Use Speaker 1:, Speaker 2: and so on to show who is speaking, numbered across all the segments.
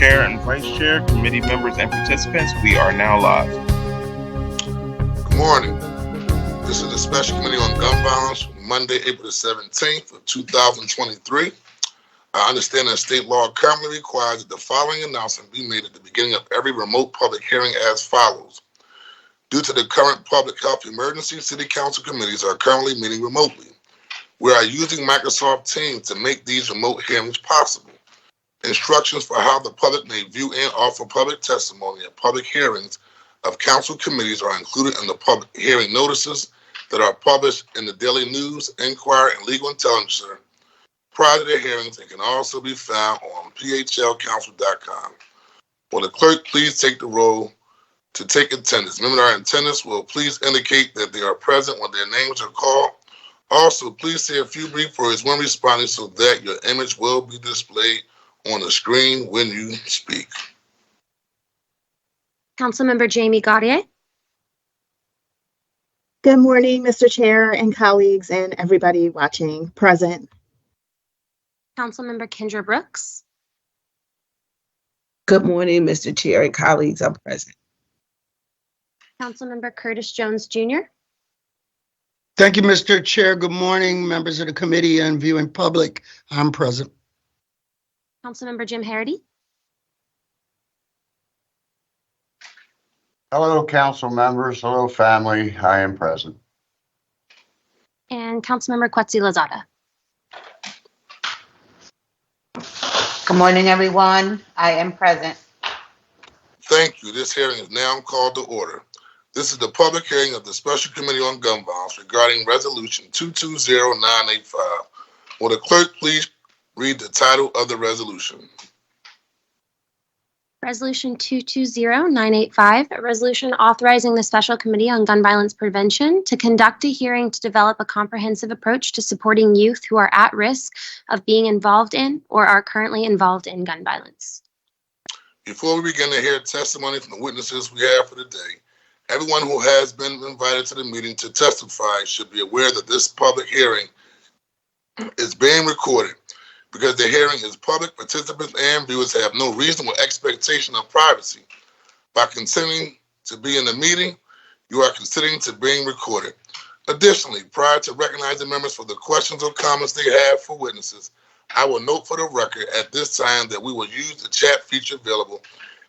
Speaker 1: Chair and Vice Chair, committee members, and participants. We are now live.
Speaker 2: Good morning. This is the Special Committee on Gun Violence, Monday, April the 17th of 2023. I understand that state law currently requires that the following announcement be made at the beginning of every remote public hearing as follows. Due to the current public health emergency, City Council committees are currently meeting remotely. We are using Microsoft Teams to make these remote hearings possible. Instructions for how the public may view and offer public testimony at public hearings of council committees are included in the public hearing notices that are published in the Daily News, Enquirer, and Legal Intelligencer prior to the hearings and can also be found on phlcouncil.com. Will the clerk please take the roll to take attendance? Members that are in attendance will please indicate that they are present when their names are called. Also, please say a few brief words when responding so that your image will be displayed on the screen when you speak.
Speaker 3: Councilmember Jamie Gaudier.
Speaker 4: Good morning, Mr. Chair and colleagues and everybody watching. Present.
Speaker 3: Councilmember Kendra Brooks.
Speaker 5: Good morning, Mr. Chair and colleagues. I'm present.
Speaker 3: Councilmember Curtis Jones Jr.
Speaker 6: Thank you, Mr. Chair. Good morning, members of the committee and viewing public. I'm present.
Speaker 3: Councilmember Jim Harity.
Speaker 7: Hello, council members. Hello, family. I am present.
Speaker 3: And Councilmember Quetzi Lozada.
Speaker 8: Good morning, everyone. I am present.
Speaker 2: Thank you. This hearing is now called to order. This is the public hearing of the Special Committee on Gun Violence regarding Resolution 220985. Will the clerk please read the title of the resolution?
Speaker 3: Resolution 220985, a resolution authorizing the Special Committee on Gun Violence Prevention to conduct a hearing to develop a comprehensive approach to supporting youth who are at risk of being involved in or are currently involved in gun violence.
Speaker 2: Before we begin to hear testimony from the witnesses we have for the day, everyone who has been invited to the meeting to testify should be aware that this public hearing is being recorded. Because the hearing is public, participants and viewers have no reasonable expectation of privacy. By consenting to be in the meeting, you are consenting to being recorded. Additionally, prior to recognizing members for the questions or comments they have for witnesses, I will note for the record at this time that we will use the chat feature available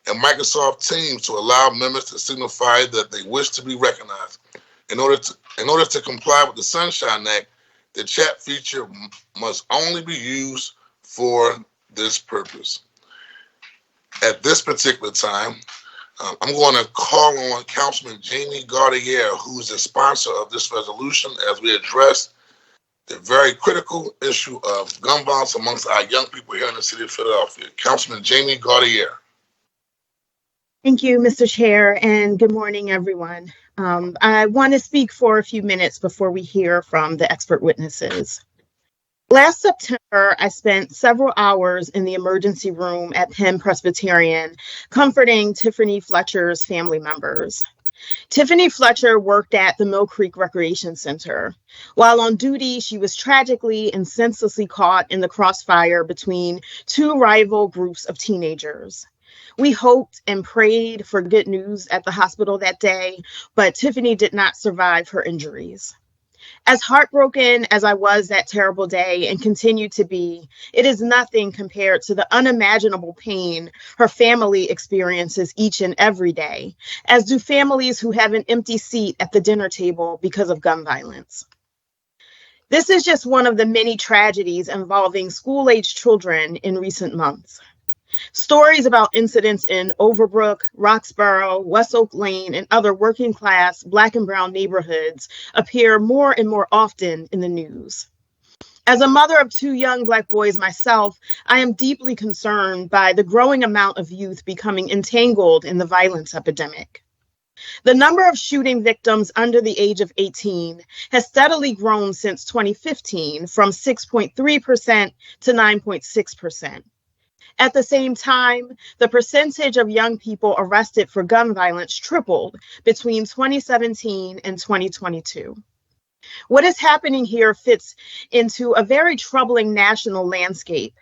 Speaker 2: in Microsoft Teams to allow members to signify that they wish to be recognized. In order to comply with the Sunshine Act, the chat feature must only be used for this purpose. At this particular time, I'm going to call on Councilman Jamie Gaudier, who's the sponsor of this resolution, as we address the very critical issue of gun violence amongst our young people here in the city of Philadelphia. Councilman Jamie Gaudier.
Speaker 4: Thank you, Mr. Chair, and good morning, everyone. I want to speak for a few minutes before we hear from the expert witnesses. Last September, I spent several hours in the emergency room at Penn Presbyterian comforting Tiffany Fletcher's family members. Tiffany Fletcher worked at the Mill Creek Recreation Center. While on duty, she was tragically and senselessly caught in the crossfire between two rival groups of teenagers. We hoped and prayed for good news at the hospital that day, but Tiffany did not survive her injuries. As heartbroken as I was that terrible day and continue to be, it is nothing compared to the unimaginable pain her family experiences each and every day, as do families who have an empty seat at the dinner table because of gun violence. This is just one of the many tragedies involving school-aged children in recent months. Stories about incidents in Overbrook, Roxborough, West Oak Lane, and other working class Black and brown neighborhoods appear more and more often in the news. As a mother of two young Black boys myself, I am deeply concerned by the growing amount of youth becoming entangled in the violence epidemic. The number of shooting victims under the age of 18 has steadily grown since 2015 from 6.3% to 9.6%. At the same time, the percentage of young people arrested for gun violence tripled between 2017 and 2022. What is happening here fits into a very troubling national landscape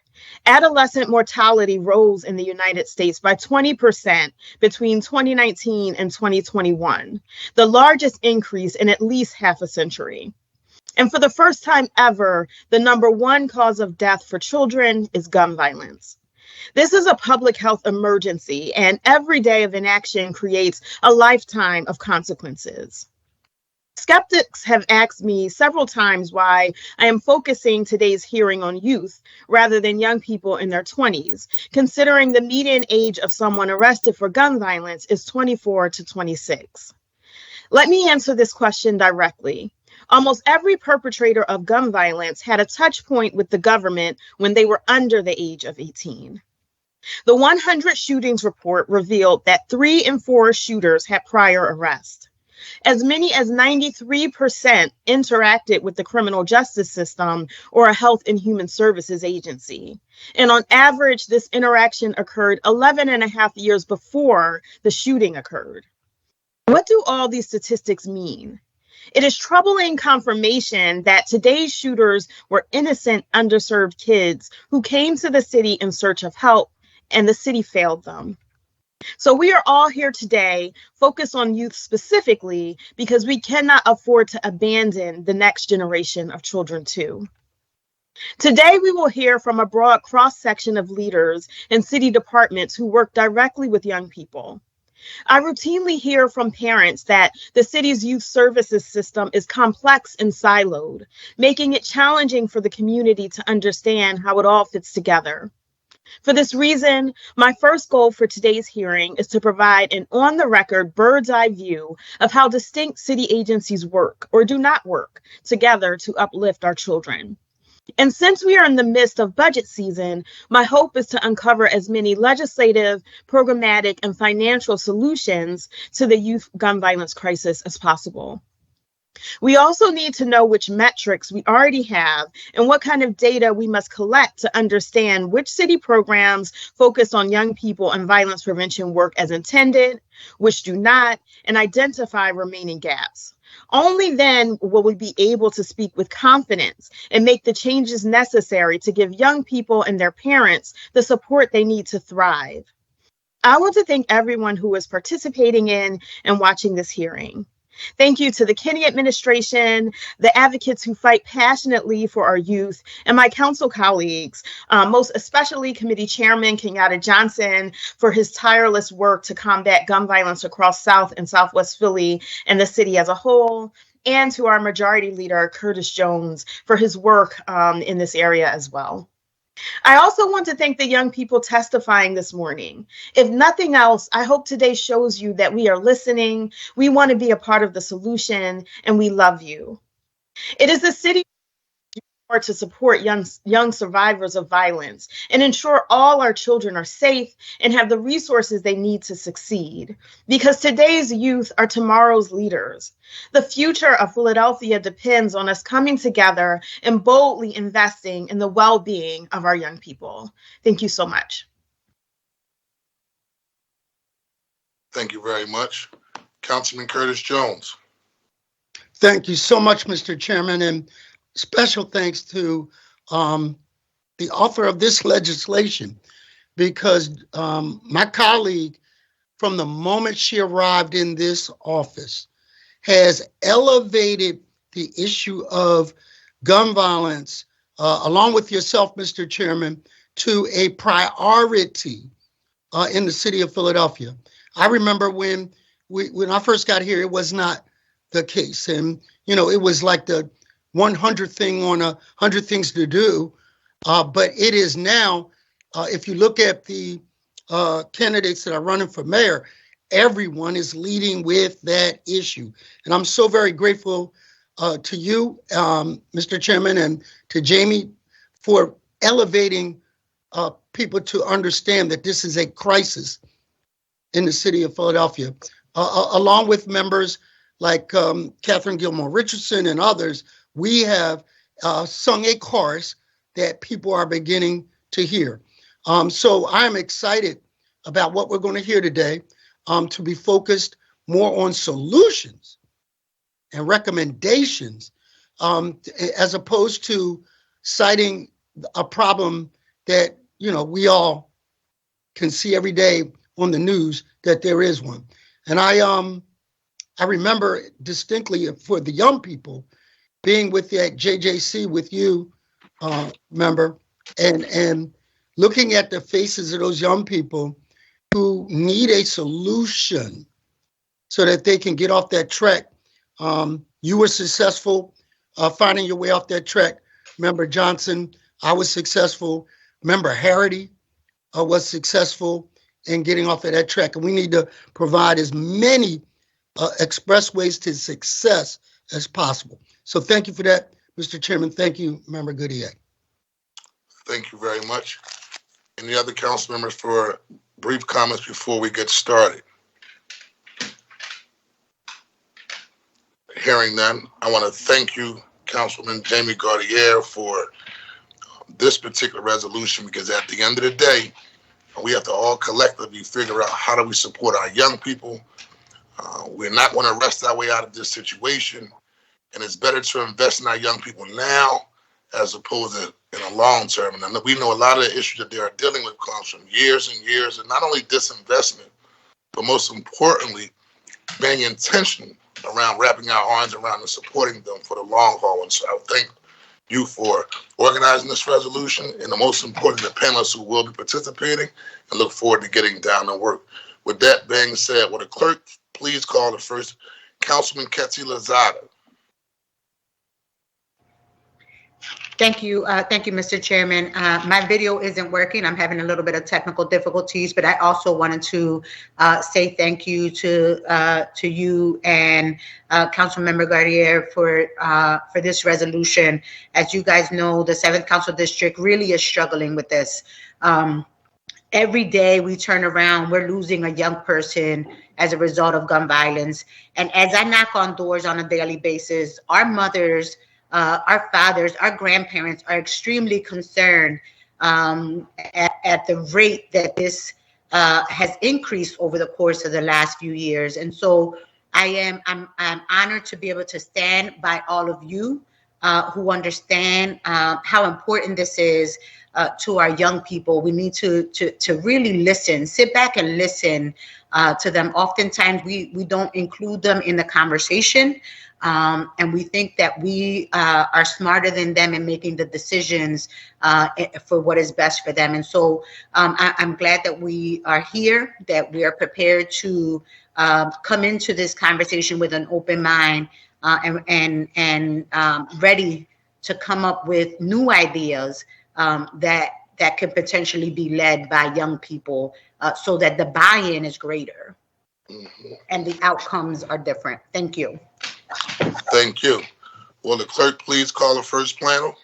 Speaker 4: Adolescent mortality rose in the United States by 20% between 2019 and 2021, the largest increase in at least half a century. And for the first time ever, the number one cause of death for children is gun violence. This is a public health emergency, and every day of inaction creates a lifetime of consequences. Skeptics have asked me several times why I am focusing today's hearing on youth rather than young people in their 20s, considering the median age of someone arrested for gun violence is 24 to 26. Let me answer this question directly. Almost every perpetrator of gun violence had a touch point with the government when they were under the age of 18. The 100 shootings report revealed that 3 in 4 shooters had prior arrests. As many as 93% interacted with the criminal justice system or a health and human services agency. And on average, this interaction occurred 11 and a half years before the shooting occurred. What do all these statistics mean? It is troubling confirmation that today's shooters were innocent, underserved kids who came to the city in search of help, and the city failed them. So we are all here today focused on youth specifically because we cannot afford to abandon the next generation of children too. Today, we will hear from a broad cross-section of leaders and city departments who work directly with young people. I routinely hear from parents that the city's youth services system is complex and siloed, making it challenging for the community to understand how it all fits together. For this reason, my first goal for today's hearing is to provide an on-the-record bird's-eye view of how distinct city agencies work or do not work together to uplift our children. And since we are in the midst of budget season, my hope is to uncover as many legislative, programmatic, and financial solutions to the youth gun violence crisis as possible. We also need to know which metrics we already have and what kind of data we must collect to understand which city programs focus on young people and violence prevention work as intended, which do not, and identify remaining gaps. Only then will we be able to speak with confidence and make the changes necessary to give young people and their parents the support they need to thrive. I want to thank everyone who is participating in and watching this hearing. Thank you to the Kinney administration, the advocates who fight passionately for our youth, and my council colleagues, most especially Committee Chairman Kenyatta Johnson for his tireless work to combat gun violence across South and Southwest Philly and the city as a whole, and to our Majority Leader, Curtis Jones, for his work in this area as well. I also want to thank the young people testifying this morning. If nothing else, I hope today shows you that we are listening, we want to be a part of the solution, and we love you. It is the city to support young survivors of violence and ensure all our children are safe and have the resources they need to succeed. Because today's youth are tomorrow's leaders. The future of Philadelphia depends on us coming together and boldly investing in the well-being of our young people. Thank you so much.
Speaker 2: Thank you very much. Councilman Curtis Jones.
Speaker 6: Thank you so much, Mr. Chairman, and special thanks to the author of this legislation, because my colleague, from the moment she arrived in this office, has elevated the issue of gun violence, along with yourself, Mr. Chairman, to a priority in the city of Philadelphia. I remember when I first got here, it was not the case. And, you know, it was like the 100th thing on 100 things to do. But it is now, if you look at the candidates that are running for mayor, everyone is leading with that issue. And I'm so very grateful to you, Mr. Chairman, and to Jamie for elevating people to understand that this is a crisis in the city of Philadelphia, along with members like Catherine Gilmore Richardson and others. We have sung a chorus that people are beginning to hear. So I'm excited about what we're going to hear today, to be focused more on solutions and recommendations, as opposed to citing a problem that we all can see every day on the news that there is one. And I remember distinctly for the young people being with that JJC with you, member, and looking at the faces of those young people who need a solution so that they can get off that track. You were successful finding your way off that track. Member Johnson, I was successful. Member Harity was successful in getting off of that track. And we need to provide as many expressways to success as possible. So thank you for that, Mr. Chairman. Thank you, Member Goodyear.
Speaker 2: Thank you very much. Any other council members for brief comments before we get started? Hearing none, I want to thank you, Councilman Jamie Gaudier, for this particular resolution, because at the end of the day, we have to all collectively figure out how do we support our young people. We're not going to rest our way out of this situation, and it's better to invest in our young people now as opposed to in a long term. And we know a lot of the issues that they are dealing with comes from years and years, and not only disinvestment, but most importantly, being intentional around wrapping our arms around and supporting them for the long haul. And so I thank you for organizing this resolution, and the most important, the panelists who will be participating, and look forward to getting down to work. With that being said, will the clerk please call the first Councilman Ketsi Lazada?
Speaker 8: Thank you, Mr. Chairman. My video isn't working. I'm having a little bit of technical difficulties, but I also wanted to say thank you to you and Councilmember Gaudier for this resolution. As you guys know, the 7th Council District really is struggling with this. Every day we turn around, we're losing a young person as a result of gun violence. And as I knock on doors on a daily basis, our mothers, our fathers, our grandparents are extremely concerned at the rate that this has increased over the course of the last few years. And so I'm honored to be able to stand by all of you who understand how important this is to our young people. We need to really listen, sit back and listen to them. Oftentimes we don't include them in the conversation. And we think that we are smarter than them in making the decisions for what is best for them. And so I'm glad that we are here, that we are prepared to come into this conversation with an open mind and ready to come up with new ideas that could potentially be led by young people so that the buy-in is greater and the outcomes are different. Thank you.
Speaker 2: Thank you. Will the clerk please call the first panel?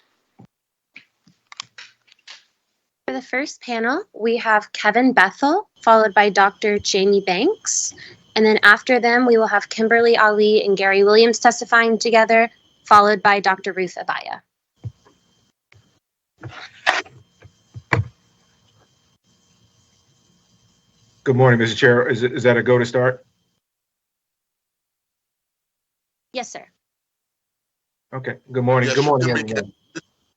Speaker 3: For the first panel, we have Kevin Bethel, followed by Dr. Jamie Banks. And then after them, we will have Kimberly Ali and Gary Williams testifying together, followed by Dr. Ruth Abaya.
Speaker 9: Good morning, Mr. Chair. Is that a go to start?
Speaker 3: Yes, sir.
Speaker 9: Okay. Good morning.
Speaker 2: Yes,
Speaker 9: Good morning,
Speaker 2: everyone.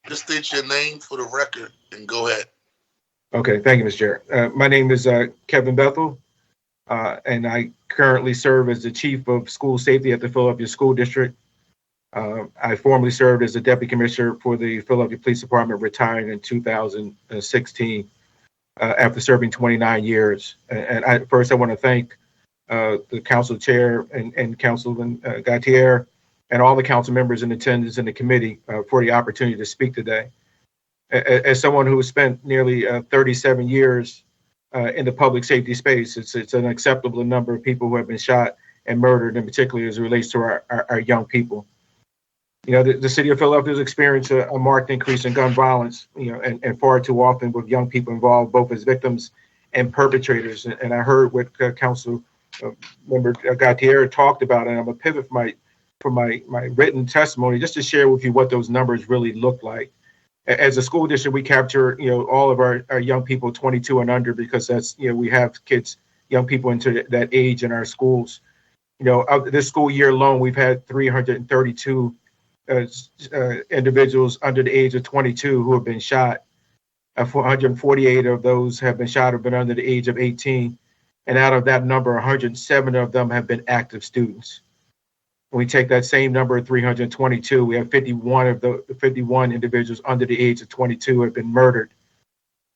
Speaker 2: Just state your name for the record and go ahead.
Speaker 9: Okay. Thank you, Mr. Chair. My name is Kevin Bethel, and I currently serve as the Chief of School Safety at the Philadelphia School District. I formerly served as the Deputy Commissioner for the Philadelphia Police Department, retiring in 2016 after serving 29 years. And first, I want to thank the Council Chair and Councilman Gautier and all the council members in attendance in the committee for the opportunity to speak today. As someone who has spent nearly 37 years in the public safety space, it's an acceptable number of people who have been shot and murdered, and particularly as it relates to our young people. You know, the city of Philadelphia has experienced a marked increase in gun violence, and far too often with young people involved, both as victims and perpetrators. And I heard what Council Member Gautier talked about, and I'm going to pivot from my written testimony just to share with you what those numbers really look like. As a school district, we capture, all of our young people 22 and under, because that's, we have young people into that age in our schools. This school year alone, we've had 332 individuals under the age of 22 who have been shot. 448 of those have been shot or been under the age of 18. And out of that number, 107 of them have been active students. When we take that same number of 322, we have 51 of the 51 individuals under the age of 22 have been murdered.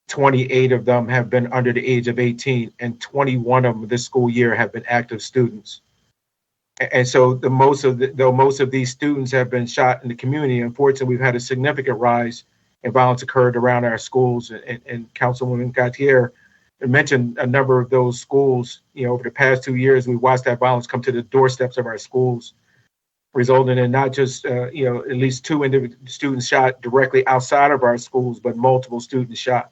Speaker 9: 28 of them have been under the age of 18, and 21 of them this school year have been active students. And so most of these students have been shot in the community, unfortunately, we've had a significant rise in violence occurred around our schools. And Councilwoman Gautier mentioned a number of those schools. Over the past 2 years, we watched that violence come to the doorsteps of our schools, resulting in not just at least 2 students shot directly outside of our schools, but multiple students shot.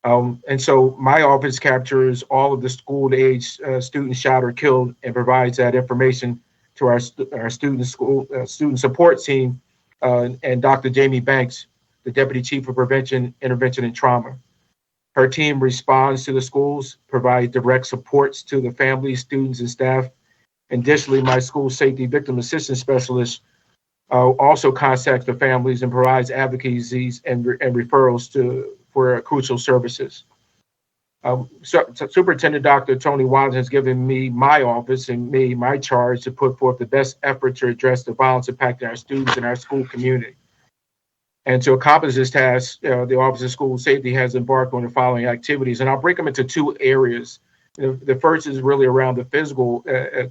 Speaker 9: And so my office captures all of the school-age students shot or killed and provides that information to our student support team and Dr. Jamie Banks, the Deputy Chief of Prevention, Intervention, and Trauma. Her team responds to the schools, provides direct supports to the families, students, and staff. Additionally, my school safety victim assistance specialist also contacts the families and provides advocacies and referrals for crucial services. Superintendent Dr. Tony Watson has given me my office and my charge to put forth the best effort to address the violence impacting our students and our school community. And to accomplish this task, the Office of School Safety has embarked on the following activities, and I'll break them into 2 areas. The first is really around the physical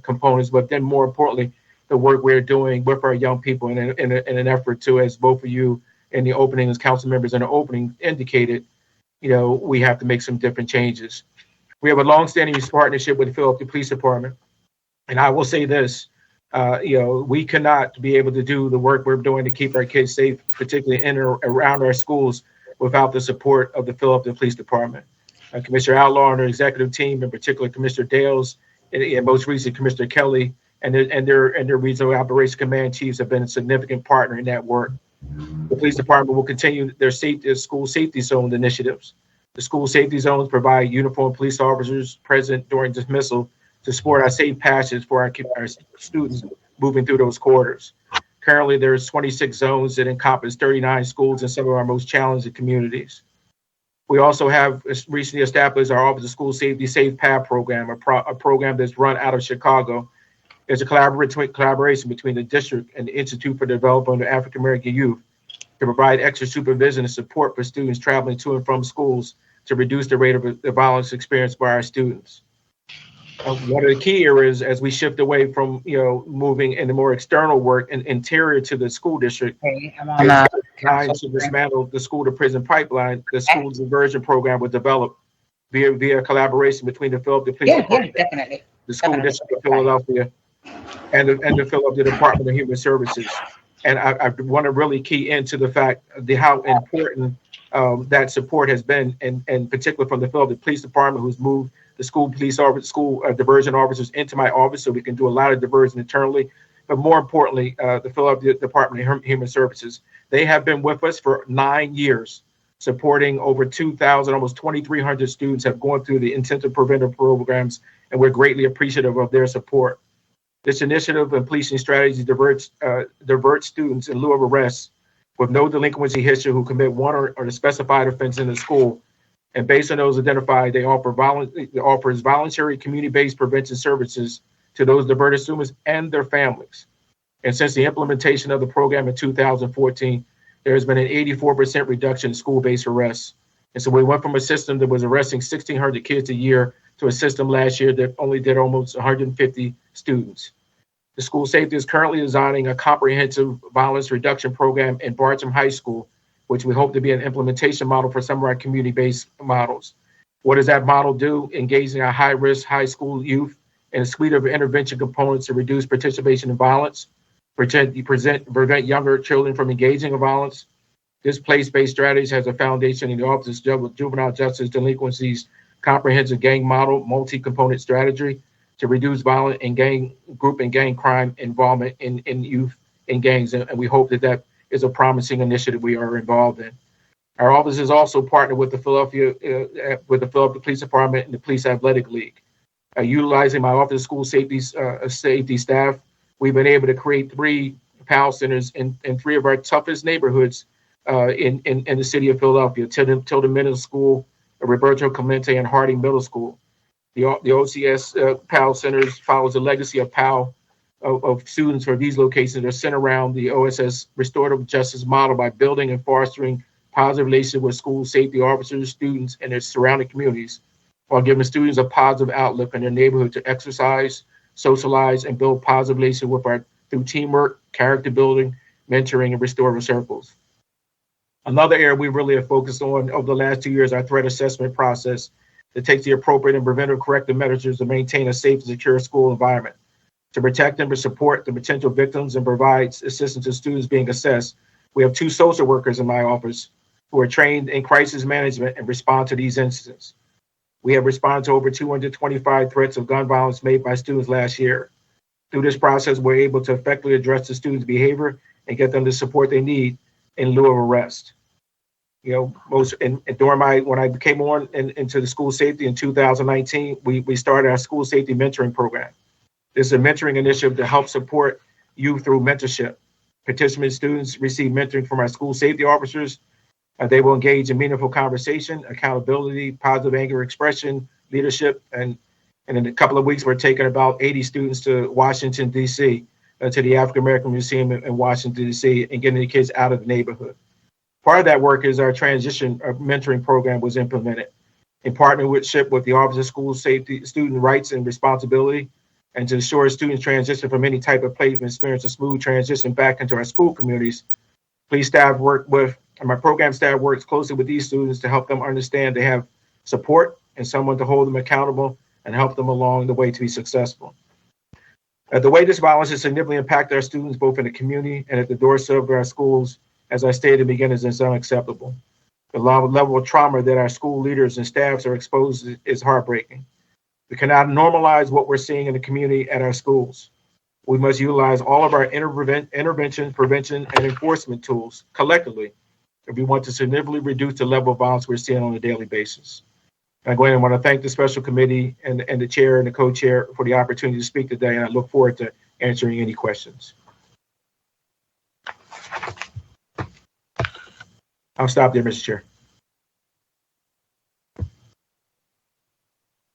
Speaker 9: components, but then more importantly, the work we're doing with our young people in an effort to, as both of you in the opening, as council members in the opening indicated, we have to make some different changes. We have a longstanding partnership with the Philadelphia Police Department. And I will say this, we cannot be able to do the work we're doing to keep our kids safe, particularly in or around our schools, without the support of the Philadelphia Police Department. Commissioner Outlaw and her executive team, in particular Commissioner Dales, and most recently Commissioner Kelly, and their regional operations command chiefs have been a significant partner in that work. The police department will continue their school safety zone initiatives. The school safety zones provide uniformed police officers present during dismissal to support our safe passage for our students moving through those corridors. Currently, there's 26 zones that encompass 39 schools in some of our most challenging communities. We also have recently established our Office of School Safety Safe Path program, a program that's run out of Chicago. It's a collaboration between the district and the Institute for the Development of African American Youth to provide extra supervision and support for students traveling to and from schools to reduce the rate of the violence experienced by our students. One of the key areas as we shift away from moving into more external work and interior to the school district, to dismantle the school to prison pipeline. The school diversion program was developed via collaboration between the Philadelphia Police Department, the school district of Philadelphia, and the Philadelphia Department of Human Services. And I want to really key into the fact how important that support has been, and particularly from the Philadelphia Police Department, who's moved the school diversion officers into my office so we can do a lot of diversion internally. But more importantly, the Philadelphia Department of Human Services, they have been with us for 9 years, supporting over 2,000, almost 2,300 students have gone through the intensive preventive programs, and we're greatly appreciative of their support. This initiative and policing strategy diverts students in lieu of arrests with no delinquency history who commit one or the specified offense in the school. And based on those identified, they offers voluntary community-based prevention services to those diverted students and their families. And since the implementation of the program in 2014, there has been an 84% reduction in school-based arrests. And so we went from a system that was arresting 1,600 kids a year to a system last year that only did almost 150 students. The school safety is currently designing a comprehensive violence reduction program in Bartram High School, which we hope to be an implementation model for some of our community-based models. What does that model do? Engaging our high-risk high school youth in a suite of intervention components to reduce participation in violence, prevent younger children from engaging in violence. This place-based strategy has a foundation in the Office of Juvenile Justice Delinquencies comprehensive gang model, multi-component strategy to reduce violent and group and gang crime involvement in youth in gangs. And we hope that is a promising initiative we are involved in. Our office is also partnered with the Philadelphia Police Department and the Police Athletic League. Utilizing my Office of School Safety staff, we've been able to create 3 PAL centers in 3 of our toughest neighborhoods in the city of Philadelphia, Tilden Middle School, Roberto Clemente, and Harding Middle School. The OCS PAL Centers follows the legacy of PAL of students for these locations are centered around the OSS restorative justice model by building and fostering positive relationships with school safety officers, students, and their surrounding communities, while giving students a positive outlook in their neighborhood to exercise, socialize, and build positive relationships through teamwork, character building, mentoring, and restorative circles. Another area we really have focused on over the last 2 years, our threat assessment process that takes the appropriate and preventive corrective measures to maintain a safe and secure school environment. To protect them and support the potential victims and provides assistance to students being assessed, we have 2 social workers in my office who are trained in crisis management and respond to these incidents. We have responded to over 225 threats of gun violence made by students last year. Through this process, we're able to effectively address the students' behavior and get them the support they need in lieu of arrest. You know, when I came on into the school safety in 2019, we started our school safety mentoring program. This is a mentoring initiative to help support youth through mentorship. Participant students receive mentoring from our school safety officers. They will engage in meaningful conversation, accountability, positive anger expression, leadership, and in a couple of weeks, we're taking about 80 students to Washington, D.C., to the African American Museum in Washington, D.C., and getting the kids out of the neighborhood. Part of that work is our transition mentoring program was implemented in partnership with the Office of School Safety, Student Rights and Responsibility, and to ensure students transition from any type of place and experience a smooth transition back into our school communities. My program staff works closely with these students to help them understand they have support and someone to hold them accountable and help them along the way to be successful. The way this violence has significantly impacted our students, both in the community and at the doorstep of our schools, as I stated in the beginning, is unacceptable. The level of trauma that our school leaders and staffs are exposed to is heartbreaking. We cannot normalize what we're seeing in the community at our schools. We must utilize all of our intervention, prevention, and enforcement tools collectively if we want to significantly reduce the level of violence we're seeing on a daily basis. I want to thank the special committee and the chair and the co-chair for the opportunity to speak today, and I look forward to answering any questions. I'll stop there, Mr. Chair.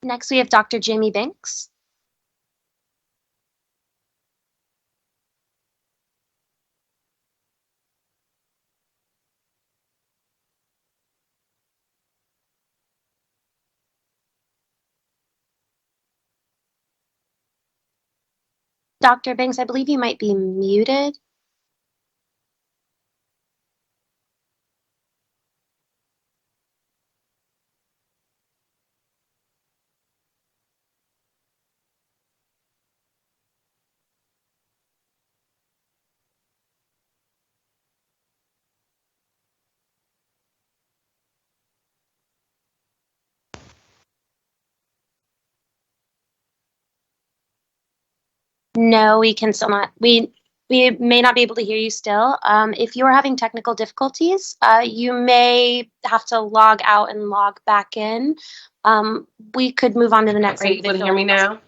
Speaker 3: Next, we have Dr. Jamie Banks. Dr. Banks, I believe you might be muted. No, we can still not. We may not be able to hear you still. If you are having technical difficulties, you may have to log out and log back in. We could move on to the next.
Speaker 10: Are you able to hear me now?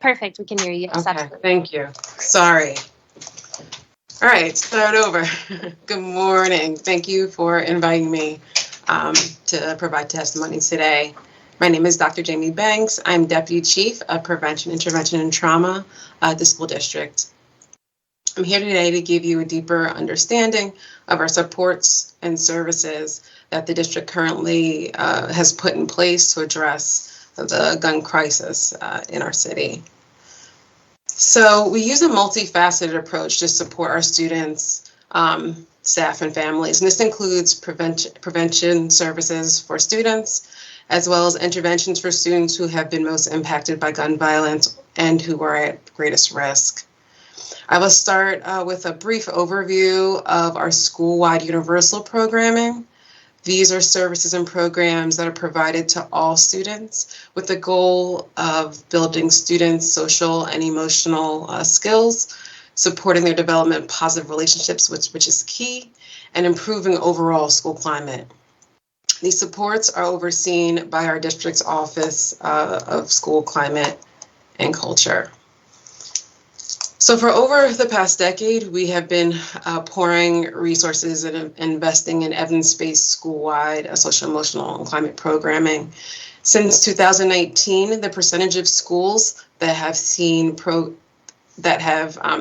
Speaker 3: Perfect. We can hear you. Yes,
Speaker 10: Okay,
Speaker 3: absolutely.
Speaker 10: thank you. Sorry. All right, start over. Good morning. Thank you for inviting me to provide testimony today. My name is Dr. Jamie Banks. I'm Deputy Chief of Prevention, Intervention, and Trauma at the school district. I'm here today to give you a deeper understanding of our supports and services that the district currently has put in place to address the gun crisis in our city. So we use a multifaceted approach to support our students, staff, and families. And this includes prevention services for students, as well as interventions for students who have been most impacted by gun violence and who are at greatest risk. I will start with a brief overview of our school-wide universal programming. These are services and programs that are provided to all students with the goal of building students' social and emotional skills, supporting their development of positive relationships, which is key, and improving overall school climate. These supports are overseen by our district's Office of School Climate and Culture. So for over the past decade, we have been pouring resources and investing in evidence-based school-wide social, emotional, and climate programming. Since 2019, the percentage of schools that have seen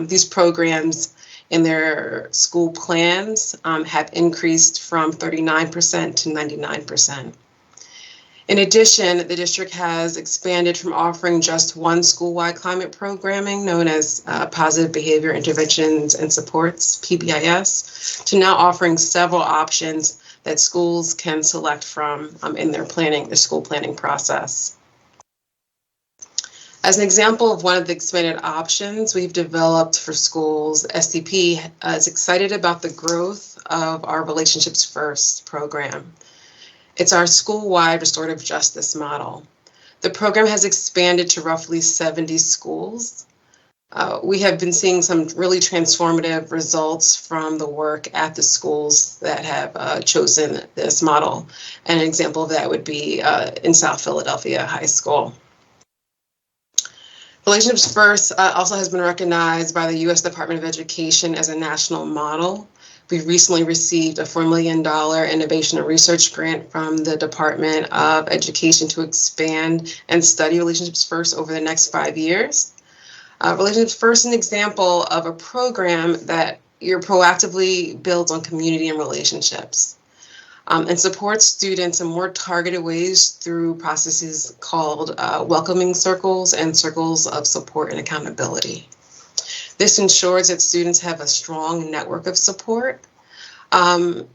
Speaker 10: these programs in their school plans have increased from 39% to 99%. In addition, the district has expanded from offering just one school-wide climate programming known as Positive Behavior Interventions and Supports, PBIS, to now offering several options that schools can select from in their school planning process. As an example of one of the expanded options we've developed for schools, SDP is excited about the growth of our Relationships First program. It's our school-wide restorative justice model. The program has expanded to roughly 70 schools. We have been seeing some really transformative results from the work at the schools that have chosen this model. And an example of that would be in South Philadelphia High School. Relationships First also has been recognized by the U.S. Department of Education as a national model. We recently received a $4 million innovation and research grant from the Department of Education to expand and study Relationships First over the next 5 years. Relationships First is an example of a program that proactively builds on community and relationships and supports students in more targeted ways through processes called welcoming circles and circles of support and accountability. This ensures that students have a strong network of support, and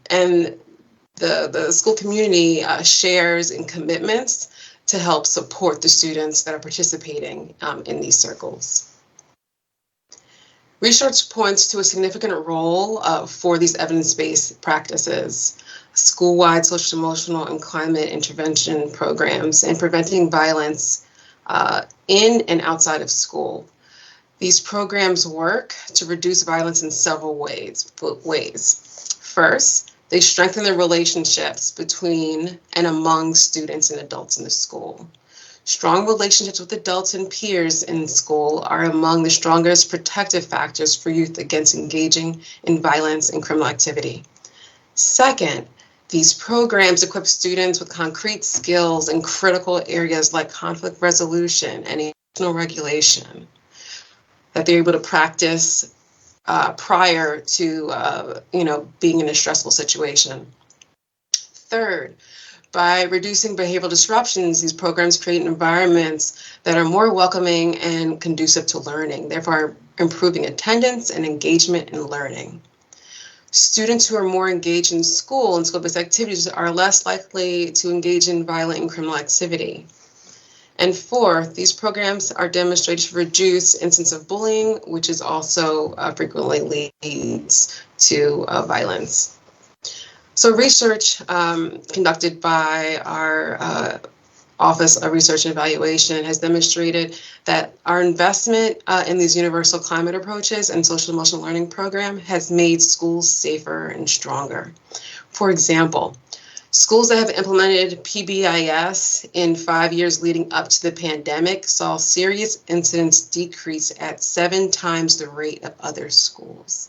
Speaker 10: the school community shares in commitments to help support the students that are participating in these circles. Research points to a significant role for these evidence-based practices, school-wide social, emotional, and climate intervention programs, and preventing violence in and outside of school. These programs work to reduce violence in several ways. First, they strengthen the relationships between and among students and adults in the school. Strong relationships with adults and peers in school are among the strongest protective factors for youth against engaging in violence and criminal activity. Second, these programs equip students with concrete skills in critical areas like conflict resolution and emotional regulation that they're able to practice prior to being in a stressful situation. Third, by reducing behavioral disruptions, these programs create environments that are more welcoming and conducive to learning, therefore improving attendance and engagement in learning. Students who are more engaged in school and school-based activities are less likely to engage in violent and criminal activity. And fourth, these programs are demonstrated to reduce instances of bullying, which is also frequently leads to violence. So research conducted by our Office of Research and Evaluation has demonstrated that our investment in these universal climate approaches and social emotional learning program has made schools safer and stronger. For example, schools that have implemented PBIS in 5 years leading up to the pandemic saw serious incidents decrease at 7 times the rate of other schools.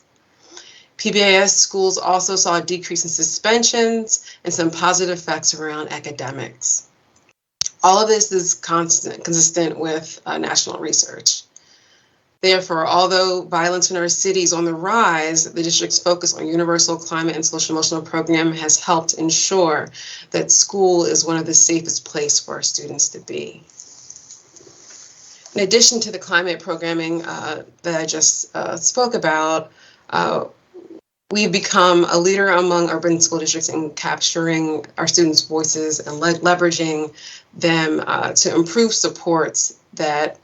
Speaker 10: PBIS schools also saw a decrease in suspensions and some positive effects around academics. All of this is consistent with national research. Therefore, although violence in our city is on the rise, the district's focus on universal climate and social emotional program has helped ensure that school is one of the safest places for our students to be. In addition to the climate programming that I just spoke about, we've become a leader among urban school districts in capturing our students' voices and leveraging them to improve supports that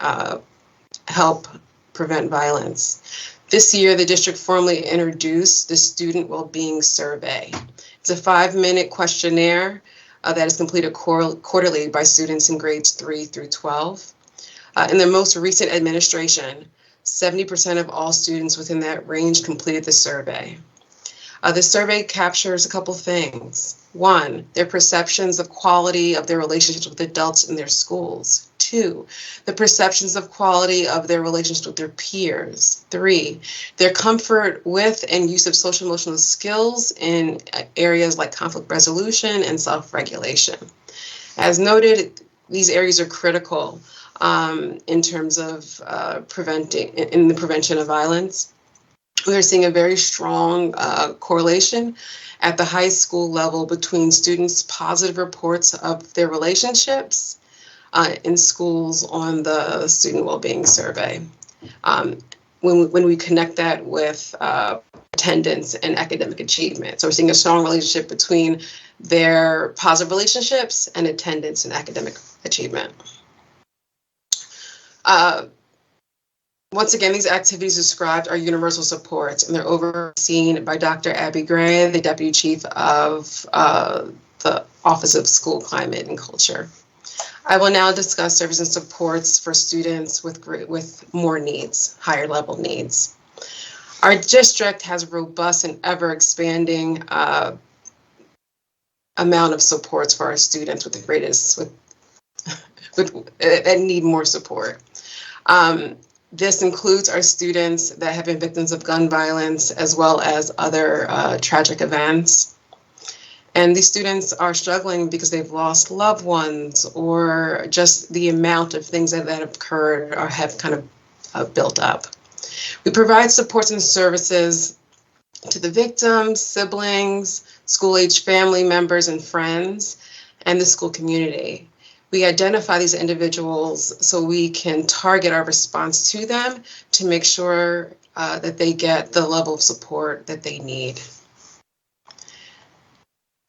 Speaker 10: help prevent violence. This year, the district formally introduced the Student Wellbeing Survey. It's a 5-minute questionnaire that is completed quarterly by students in grades 3 through 12. In the most recent administration, 70% of all students within that range completed the survey. The survey captures a couple things. One, their perceptions of quality of their relationships with adults in their schools. Two, the perceptions of quality of their relationships with their peers. Three, their comfort with and use of social emotional skills in areas like conflict resolution and self-regulation. As noted, these areas are critical in terms of in the prevention of violence. We are seeing a very strong correlation at the high school level between students' positive reports of their relationships in schools on the student well-being survey. When we connect that with attendance and academic achievement. So we're seeing a strong relationship between their positive relationships and attendance and academic achievement. Once again, these activities described are universal supports, and they're overseen by Dr. Abby Gray, the Deputy Chief of the Office of School Climate and Culture. I will now discuss services and supports for students with more needs, higher level needs. Our district has robust and ever expanding amount of supports for our students with the greatest, that need more support. This includes our students that have been victims of gun violence as well as other tragic events. And these students are struggling because they've lost loved ones, or just the amount of things that have occurred or have kind of built up. We provide supports and services to the victims, siblings, school-age family members and friends, and the school community. We identify these individuals so we can target our response to them to make sure that they get the level of support that they need.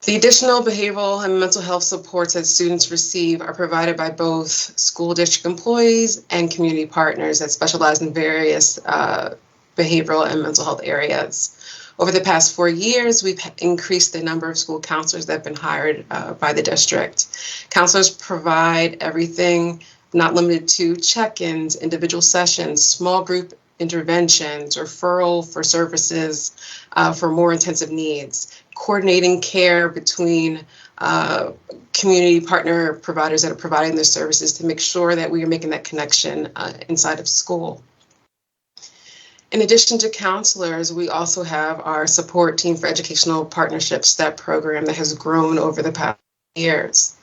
Speaker 10: The additional behavioral and mental health supports that students receive are provided by both school district employees and community partners that specialize in various behavioral and mental health areas. Over the past 4 years, we've increased the number of school counselors that have been hired by the district. Counselors provide everything not limited to check-ins, individual sessions, small group interventions, referral for services for more intensive needs, coordinating care between community partner providers that are providing their services to make sure that we are making that connection inside of school. In addition to counselors, we also have our support team for educational partnerships, STEP program that has grown over the past years.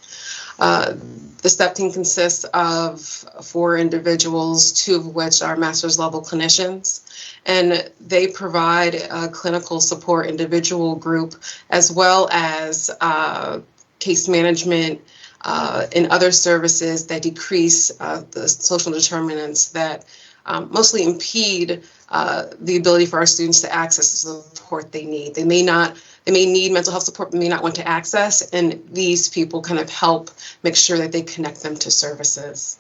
Speaker 10: The STEP team consists of 4 individuals, 2 of which are master's level clinicians, and they provide a clinical support individual group as well as case management and other services that decrease the social determinants that mostly impede the ability for our students to access the support they need. They may need mental health support, but may not want to access, and these people kind of help make sure that they connect them to services.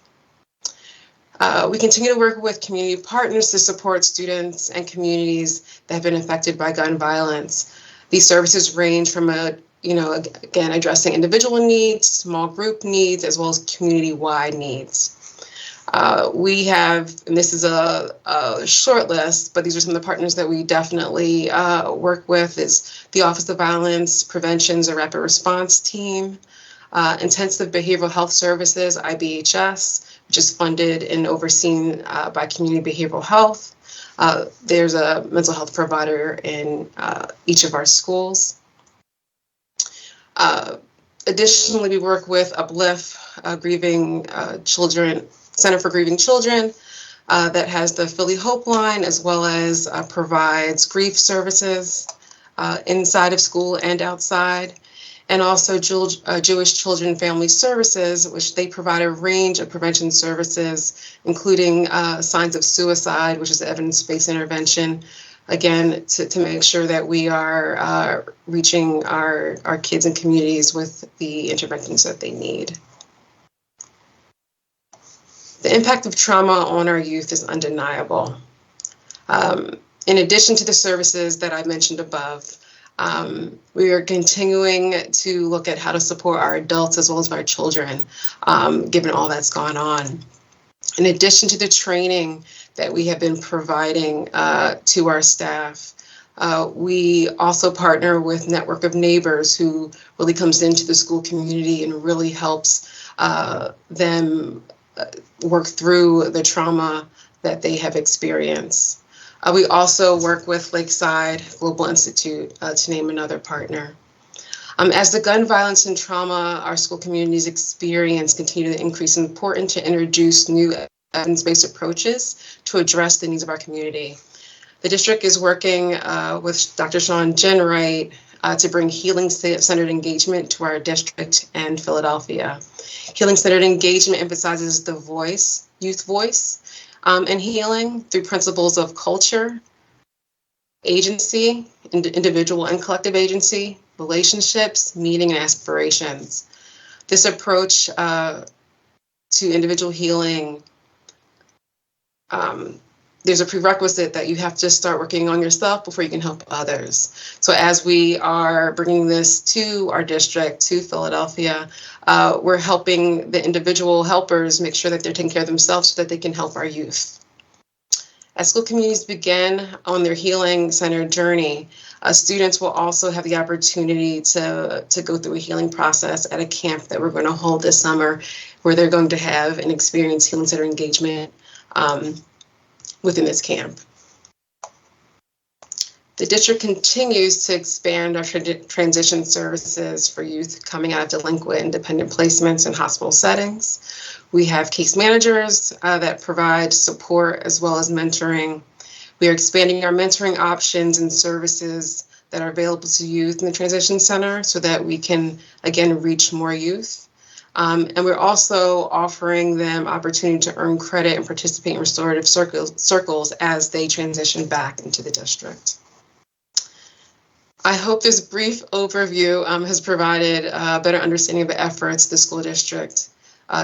Speaker 10: We continue to work with community partners to support students and communities that have been affected by gun violence. These services range from again, addressing individual needs, small group needs, as well as community-wide needs. We have, and this is a short list, but these are some of the partners that we definitely work with, is the Office of Violence Prevention's a Rapid Response Team, Intensive Behavioral Health Services, IBHS, which is funded and overseen by Community Behavioral Health. There's a mental health provider in each of our schools. Additionally, we work with Uplift, Grieving Children, Center for Grieving Children, that has the Philly Hope Line, as well as provides grief services inside of school and outside, and also Jewish Children Family Services, which they provide a range of prevention services, including signs of suicide, which is evidence-based intervention, again, to make sure that we are reaching our kids and communities with the interventions that they need. The impact of trauma on our youth is undeniable. In addition to the services that I mentioned above, we are continuing to look at how to support our adults as well as our children, given all that's gone on. In addition to the training that we have been providing to our staff, We also partner with Network of Neighbors, who really comes into the school community and really helps them work through the trauma that they have experienced. We also work with Lakeside Global Institute, to name another partner. As the gun violence and trauma our school communities experience continue to increase, it's important to introduce new evidence-based approaches to address the needs of our community. The district is working with Dr. Sean Jenwright to bring healing-centered engagement to our district and Philadelphia. Healing-centered engagement emphasizes the voice, youth voice, and healing through principles of culture, agency, individual and collective agency, relationships, meaning, and aspirations. This approach to individual healing, there's a prerequisite that you have to start working on yourself before you can help others. So as we are bringing this to our district, to Philadelphia, we're helping the individual helpers make sure that they're taking care of themselves so that they can help our youth. As school communities begin on their healing-centered journey, students will also have the opportunity to go through a healing process at a camp that we're going to hold this summer, where they're going to have and experience healing-centered engagement within this camp. The district continues to expand our transition services for youth coming out of delinquent and dependent placements in hospital settings. We have case managers that provide support as well as mentoring. We are expanding our mentoring options and services that are available to youth in the transition center so that we can, again, reach more youth. And we're also offering them opportunity to earn credit and participate in restorative circles as they transition back into the district. I hope this brief overview has provided a better understanding of the efforts the school district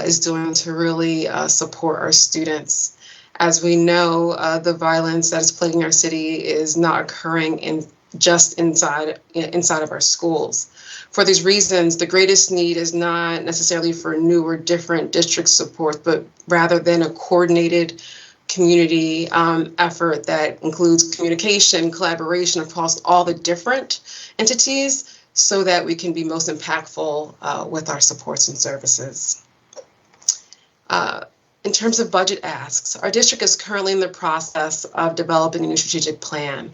Speaker 10: is doing to really support our students. As we know, the violence that is plaguing our city is not occurring just inside of our schools. For these reasons, the greatest need is not necessarily for new or different district support, but rather than a coordinated community effort that includes communication, collaboration across all the different entities so that we can be most impactful with our supports and services. In terms of budget asks, our district is currently in the process of developing a new strategic plan.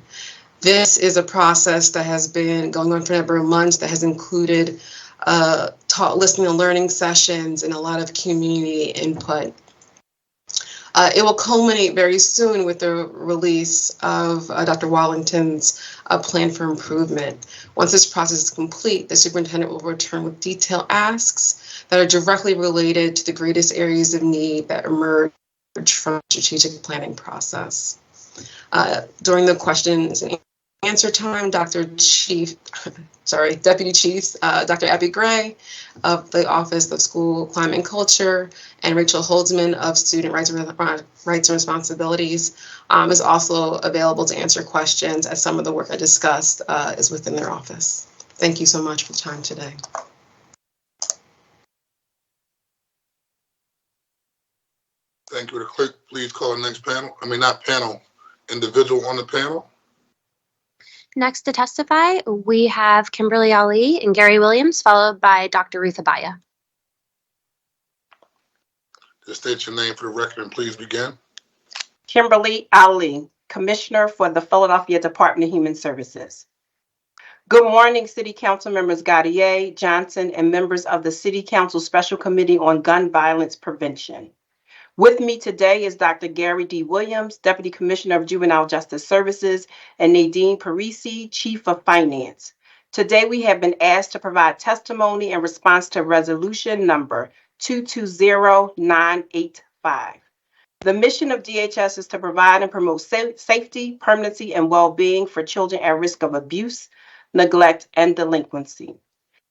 Speaker 10: This is a process that has been going on for a number of months that has included listening and learning sessions and a lot of community input. It will culminate very soon with the release of Dr. Wallington's plan for improvement. Once this process is complete, the superintendent will return with detailed asks that are directly related to the greatest areas of need that emerge from the strategic planning process. During the questions and answer time, Deputy Chief, Dr. Abby Gray of the Office of School Climate and Culture and Rachel Holdsman of Student Rights and Responsibilities is also available to answer questions, as some of the work I discussed is within their office. Thank you so much for the time today.
Speaker 2: Thank you. The clerk, please call the next individual on the panel.
Speaker 3: Next to testify, we have Kimberly Ali and Gary Williams, followed by Dr. Ruth Abaya.
Speaker 2: Just state your name for the record and please begin.
Speaker 5: Kimberly Ali, Commissioner for the Philadelphia Department of Human Services. Good morning, City Council members Gaudier, Johnson, and members of the City Council Special Committee on Gun Violence Prevention. With me today is Dr. Gary D. Williams, Deputy Commissioner of Juvenile Justice Services, and Nadine Parisi, Chief of Finance. Today, we have been asked to provide testimony in response to Resolution Number 220985. The mission of DHS is to provide and promote safety, permanency, and well-being for children at risk of abuse, neglect, and delinquency.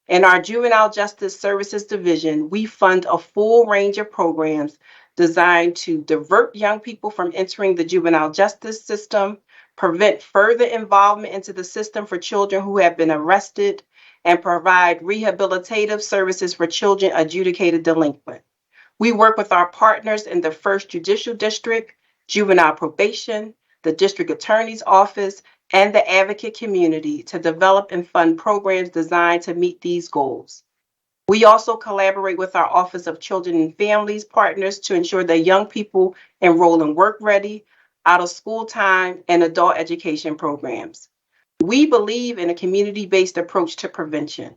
Speaker 5: In our Juvenile Justice Services Division, we fund a full range of programs designed to divert young people from entering the juvenile justice system, prevent further involvement into the system for children who have been arrested, and provide rehabilitative services for children adjudicated delinquent. We work with our partners in the 1st Judicial District, Juvenile Probation, the District Attorney's Office, and the advocate community to develop and fund programs designed to meet these goals. We also collaborate with our Office of Children and Families partners to ensure that young people enroll in work-ready, out-of-school time, and adult education programs. We believe in a community-based approach to prevention.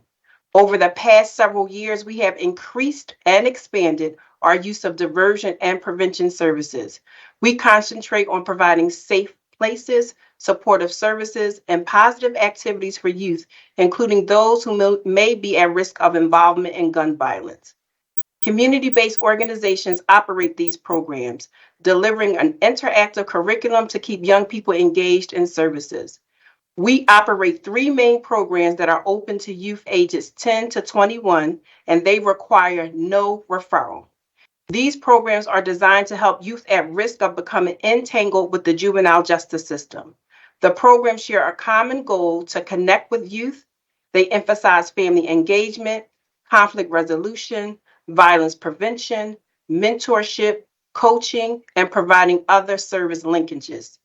Speaker 5: Over the past several years, we have increased and expanded our use of diversion and prevention services. We concentrate on providing safe places, supportive services, and positive activities for youth, including those who may be at risk of involvement in gun violence. Community-based organizations operate these programs, delivering an interactive curriculum to keep young people engaged in services. We operate 3 main programs that are open to youth ages 10 to 21, and they require no referral. These programs are designed to help youth at risk of becoming entangled with the juvenile justice system. The programs share a common goal to connect with youth. They emphasize family engagement, conflict resolution, violence prevention, mentorship, coaching, and providing other service linkages.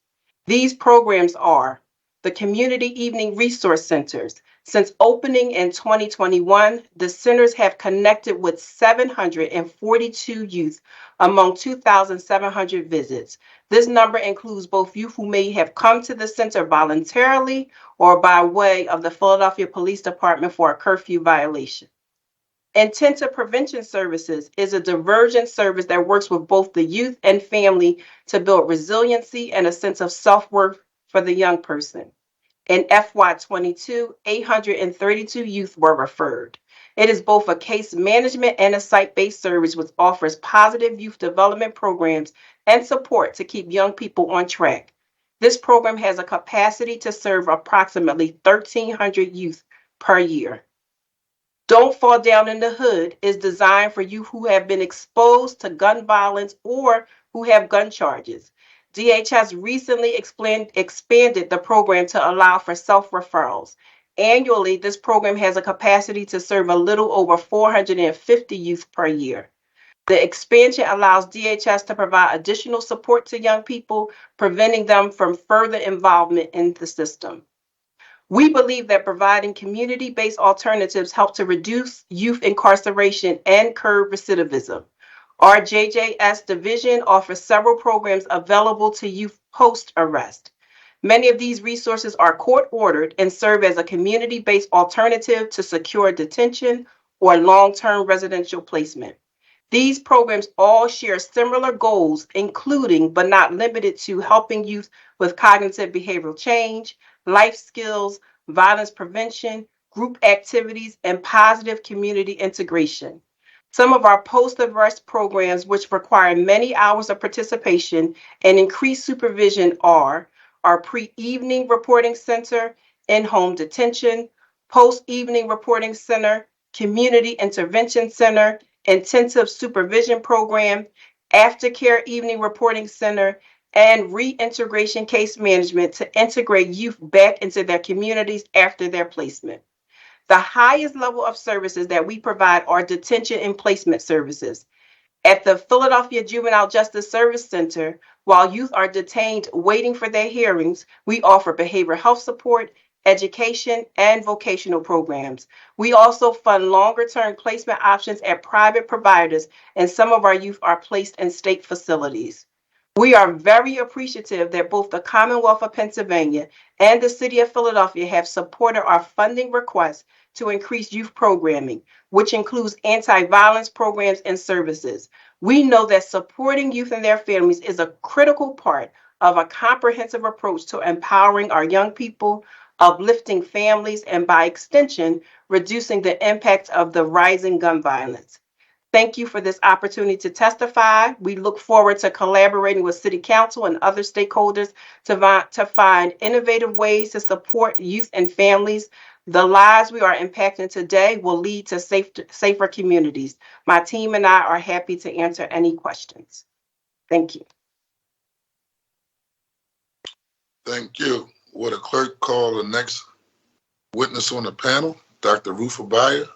Speaker 5: These programs are the Community Evening Resource Centers. Since opening in 2021, the centers have connected with 742 youth among 2,700 visits. This number includes both youth who may have come to the center voluntarily or by way of the Philadelphia Police Department for a curfew violation. Intensive Prevention Services is a diversion service that works with both the youth and family to build resiliency and a sense of self-worth for the young person. In FY22, 832 youth were referred. It is both a case management and a site-based service which offers positive youth development programs and support to keep young people on track. This program has a capacity to serve approximately 1,300 youth per year. Don't Fall Down in the Hood is designed for you who have been exposed to gun violence or who have gun charges. DHS recently expanded the program to allow for self-referrals. Annually, this program has a capacity to serve a little over 450 youth per year. The expansion allows DHS to provide additional support to young people, preventing them from further involvement in the system. We believe that providing community-based alternatives help to reduce youth incarceration and curb recidivism. Our JJS division offers several programs available to youth post-arrest. Many of these resources are court-ordered and serve as a community-based alternative to secure detention or long-term residential placement. These programs all share similar goals, including but not limited to helping youth with cognitive behavioral change, life skills, violence prevention, group activities, and positive community integration. Some of our post-arrest programs, which require many hours of participation and increased supervision, are our pre-evening reporting center, in-home detention, post-evening reporting center, community intervention center, intensive supervision program, aftercare evening reporting center, and reintegration case management to integrate youth back into their communities after their placement. The highest level of services that we provide are detention and placement services. At the Philadelphia Juvenile Justice Service Center, while youth are detained waiting for their hearings, we offer behavioral health support, education, and vocational programs. We also fund longer-term placement options at private providers, and some of our youth are placed in state facilities. We are very appreciative that both the Commonwealth of Pennsylvania and the City of Philadelphia have supported our funding requests to increase youth programming, which includes anti-violence programs and services. We know that supporting youth and their families is a critical part of a comprehensive approach to empowering our young people, uplifting families, and by extension, reducing the impact of the rising gun violence. Thank you for this opportunity to testify. We look forward to collaborating with City Council and other stakeholders to find innovative ways to support youth and families. The lives we are impacting today will lead to safer communities. My team and I are happy to answer any questions. Thank you.
Speaker 2: Thank you. Would a clerk call the next witness on the panel, Dr. Ruth Abaya?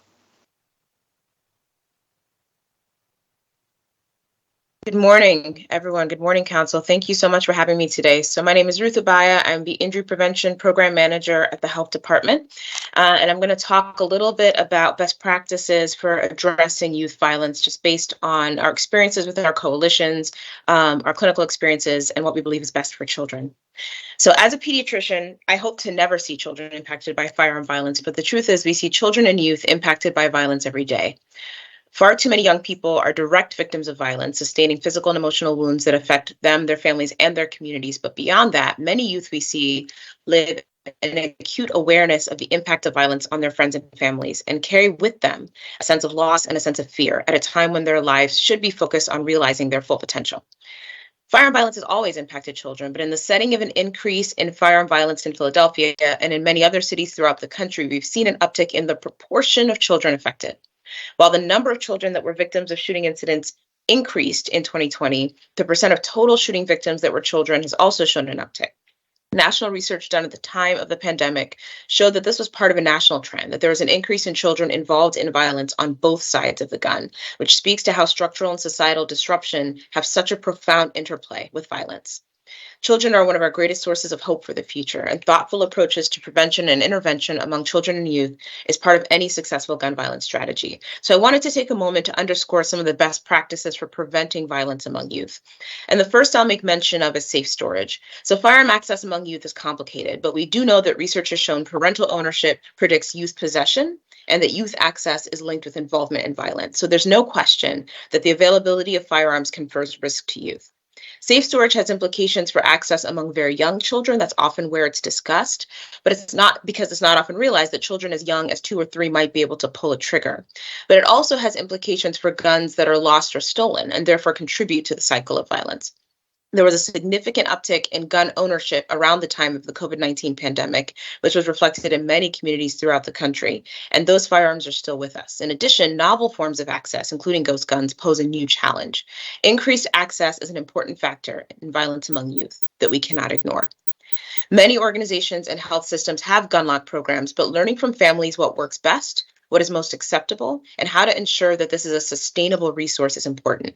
Speaker 11: Good morning, everyone. Good morning, Council. Thank you so much for having me today. So my name is Ruth Abaya. I'm the Injury Prevention Program Manager at the Health Department. And I'm going to talk a little bit about best practices for addressing youth violence, just based on our experiences with our coalitions, our clinical experiences, and what we believe is best for children. So as a pediatrician, I hope to never see children impacted by firearm violence, but the truth is we see children and youth impacted by violence every day. Far too many young people are direct victims of violence, sustaining physical and emotional wounds that affect them, their families, and their communities. But beyond that, many youth we see live an acute awareness of the impact of violence on their friends and families and carry with them a sense of loss and a sense of fear at a time when their lives should be focused on realizing their full potential. Firearm violence has always impacted children, but in the setting of an increase in firearm violence in Philadelphia and in many other cities throughout the country, we've seen an uptick in the proportion of children affected. While the number of children that were victims of shooting incidents increased in 2020, the percent of total shooting victims that were children has also shown an uptick. National research done at the time of the pandemic showed that this was part of a national trend, that there was an increase in children involved in violence on both sides of the gun, which speaks to how structural and societal disruption have such a profound interplay with violence. Children are one of our greatest sources of hope for the future, and thoughtful approaches to prevention and intervention among children and youth is part of any successful gun violence strategy. So I wanted to take a moment to underscore some of the best practices for preventing violence among youth. And the first I'll make mention of is safe storage. So firearm access among youth is complicated, but we do know that research has shown parental ownership predicts youth possession and that youth access is linked with involvement in violence. So there's no question that the availability of firearms confers risk to youth. Safe storage has implications for access among very young children. That's often where it's discussed, but it's not because it's not often realized that children as young as 2 or 3 might be able to pull a trigger. But it also has implications for guns that are lost or stolen and therefore contribute to the cycle of violence. There was a significant uptick in gun ownership around the time of the COVID-19 pandemic, which was reflected in many communities throughout the country. And those firearms are still with us. In addition, novel forms of access, including ghost guns, pose a new challenge. Increased access is an important factor in violence among youth that we cannot ignore. Many organizations and health systems have gun lock programs, but learning from families what works best, what is most acceptable, and how to ensure that this is a sustainable resource is important.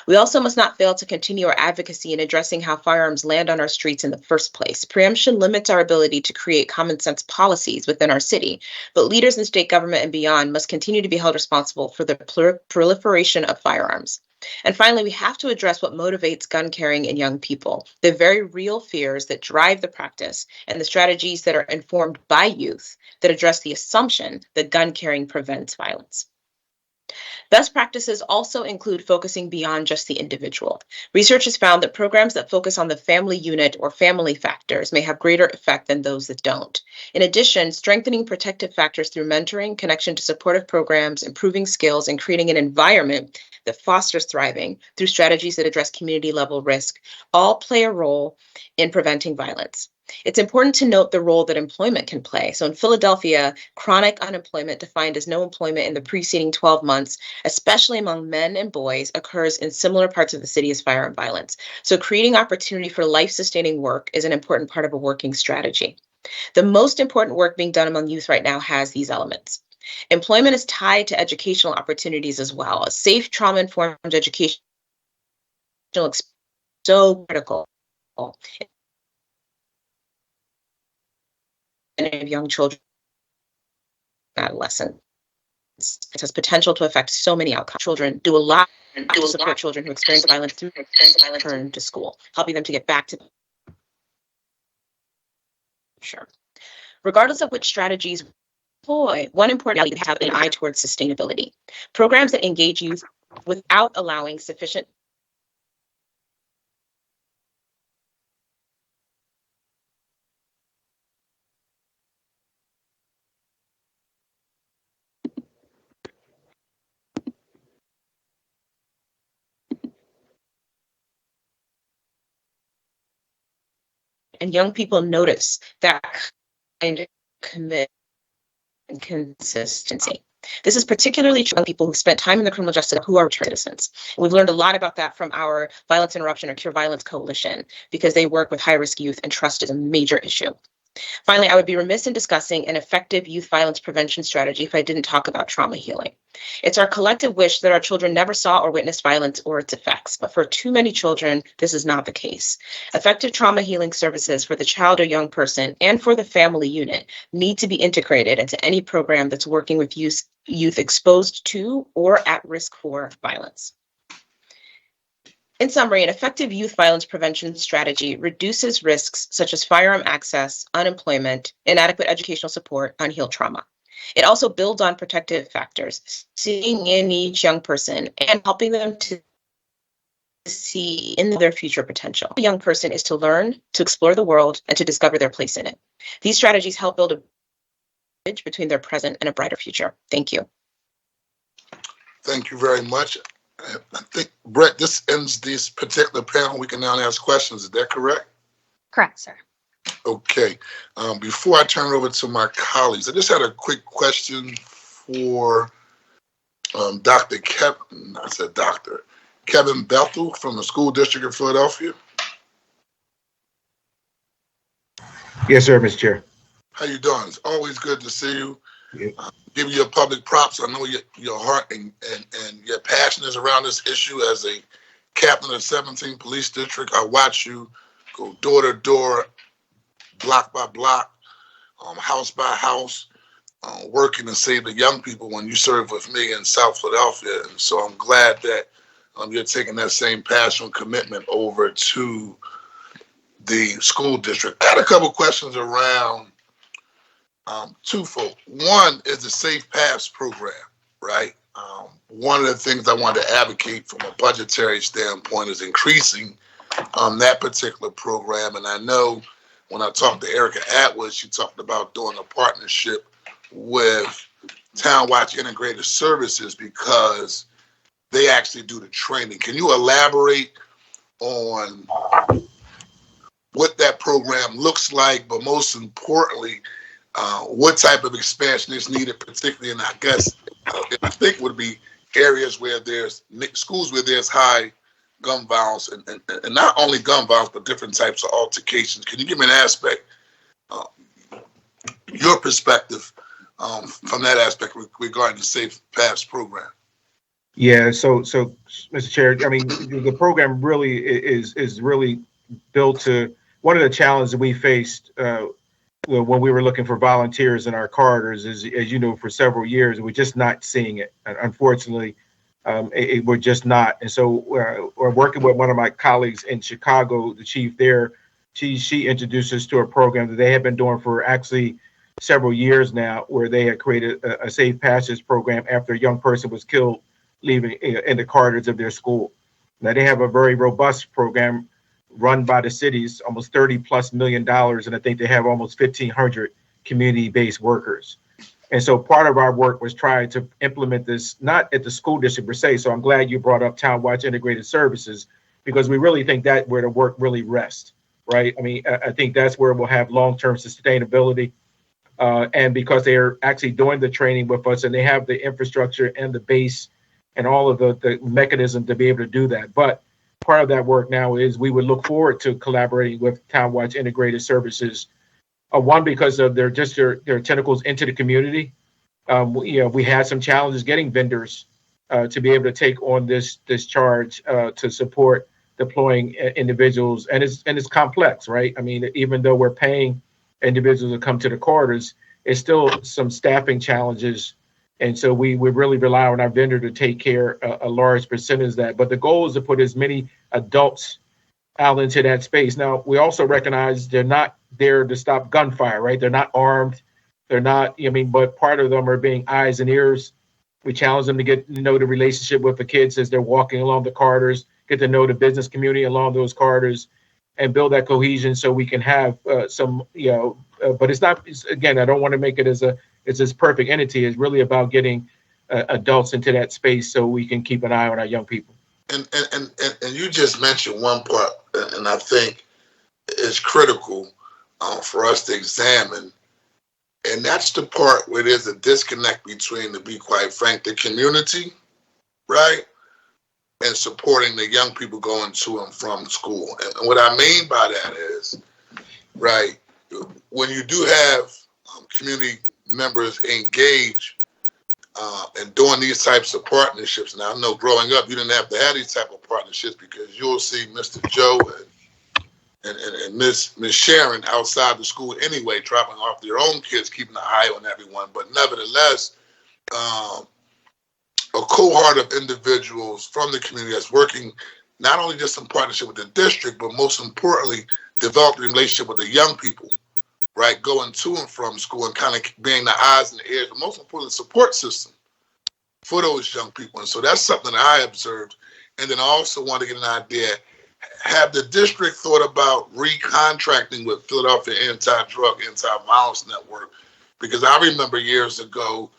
Speaker 11: We also must not fail to continue our advocacy in addressing how firearms land on our streets in the first place. Preemption limits our ability to create common sense policies within our city, but leaders in state government and beyond must continue to be held responsible for the proliferation of firearms. And finally, we have to address what motivates gun carrying in young people, the very real fears that drive the practice, and the strategies that are informed by youth that address the assumption that gun carrying prevents violence. Best practices also include focusing beyond just the individual. Research has found that programs that focus on the family unit or family factors may have greater effect than those that don't. In addition, strengthening protective factors through mentoring, connection to supportive programs, improving skills, and creating an environment that fosters thriving through strategies that address community level risk all play a role in preventing violence. It's important to note the role that employment can play. So in Philadelphia, chronic unemployment defined as no employment in the preceding 12 months, especially among men and boys, occurs in similar parts of the city as firearm violence. So creating opportunity for life-sustaining work is an important part of a working strategy. The most important work being done among youth right now has these elements. Employment is tied to educational opportunities as well. A safe, trauma-informed educational experience is so critical of young children and adolescents. It has potential to affect so many outcomes. Children do a lot to support children who experience violence through return to school, helping them to get back to sure. Regardless of which strategies employ, one important reality is to have an eye towards sustainability. Programs that engage youth without allowing sufficient and young people notice that kind of commitment and consistency. This is particularly true of people who've spent time in the criminal justice who are returned citizens. We've learned a lot about that from our Violence Interruption or Cure Violence Coalition because they work with high-risk youth and trust is a major issue. Finally, I would be remiss in discussing an effective youth violence prevention strategy if I didn't talk about trauma healing. It's our collective wish that our children never saw or witnessed violence or its effects, but for too many children, this is not the case. Effective trauma healing services for the child or young person and for the family unit need to be integrated into any program that's working with youth exposed to or at risk for violence. In summary, an effective youth violence prevention strategy reduces risks such as firearm access, unemployment, inadequate educational support, unhealed trauma. It also builds on protective factors, seeing in each young person and helping them to see in their future potential. A young person is to learn, to explore the world, and to discover their place in it. These strategies help build a bridge between their present and a brighter future. Thank you.
Speaker 2: Thank you very much. I think, Brett, this ends this particular panel. We can now ask questions. Is that correct?
Speaker 3: Correct, sir.
Speaker 2: Okay. Before I turn it over to my colleagues, I just had a quick question for Dr. Kevin. I said Dr. Kevin Bethel from the School District of Philadelphia.
Speaker 9: Yes, sir, Mr. Chair.
Speaker 2: How you doing? It's always good to see you.
Speaker 9: Yeah.
Speaker 2: Give you a public props. I know your heart and your passion is around this issue. As a captain of 17th Police District, I watch you go door to door, block by block, house by house, working to save the young people when you serve with me in South Philadelphia. And so I'm glad that you're taking that same passion commitment over to the school district. I had a couple questions around twofold. One is the Safe Paths program, right? One of the things I want to advocate from a budgetary standpoint is increasing that particular program. And I know when I talked to Erica Atwood, she talked about doing a partnership with Town Watch Integrated Services because they actually do the training. Can you elaborate on what that program looks like, but most importantly, what type of expansion is needed, particularly in, I guess, I think would be areas where there's schools where there's high gun violence and not only gun violence, but different types of altercations. Can you give me an aspect, your perspective from that aspect regarding the Safe Paths program?
Speaker 9: Yeah, so Mr. Chair, I mean, the program really is really built to, one of the challenges that we faced when we were looking for volunteers in our corridors is, as you know, for several years, we're just not seeing it. Unfortunately, we're just not. And so we're working with one of my colleagues in Chicago, the chief there. She introduced us to a program that they have been doing for actually several years now, where they had created a safe passage program after a young person was killed leaving in the corridors of their school. Now they have a very robust program run by the cities, almost $30+ million, and I think they have almost 1,500 community-based workers. And so part of our work was trying to implement this, not at the school district per se. So I'm glad you brought up Town Watch Integrated Services, because we really think that where the work really rests, right? I mean, I think that's where we'll have long-term sustainability. And because they're actually doing the training with us and they have the infrastructure and the base and all of the mechanism to be able to do that. But part of that work now is we would look forward to collaborating with Town Watch Integrated Services. One, because of their tentacles into the community. We had some challenges getting vendors to be able to take on this charge to support deploying individuals, and it's complex, right? I mean, even though we're paying individuals to come to the corridors, it's still some staffing challenges. And so we really rely on our vendor to take care a large percentage of that. But the goal is to put as many adults out into that space. Now, we also recognize they're not there to stop gunfire, right? They're not armed. They're not, but part of them are being eyes and ears. We challenge them to get to know the relationship with the kids as they're walking along the corridors, get to know the business community along those corridors, and build that cohesion so we can have some, but it's not, again, I don't want to make it as this perfect entity. It's really about getting adults into that space so we can keep an eye on our young people.
Speaker 2: And you just mentioned one part, and I think is critical for us to examine, and that's the part where there's a disconnect between, to be quite frank, the community, right, and supporting the young people going to and from school. And what I mean by that is, right, when you do have community members engage in doing these types of partnerships, and I know growing up you didn't have to have these type of partnerships because you'll see Mr. Joe and Miss Sharon outside the school anyway, dropping off their own kids, keeping an eye on everyone. But nevertheless, a cohort of individuals from the community that's working not only just in partnership with the district, but most importantly, developing a relationship with the young people, right? Going to and from school and kind of being the eyes and the ears, but most importantly, support system for those young people. And so that's something that I observed. And then I also want to get an idea, have the district thought about recontracting with Philadelphia Anti-Drug, Anti-Violence Network? Because I remember years ago,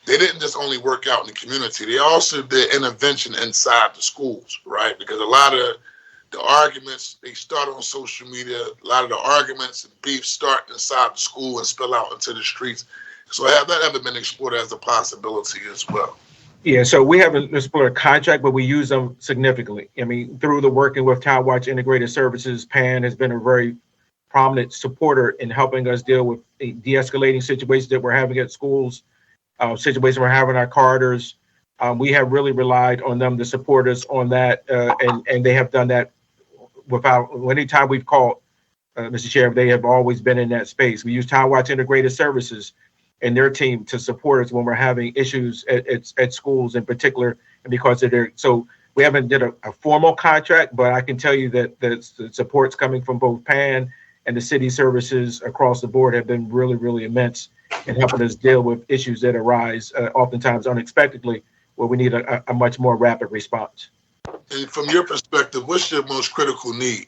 Speaker 2: they didn't just only work out in the community, they also did intervention inside the schools, right? Because a lot of the arguments, they start on social media, a lot of the arguments and beefs start inside the school and spill out into the streets. So have that ever been explored as a possibility as well?
Speaker 9: Yeah, so we haven't explored a contract, but we use them significantly. I mean, through the working with Child Watch Integrated Services, PAN has been a very prominent supporter in helping us deal with de-escalating situations that we're having at schools, situations we're having our corridors. We have really relied on them to support us on that, and they have done that without, anytime we've called, Mr. Chair, they have always been in that space. We use Child Watch Integrated Services and their team to support us when we're having issues at schools in particular, and because of their, so we haven't did a formal contract, but I can tell you that the supports coming from both PAN and the city services across the board have been really, really immense in helping us deal with issues that arise oftentimes unexpectedly, where we need a much more rapid response.
Speaker 2: And from your perspective, what's your most critical need?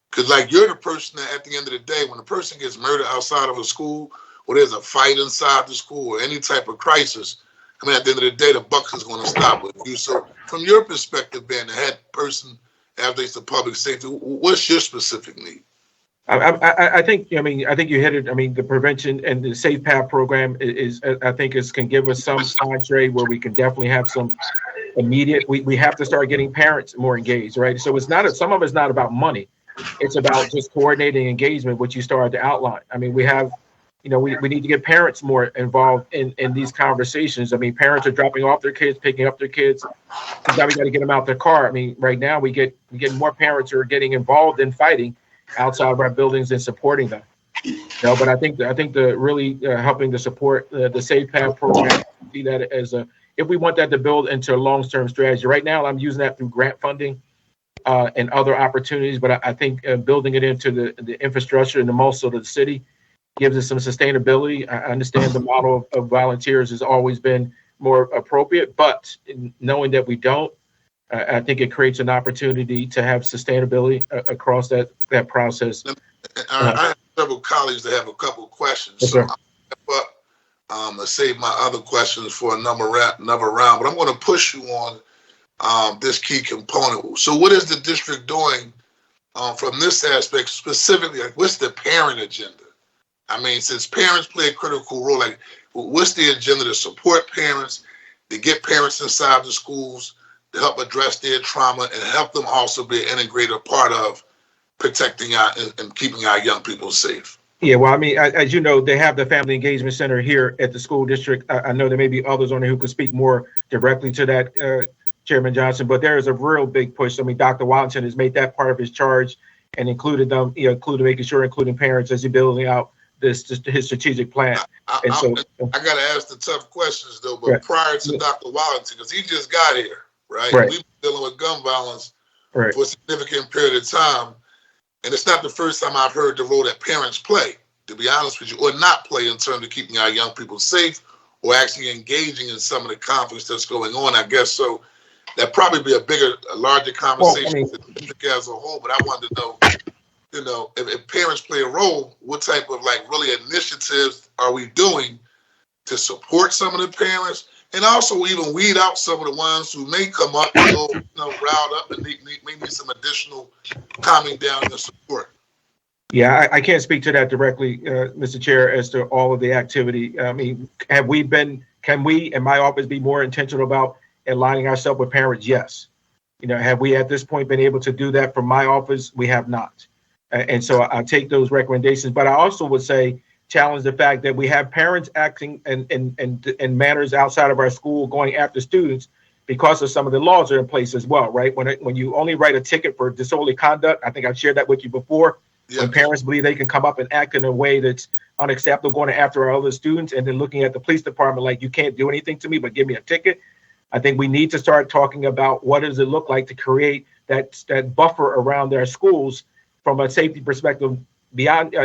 Speaker 2: Because like you're the person that at the end of the day, when a person gets murdered outside of a school, or there's a fight inside the school or any type of crisis, I mean, at the end of the day, the buck is going to stop with you. So from your perspective, being the head person, advocates for public safety, what's your specific need?
Speaker 9: I think you hit it. I mean, the prevention and the Safe Path program can give us some entree where we can definitely have some immediate, we have to start getting parents more engaged, right? So it's not, some of it's not about money. It's about just coordinating engagement, which you started to outline. I mean, we have, we need to get parents more involved in these conversations. I mean, parents are dropping off their kids, picking up their kids. Now we got to get them out their car. I mean, right now we get more parents who are getting involved in fighting outside of our buildings and supporting them. But I think the really helping to support the Safe Path program, see that as if we want that to build into a long-term strategy. Right now, I'm using that through grant funding and other opportunities, but I think building it into the infrastructure and the muscle of the city gives us some sustainability. I understand the model of volunteers has always been more appropriate, but knowing that we don't, I think it creates an opportunity to have sustainability across that process.
Speaker 2: I have several colleagues that have a couple of questions.
Speaker 9: Yes,
Speaker 2: so
Speaker 9: sir.
Speaker 2: I'll save my other questions for another round, but I'm going to push you on this key component. So what is the district doing from this aspect specifically? Like, what's the parent agenda? I mean, since parents play a critical role, like what's the agenda to support parents, to get parents inside the schools, to help address their trauma and help them also be an integrated part of protecting and keeping our young people safe?
Speaker 9: Yeah, well, I mean, as you know, they have the Family Engagement Center here at the school district. I know there may be others on there who could speak more directly to that, Chairman Johnson, but there is a real big push. I mean, Dr. Wallington has made that part of his charge and including parents as he's building out his strategic plan. I
Speaker 2: got to ask the tough questions though, but prior to Dr. Wallington, because he just got here, right? We've been dealing with gun violence for a significant period of time. And it's not the first time I've heard the role that parents play, to be honest with you, or not play in terms of keeping our young people safe or actually engaging in some of the conflicts that's going on, I guess. So that'd probably be a larger conversation as a whole. But I wanted to know, if parents play a role, what type of really initiatives are we doing to support some of the parents, and also even weed out some of the ones who may come up and go, riled up and may need some additional calming down and support.
Speaker 9: Yeah, I can't speak to that directly, Mr. Chair, as to all of the activity. I mean, can we in my office be more intentional about aligning ourselves with parents? Yes. Have we at this point been able to do that from my office? We have not. And so I take those recommendations, but I also would say challenge the fact that we have parents acting in manners outside of our school, going after students because of some of the laws that are in place as well, right? When you only write a ticket for disorderly conduct, I think I've shared that with you before. Yes. When parents believe they can come up and act in a way that's unacceptable, going after our other students, and then looking at the police department like, you can't do anything to me but give me a ticket. I think we need to start talking about what does it look like to create that buffer around their schools from a safety perspective. Beyond,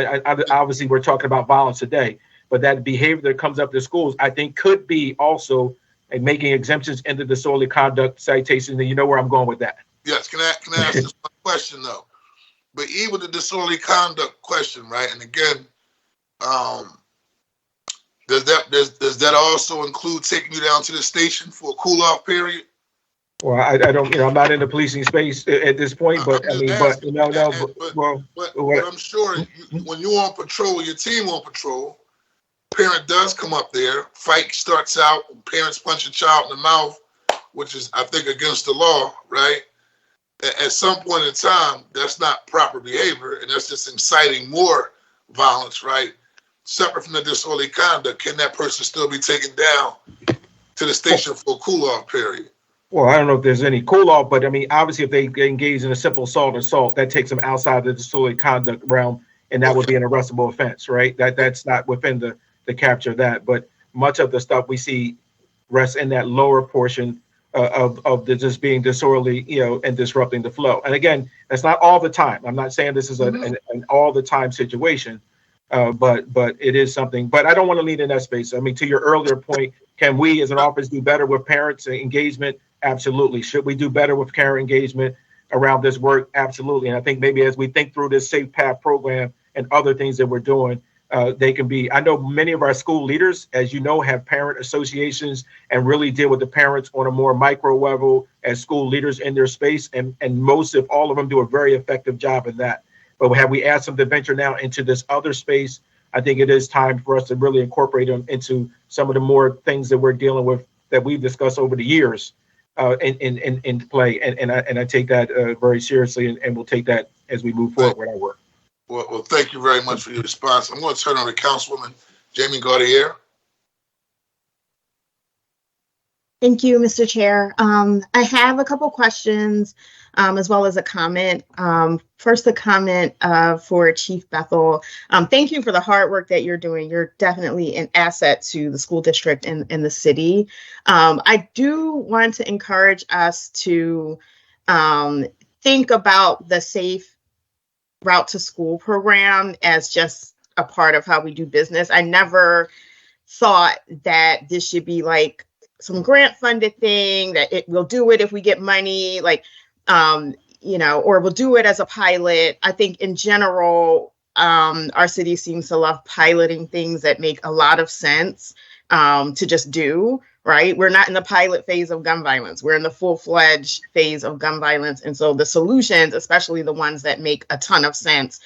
Speaker 9: obviously, we're talking about violence today, but that behavior that comes up to schools, I think, could be also making exemptions into disorderly conduct citations. And you know where I'm going with that.
Speaker 2: Yes. Can I ask this one question though? But even the disorderly conduct question, right? And again, does that also include taking you down to the station for a cool off period?
Speaker 9: Well, I don't, I'm not in the policing space at this point, but I'm
Speaker 2: sure when you're on patrol, your team on patrol, parent does come up there, fight starts out, parents punch a child in the mouth, which is, I think, against the law, right? At some point in time, that's not proper behavior, and that's just inciting more violence, right? Separate from the disorderly conduct, can that person still be taken down to the station for a cool-off period?
Speaker 9: Well, I don't know if there's any cool-off, but I mean, obviously, if they engage in a simple assault, that takes them outside the disorderly conduct realm, and that would be an arrestable offense, right? That's not within the capture of that, but much of the stuff we see rests in that lower portion of the just being disorderly, and disrupting the flow. And again, that's not all the time. I'm not saying this is an all the time situation, but it is something. But I don't want to lead in that space. I mean, to your earlier point, can we as an office do better with parents' engagement? Absolutely. Should we do better with parent engagement around this work? Absolutely. And I think maybe as we think through this Safe Path program and other things that we're doing, they can be. I know many of our school leaders, as you know, have parent associations and really deal with the parents on a more micro level as school leaders in their space. And most, if all of them, do a very effective job in that. But have we asked them to venture now into this other space? I think it is time for us to really incorporate them into some of the more things that we're dealing with that we've discussed over the years in play. And I take that very seriously, and we'll take that as we move forward with our work.
Speaker 2: Well, thank you very much for your response. I'm going to turn on to Councilwoman Jamie Gaudier.
Speaker 4: Thank you, Mr. Chair. I have a couple questions as well as a comment. First, a comment for Chief Bethel. Thank you for the hard work that you're doing. You're definitely an asset to the school district and the city. I do want to encourage us to think about the Safe Route to School program as just a part of how we do business. I never thought that this should be like some grant funded thing, that we'll do it if we get money, or we'll do it as a pilot. I think in general, our city seems to love piloting things that make a lot of sense to just do, right? We're not in the pilot phase of gun violence. We're in the full-fledged phase of gun violence. And so the solutions, especially the ones that make a ton of sense,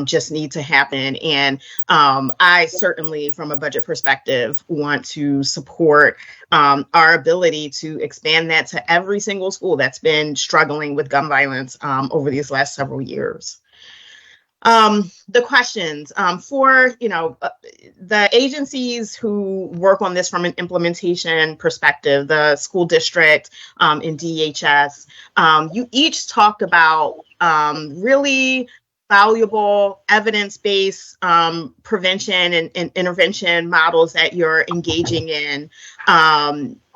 Speaker 4: just need to happen. And I certainly, from a budget perspective, want to support our ability to expand that to every single school that's been struggling with gun violence over these last several years. The questions for, the agencies who work on this from an implementation perspective, the school district and DHS, you each talked about really valuable evidence-based prevention and intervention models that you're engaging in.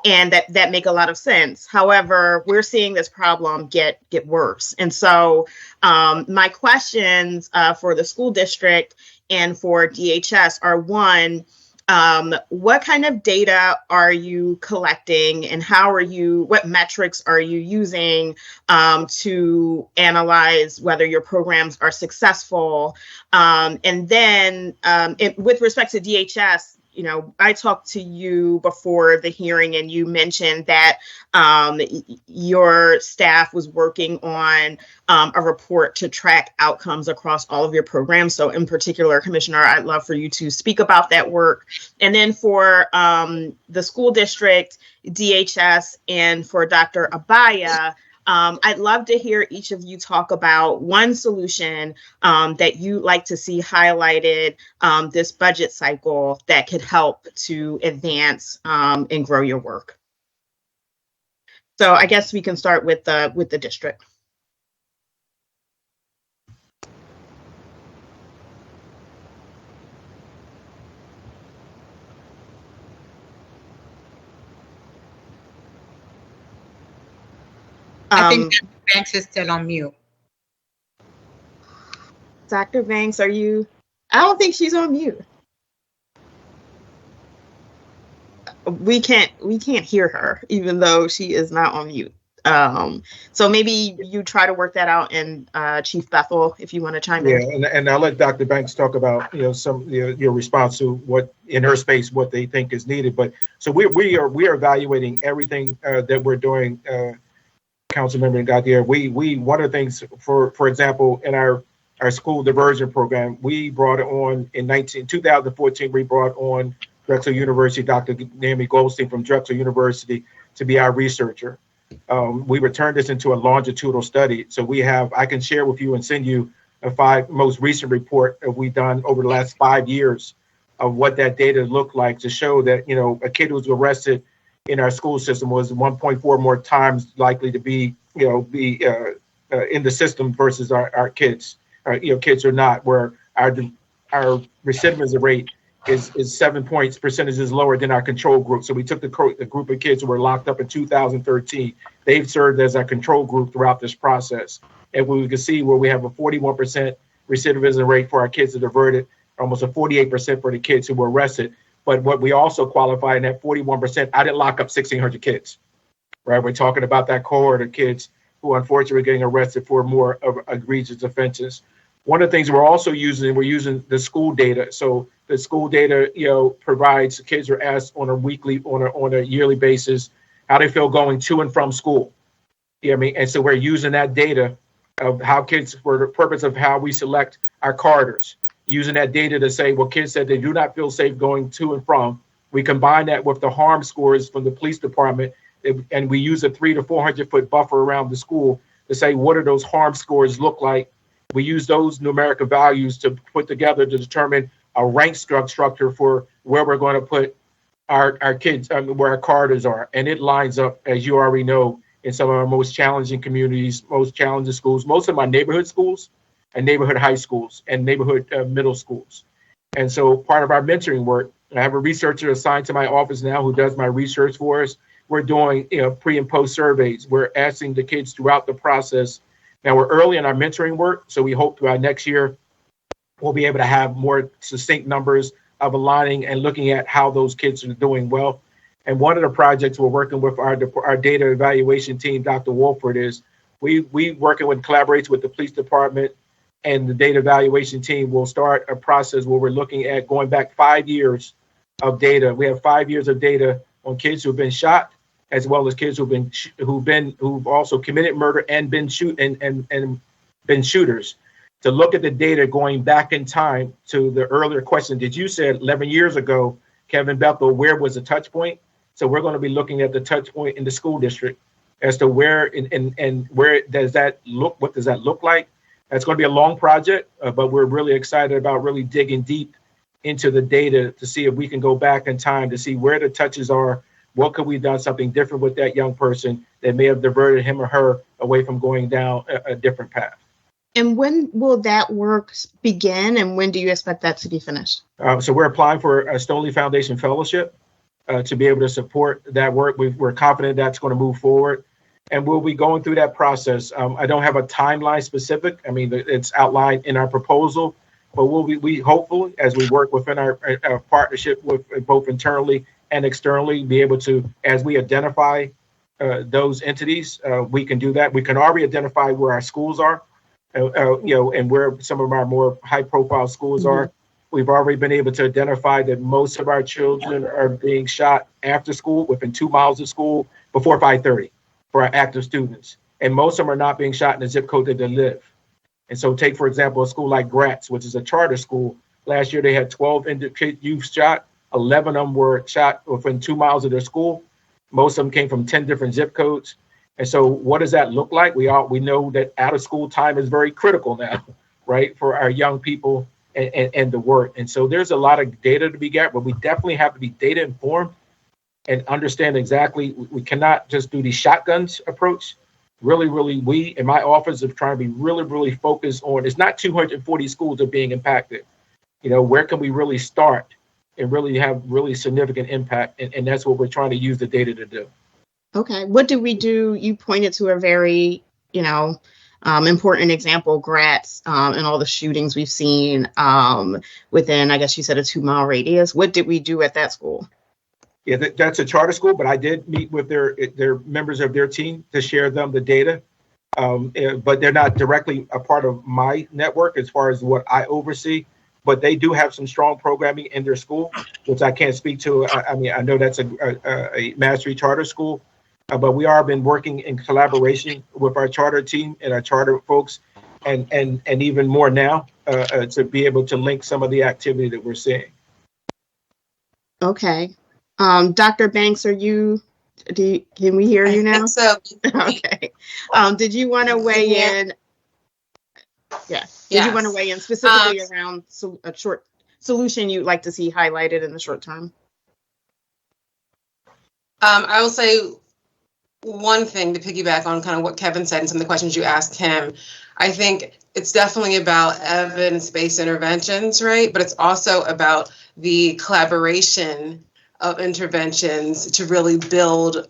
Speaker 4: And that make a lot of sense. However, we're seeing this problem get worse. And so my questions for the school district and for DHS are, one, what kind of data are you collecting, and what metrics are you using to analyze whether your programs are successful? And then with respect to DHS, I talked to you before the hearing, and you mentioned that your staff was working on a report to track outcomes across all of your programs. So in particular, Commissioner, I'd love for you to speak about that work. And then for the school district, DHS, and for Dr. Abaya, I'd love to hear each of you talk about one solution that you like to see highlighted this budget cycle that could help to advance and grow your work. So I guess we can start with the district.
Speaker 8: I think Dr. Banks is still on mute.
Speaker 4: Dr. Banks, are you? I don't think she's on mute. We can't hear her, even though she is not on mute. So maybe you try to work that out, and Chief Bethel, if you want to chime in.
Speaker 9: Yeah, and I'll let Dr. Banks talk about some your response to what in her space what they think is needed. But so we are evaluating everything that we're doing. Councilmember Gaudier, we one of the things for example in our school diversion program, we brought on in 2014 we brought on Drexel University, Dr. Naomi Goldstein from Drexel University to be our researcher. We returned this into a longitudinal study. So I can share with you and send you a most recent report that we've done over the last 5 years of what that data looked like to show that, a kid who was arrested in our school system was 1.4 more times likely to be in the system versus our kids. Kids are not, where our recidivism rate is 7 percentages lower than our control group. So we took the group of kids who were locked up in 2013. They've served as our control group throughout this process. And we can see where we have a 41% recidivism rate for our kids that are diverted, almost a 48% for the kids who were arrested. But what we also qualify in that 41%, I didn't lock up 1,600 kids, right? We're talking about that cohort of kids who unfortunately are getting arrested for more of egregious offenses. One of the things we're using the school data. So the school data, provides kids are asked on a yearly basis how they feel going to and from school. And so we're using that data of how kids, for the purpose of how we select our corridors, using that data to say, well, kids said they do not feel safe going to and from. We combine that with the harm scores from the police department, and we use a 300 to 400 foot buffer around the school to say, what do those harm scores look like? We use those numerical values to put together to determine a rank structure for where we're going to put our kids, where our corridors are. And it lines up, as you already know, in some of our most challenging communities, most challenging schools, most of my neighborhood schools and neighborhood high schools and neighborhood middle schools. And so part of our mentoring work, I have a researcher assigned to my office now who does my research for us. We're doing pre and post surveys. We're asking the kids throughout the process. Now we're early in our mentoring work, so we hope by next year we'll be able to have more succinct numbers of aligning and looking at how those kids are doing well. And one of the projects we're working with our data evaluation team, Dr. Wolford, is we working with collaborates with the police department and the data evaluation team will start a process where we're looking at going back 5 years of data. We have 5 years of data on kids who've been shot, as well as kids who've also committed murder and been shooters. To look at the data going back in time to the earlier question that you said 11 years ago, Kevin Bethel, where was the touch point? So we're going to be looking at the touch point in the school district as to where and where does that look? What does that look like? That's going to be a long project, but we're really excited about really digging deep into the data to see if we can go back in time to see where the touches are. What could we have done something different with that young person that may have diverted him or her away from going down a different path?
Speaker 4: And when will that work begin, and when do you expect that to be finished?
Speaker 9: So we're applying for a Stoneleigh Foundation Fellowship to be able to support that work. We're confident that's going to move forward, and we'll be going through that process. I don't have a timeline specific. I mean, it's outlined in our proposal, but we hopefully, as we work within our partnership with both internally and externally, be able to, as we identify those entities, we can do that. We can already identify where our schools are. And where some of our more high-profile schools are. We've already been able to identify that most of our children are being shot after school, within 2 miles of school, before 5:30 for our active students. And most of them are not being shot in the zip code that they live. And so take, for example, a school like Gratz, which is a charter school. Last year, they had 12 youth shot. 11 of them were shot within 2 miles of their school. Most of them came from 10 different zip codes. And so what does that look like? We know that out of school time is very critical now, right, for our young people and the work. And so there's a lot of data to be got, but we definitely have to be data informed and understand exactly, we cannot just do the shotguns approach. Really, we in my office are trying to be really focused on, it's not 240 schools are being impacted. Where can we really start and really have really significant impact? And that's what we're trying to use the data to do.
Speaker 4: Okay. What do we do? You pointed to a very, important example, Gratz, and all the shootings we've seen within, I guess you said, a 2-mile radius. What did we do at that school?
Speaker 9: Yeah, that's a charter school, but I did meet with their members of their team to share them the data. But they're not directly a part of my network as far as what I oversee. But they do have some strong programming in their school, which I can't speak to. I know that's a mastery charter school, but we are been working in collaboration with our charter team and our charter folks, and even more now to be able to link some of the activity that we're seeing.
Speaker 4: Okay. Dr. Banks, can we hear you now?
Speaker 10: I think so.
Speaker 4: Okay. Did you want to weigh in? Yeah. Did you want to weigh in specifically around a short solution you'd like to see highlighted in the short term?
Speaker 10: I will say one thing to piggyback on kind of what Kevin said and some of the questions you asked him. I think it's definitely about evidence-based interventions, right? But it's also about the collaboration of interventions to really build,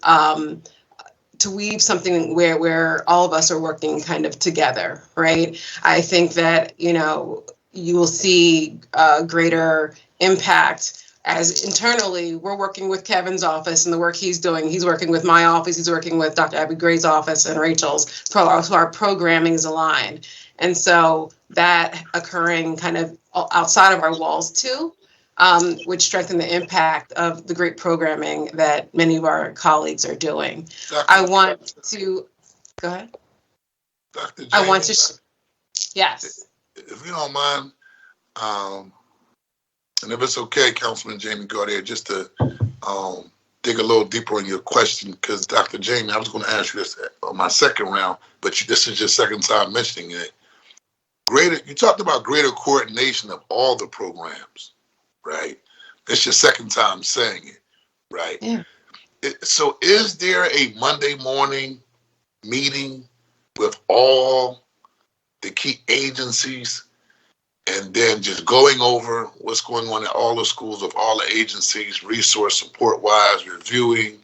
Speaker 10: to weave something where all of us are working kind of together, right? I think that, you will see greater impact as internally we're working with Kevin's office and the work he's doing. He's working with my office. He's working with Dr. Abby Gray's office and Rachel's. So our programming is aligned. And so that occurring kind of outside of our walls too, would strengthen the impact of the great programming that many of our colleagues are doing. I want to, go ahead.
Speaker 2: Dr.
Speaker 10: I want to, yes.
Speaker 2: If you don't mind, and if it's okay, Councilman Jamie Gaudier, just to dig a little deeper in your question, because Dr. Jamie, I was going to ask you this on my second round, but this is your second time mentioning it. You talked about greater coordination of all the programs, right? It's your second time saying it, right?
Speaker 10: Yeah.
Speaker 2: So is there a Monday morning meeting with all the key agencies and then just going over what's going on at all the schools of all the agencies, resource support wise, reviewing?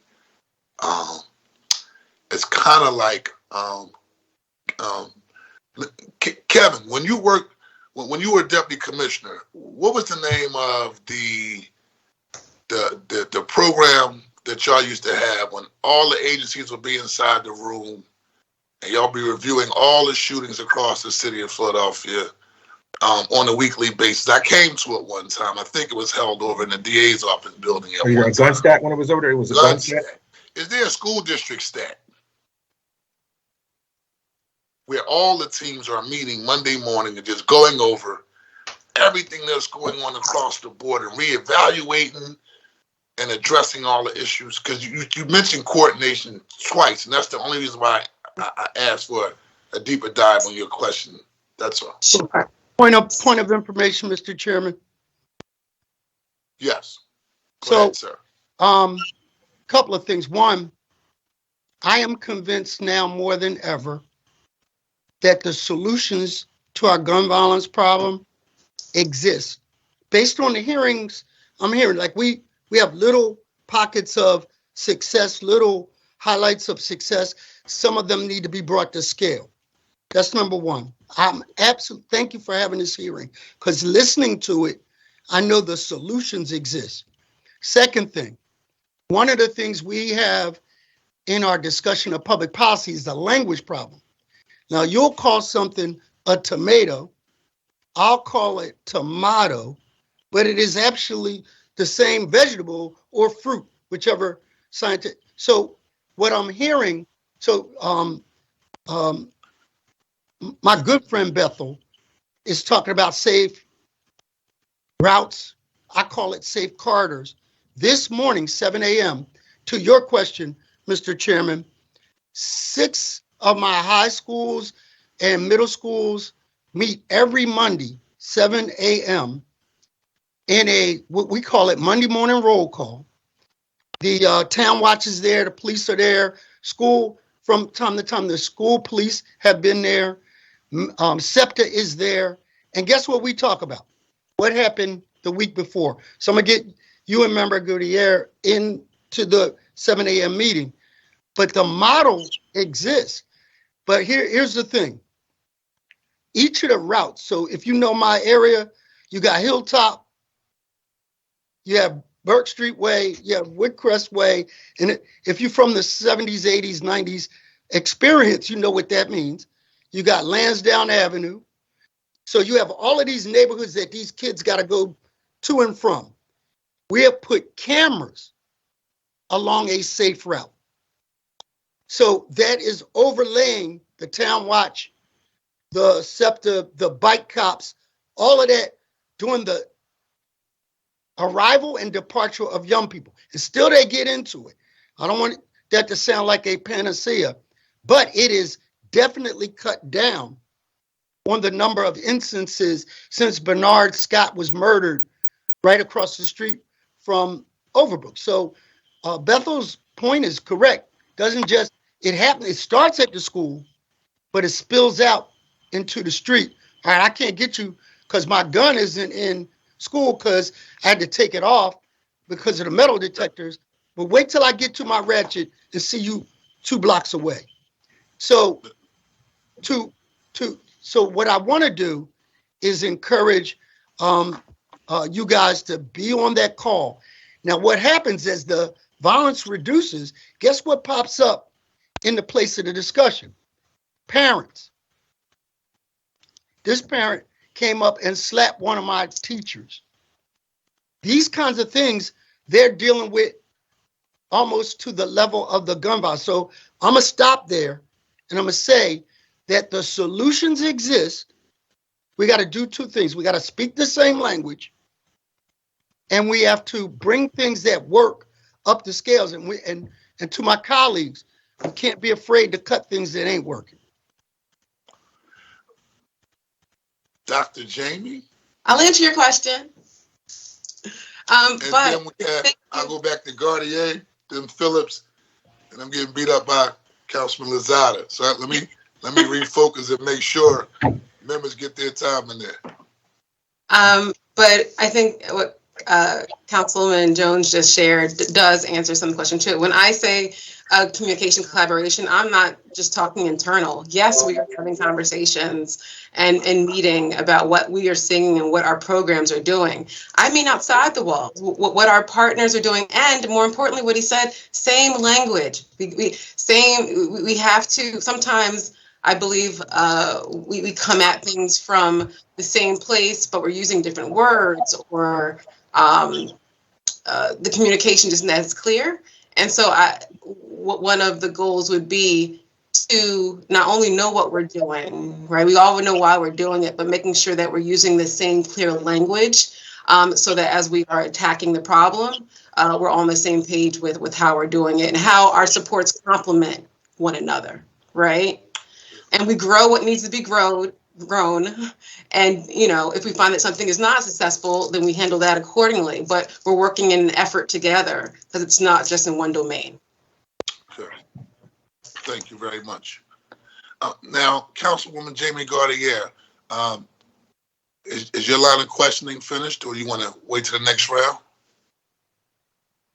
Speaker 2: It's kind of like, Kevin, when you were deputy commissioner, what was the name of the program that y'all used to have when all the agencies would be inside the room and y'all be reviewing all the shootings across the city of Philadelphia on a weekly basis? I came to it one time. I think it was held over in the DA's office building at one time.
Speaker 9: A gun stack when it was over there? It was a gun stack?
Speaker 2: Is there a school district stat where all the teams are meeting Monday morning and just going over everything that's going on across the board and reevaluating and addressing all the issues? Because you mentioned coordination twice, and that's the only reason why I asked for a deeper dive on your question. That's all.
Speaker 10: Sure.
Speaker 6: Point of information, Mr. Chairman.
Speaker 2: Yes. Go ahead, sir.
Speaker 6: Couple of things. One, I am convinced now more than ever that the solutions to our gun violence problem exist. Based on the hearings I'm hearing, like we have little pockets of success, little highlights of success. Some of them need to be brought to scale. That's number one. Thank you for having this hearing, because listening to it, I know the solutions exist. Second thing, one of the things we have in our discussion of public policy is the language problem. Now, you'll call something a tomato, I'll call it tomato, but it is actually the same vegetable or fruit, whichever scientific. So what I'm hearing, my good friend Bethel is talking about safe routes. I call it safe corridors. This morning, 7 a.m., to your question, Mr. Chairman, 6 of my high schools and middle schools meet every Monday, 7 a.m. in what we call it Monday morning roll call. The town watch is there, the police are there, school, from time to time, the school police have been there, SEPTA is there, and guess what we talk about? What happened the week before? So I'm gonna get you and Member Gutierrez into the 7 a.m. meeting, but the model exists. But here's the thing. Each of the routes, so if you know my area, you got Hilltop, you have Burke Street Way, you have Woodcrest Way, and if you're from the 70s, 80s, 90s experience, you know what that means. You got Lansdowne Avenue. So you have all of these neighborhoods that these kids got to go to and from. We have put cameras along a safe route. So that is overlaying the town watch, the SEPTA, the bike cops, all of that during the arrival and departure of young people. And still they get into it. I don't want that to sound like a panacea, but it is definitely cut down on the number of instances since Bernard Scott was murdered right across the street from Overbrook. So Bethel's point is correct. Doesn't just, it happens, it starts at the school, but it spills out into the street. All right, I can't get you because my gun isn't in school because I had to take it off because of the metal detectors. But wait till I get to my ratchet and see you 2 blocks away. So so what I want to do is encourage you guys to be on that call. Now, what happens as the violence reduces, guess what pops up in the place of the discussion? Parents. This parent came up and slapped one of my teachers. These kinds of things they're dealing with almost to the level of the gun violence. So I'm going to stop there and I'm going to say that the solutions exist. We got to do 2 things. We got to speak the same language and we have to bring things that work up the scales. And to my colleagues, we can't be afraid to cut things that ain't working.
Speaker 2: Dr. Jamie?
Speaker 10: I'll answer your question.
Speaker 2: And
Speaker 10: But
Speaker 2: then I'll go back to Gardier, then Phillips, and I'm getting beat up by Councilman Lozada. So let me refocus and make sure members get their time in there.
Speaker 10: But I think what Councilman Jones just shared does answer some question too. When I say communication collaboration, I'm not just talking internal. Yes, we are having conversations and meeting about what we are seeing and what our programs are doing. I mean, outside the walls, what our partners are doing, and more importantly, what he said, same language. We have to sometimes. I believe we come at things from the same place, but we're using different words, or the communication isn't as clear. And so one of the goals would be to not only know what we're doing, right? We all know why we're doing it, but making sure that we're using the same clear language so that as we are attacking the problem, we're on the same page with how we're doing it and how our supports complement one another, right? And we grow what needs to be grown. And, if we find that something is not successful, then we handle that accordingly. But we're working in an effort together because it's not just in one domain.
Speaker 2: Okay. Thank you very much. Now, Councilwoman Jamie Gardier, is your line of questioning finished, or you want to wait to the next round?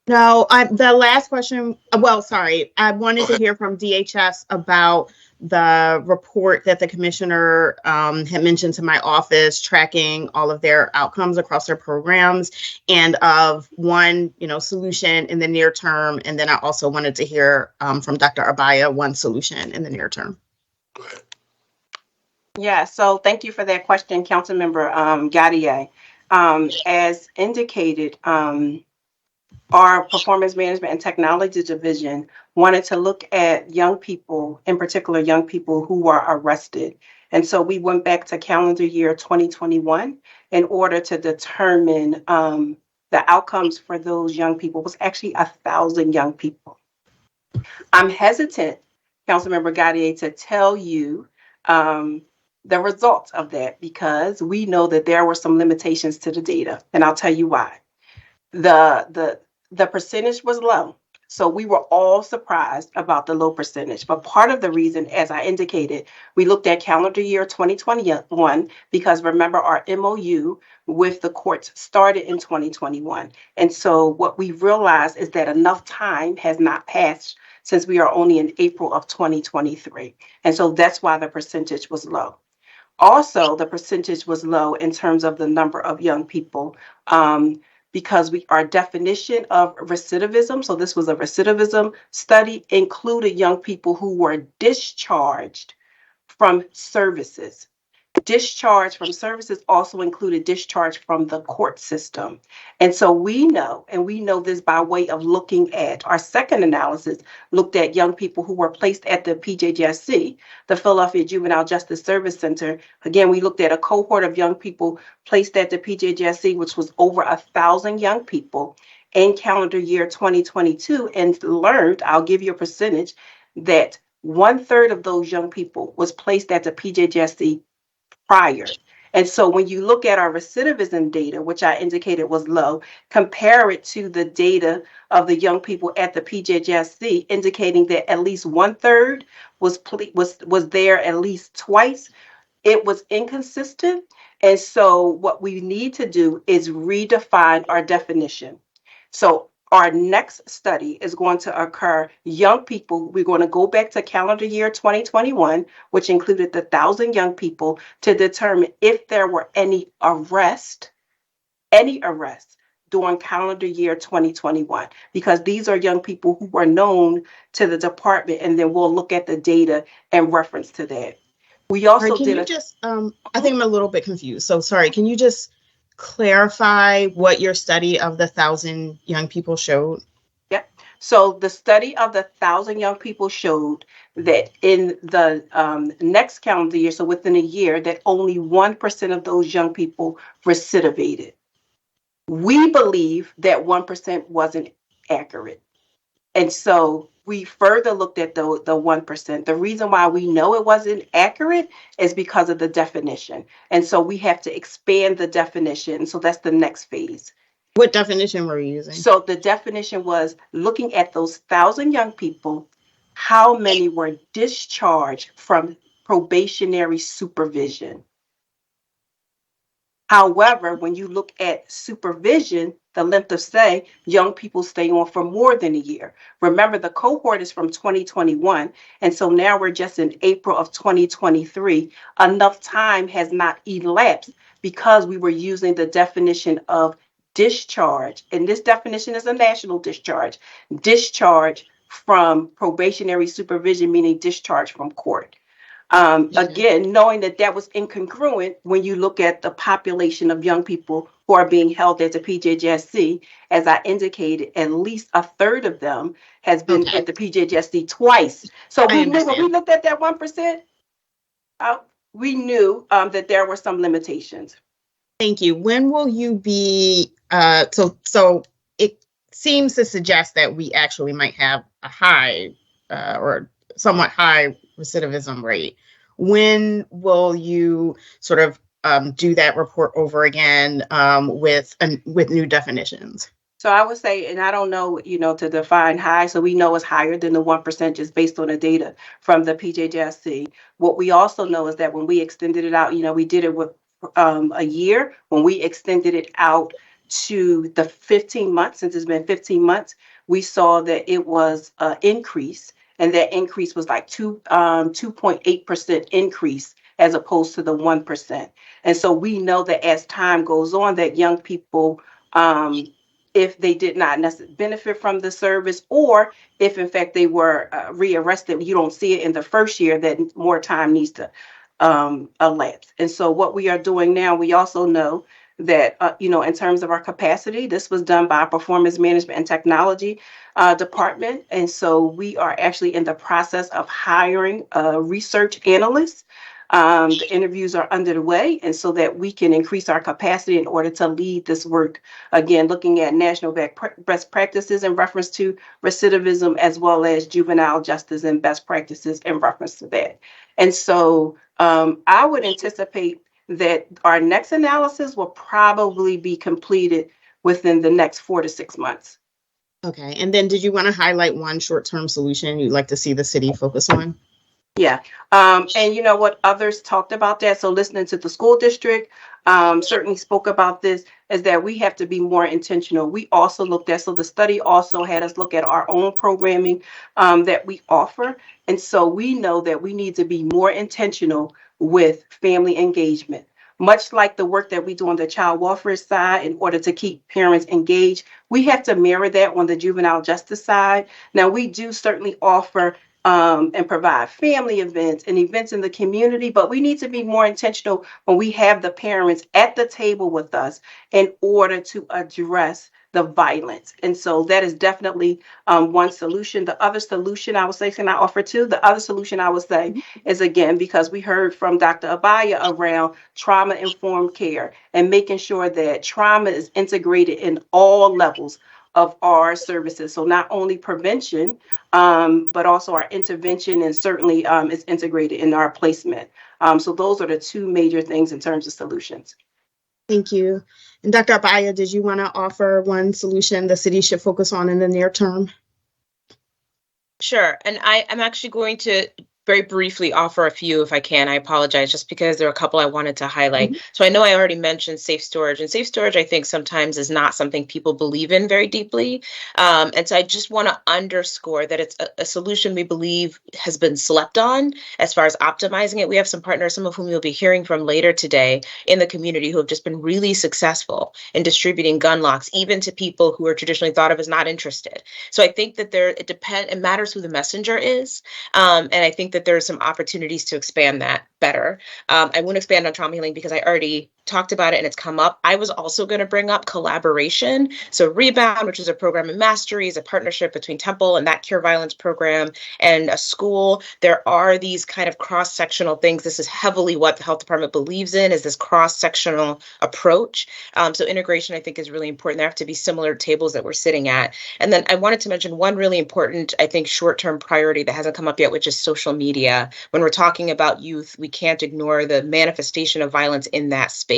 Speaker 4: No, the last question, well, sorry, I wanted to hear from DHS about the report that the commissioner had mentioned to my office, tracking all of their outcomes across their programs, and of one, solution in the near term. And then I also wanted to hear from Dr. Abaya, one solution in the near term.
Speaker 2: Go ahead.
Speaker 5: Yeah, so thank you for that question, Councilmember Gadier. As indicated, our Performance Management and Technology Division wanted to look at young people, in particular young people who were arrested. And so we went back to calendar year 2021 in order to determine the outcomes for those young people. It was actually 1,000 young people. I'm hesitant Councilmember Gaudier, to tell you the results of that, because we know that there were some limitations to the data, and I'll tell you why. The percentage was low. So we were all surprised about the low percentage. But part of the reason, as I indicated, we looked at calendar year 2021, because remember, our MOU with the courts started in 2021. And so what we realized is that enough time has not passed since we are only in April of 2023. And so that's why the percentage was low. Also, the percentage was low in terms of the number of young people, because our definition of recidivism, so this was a recidivism study, included young people who were discharged from services. Discharge from services also included discharge from the court system. And so we know this by way of looking at our second analysis, looked at young people who were placed at the PJJSC, the Philadelphia Juvenile Justice Service Center. Again, we looked at a cohort of young people placed at the PJJSC, which was over 1,000 young people in calendar year 2022, and learned, I'll give you a percentage, that 1/3 of those young people was placed at the PJJSC prior. And so when you look at our recidivism data, which I indicated was low, compare it to the data of the young people at the PJJSC, indicating that at least 1/3 was there at least twice, it was inconsistent. And so what we need to do is redefine our definition. So our next study is going to occur young people. We're going to go back to calendar year 2021, which included the 1,000 young people, to determine if there were any arrests during calendar year 2021, because these are young people who were known to the department, and then we'll look at the data in reference to that. We also
Speaker 4: I think I'm a little bit confused. So sorry, can you just clarify what your study of the 1,000 young people showed?
Speaker 5: Yeah. So the study of the 1,000 young people showed that in the next calendar year, so within a year, that only 1% of those young people recidivated. We believe that 1% wasn't accurate. And so we further looked at the 1%. The reason why we know it wasn't accurate is because of the definition. And so we have to expand the definition. So that's the next phase.
Speaker 4: What definition were you using?
Speaker 5: So the definition was looking at those 1,000 young people, how many were discharged from probationary supervision. However, when you look at supervision, the length of stay, young people stay on for more than a year. Remember, the cohort is from 2021, and so now we're just in April of 2023. Enough time has not elapsed because we were using the definition of discharge, and this definition is a national discharge from probationary supervision, meaning discharge from court. Again, knowing that was incongruent when you look at the population of young people who are being held at the PJJSC. As I indicated, at least 1/3 of them has been at the PJJSC twice. So we knew when we looked at that 1%, we knew that there were some limitations.
Speaker 4: Thank you. When will you be, so it seems to suggest that we actually might have a high or somewhat high recidivism rate. When will you sort of do that report over again with new definitions?
Speaker 5: So I would say, and I don't know, to define high, so we know it's higher than the 1% just based on the data from the PJJSC. What we also know is that when we extended it out, we did it with a year. When we extended it out to the 15 months, since it's been 15 months, we saw that it was an increase. And that increase was like 2.8% increase as opposed to the 1%. And so we know that as time goes on, that young people, if they did not necessarily benefit from the service, or if in fact they were rearrested, you don't see it in the first year, that more time needs to elapse. And so what we are doing now, we also know that, in terms of our capacity, this was done by our performance management and technology department. And so we are actually in the process of hiring a research analyst The interviews are underway, and so that we can increase our capacity in order to lead this work. Again, looking at national best practices in reference to recidivism, as well as juvenile justice and best practices in reference to that. And so I would anticipate that our next analysis will probably be completed within the next 4 to 6 months.
Speaker 4: Okay. And then did you want to highlight one short-term solution you'd like to see the city focus on?
Speaker 5: Yeah. And you know what, others talked about that. So listening to the school district certainly spoke about this, is that we have to be more intentional. We also looked at, so the study also had us look at our own programming that we offer. And so we know that we need to be more intentional with family engagement. Much like the work that we do on the child welfare side in order to keep parents engaged, we have to mirror that on the juvenile justice side. Now, we do certainly offer and provide family events and events in the community, but we need to be more intentional when we have the parents at the table with us in order to address the violence. And so that is definitely one solution. The other solution I would say, can I offer two? The other solution I would say is, again, because we heard from Dr. Abaya around trauma-informed care and making sure that trauma is integrated in all levels of our services. So not only prevention, but also our intervention, and certainly is integrated in our placement. So those are the two major things in terms of solutions.
Speaker 4: Thank you. And Dr. Abaya, did you want to offer one solution the city should focus on in the near term?
Speaker 11: Sure. And I'm actually going to very briefly offer a few if I can. I apologize, just because there are a couple I wanted to highlight. Mm-hmm. So I know I already mentioned safe storage, and safe storage, I think sometimes is not something people believe in very deeply. And so I just want to underscore that it's a solution we believe has been slept on as far as optimizing it. We have some partners, some of whom you'll be hearing from later today in the community, who have just been really successful in distributing gun locks, even to people who are traditionally thought of as not interested. So I think that it matters who the messenger is. And I think that there are some opportunities to expand that better. I won't expand on trauma healing because I already talked about it and it's come up. I was also going to bring up collaboration. So Rebound, which is a program in Mastery, is a partnership between Temple and that Cure Violence program and a school. There are these kind of cross-sectional things. This is heavily what the health department believes in, is this cross-sectional approach. So integration, I think, is really important. There have to be similar tables that we're sitting at. And then I wanted to mention one really important, I think, short-term priority that hasn't come up yet, which is social media. When we're talking about youth, we can't ignore the manifestation of violence in that space.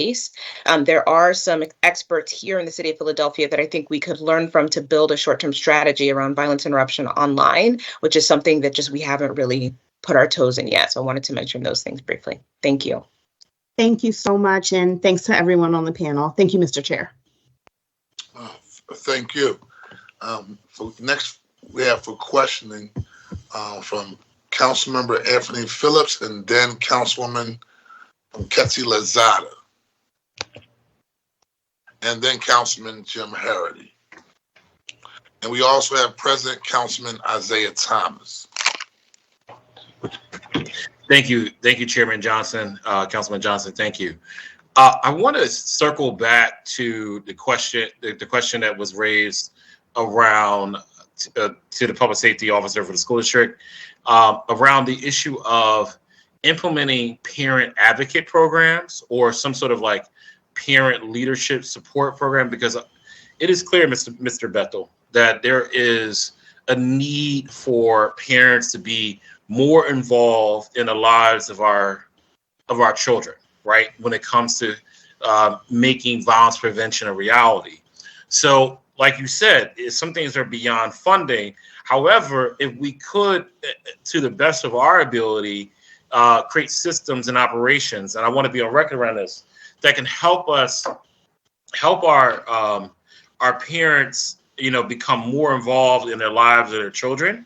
Speaker 11: There are some experts here in the city of Philadelphia that I think we could learn from to build a short-term strategy around violence interruption online, which is something that just we haven't really put our toes in yet. So I wanted to mention those things briefly. Thank you.
Speaker 4: Thank you so much. And thanks to everyone on the panel. Thank you, Mr. Chair.
Speaker 2: Thank you. So next we have for questioning from Councilmember Anthony Phillips and then Councilwoman Ketsi Lazada. And then Councilman Jim Harity. And we also have President Councilman Isaiah Thomas.
Speaker 12: Thank you, Chairman Johnson, Councilman Johnson. Thank you. I want to circle back to the question that was raised around to the public safety officer for the school district around the issue of implementing parent advocate programs or some sort of like parent leadership support program, because it is clear, Mr. Bethel, that there is a need for parents to be more involved in the lives of our children, right? When it comes to making violence prevention a reality. So, like you said, some things are beyond funding. However, if we could, to the best of our ability, create systems and operations, and I want to be on record around this, that can help our parents, become more involved in their lives of their children.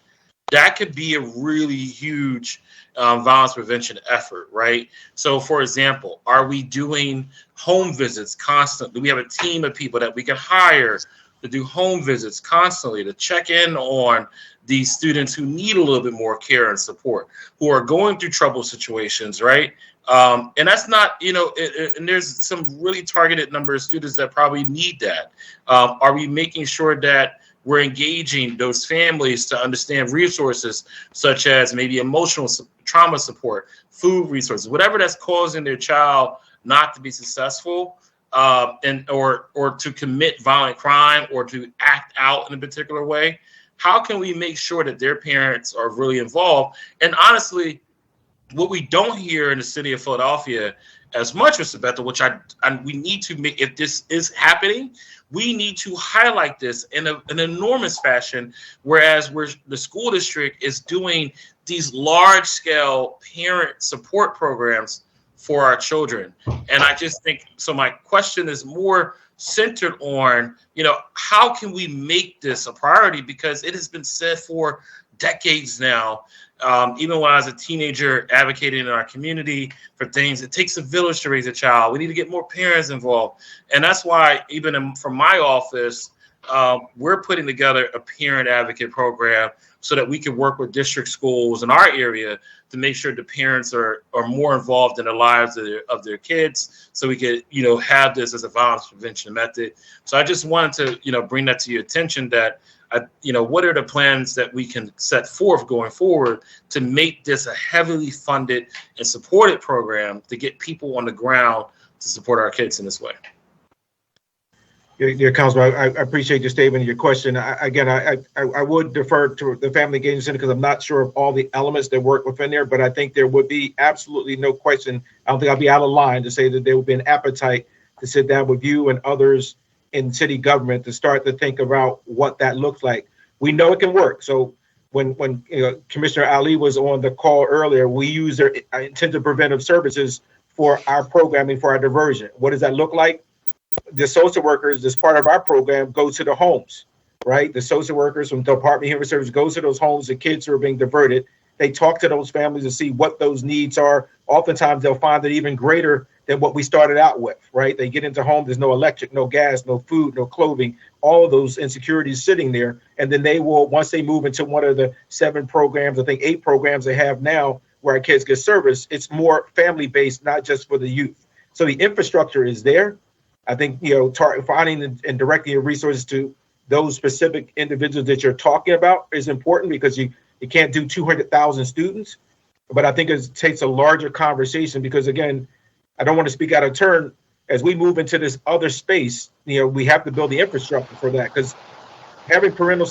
Speaker 12: That could be a really huge violence prevention effort, right? So, for example, are we doing home visits constantly? Do we have a team of people that we can hire to do home visits constantly to check in on these students who need a little bit more care and support, who are going through trouble situations, right? And that's not, and there's some really targeted number of students that probably need that. Are we making sure that we're engaging those families to understand resources such as maybe emotional trauma support, food resources, whatever that's causing their child not to be successful, or to commit violent crime or to act out in a particular way. How can we make sure that their parents are really involved? And honestly, what we don't hear in the city of Philadelphia as much, Mr. Bethel, which we need to make, if this is happening, we need to highlight this in an enormous fashion, whereas the school district is doing these large-scale parent support programs for our children. And I just think, so my question is more centered on, how can we make this a priority? Because it has been said for decades now, even when I was a teenager advocating in our community for things, it takes a village to raise a child. We need to get more parents involved. And that's why even from my office, we're putting together a parent advocate program so that we can work with district schools in our area to make sure the parents are more involved in the lives of their kids, so we could, have this as a violence prevention method. So I just wanted to, bring that to your attention that, what are the plans that we can set forth going forward to make this a heavily funded and supported program to get people on the ground to support our kids in this way.
Speaker 9: Your Councilman, I appreciate your statement and your question. I would defer to the Family Engagement Center because I'm not sure of all the elements that work within there, but I think there would be absolutely no question. I don't think I'll be out of line to say that there would be an appetite to sit down with you and others in city government to start to think about what that looks like. We know it can work. So when Commissioner Ali was on the call earlier, we use their intensive preventive services for our programming, for our diversion. What does that look like? The social workers, as part of our program, go to the homes, right? The social workers from the Department of Human Services go to those homes, the kids who are being diverted. They talk to those families to see what those needs are. Oftentimes, they'll find it even greater than what we started out with, right? They get into home, there's no electric, no gas, no food, no clothing, all of those insecurities sitting there. And then they will, once they move into one of the 7 programs, I think 8 programs they have now where our kids get service, it's more family-based, not just for the youth. So the infrastructure is there. I think, finding and directing your resources to those specific individuals that you're talking about is important because you can't do 200,000 students. But I think it takes a larger conversation because, again, I don't want to speak out of turn. As we move into this other space, we have to build the infrastructure for that because having parental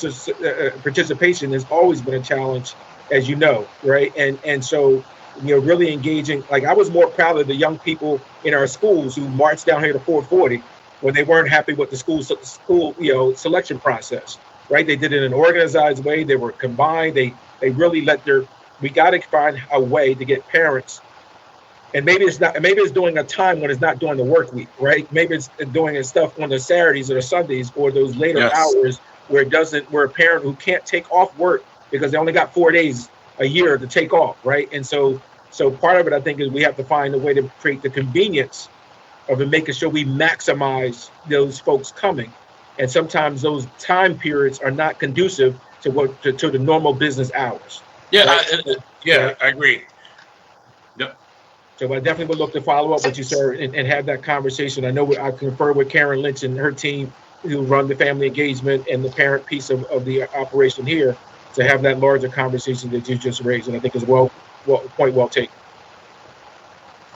Speaker 9: participation has always been a challenge, as you know, right? And so, really engaging. Like I was more proud of the young people in our schools who marched down here to 440 when they weren't happy with the school selection process, right? They did it in an organized way. They were combined. They really we got to find a way to get parents. And maybe it's doing a time when it's not during the work week, right? Maybe it's doing its stuff on the Saturdays or the Sundays or those later hours where a parent who can't take off work because they only got 4 days a year to take off, right? And so part of it, I think, is we have to find a way to create the convenience of making sure we maximize those folks coming. And sometimes those time periods are not conducive to the normal business hours.
Speaker 12: Yeah,
Speaker 9: right?
Speaker 12: I agree. Yep.
Speaker 9: So I definitely would look to follow up with you, sir, and have that conversation. I know I confer with Karen Lynch and her team who run the family engagement and the parent piece of the operation here to have that larger conversation that you just raised. And I think is point well taken.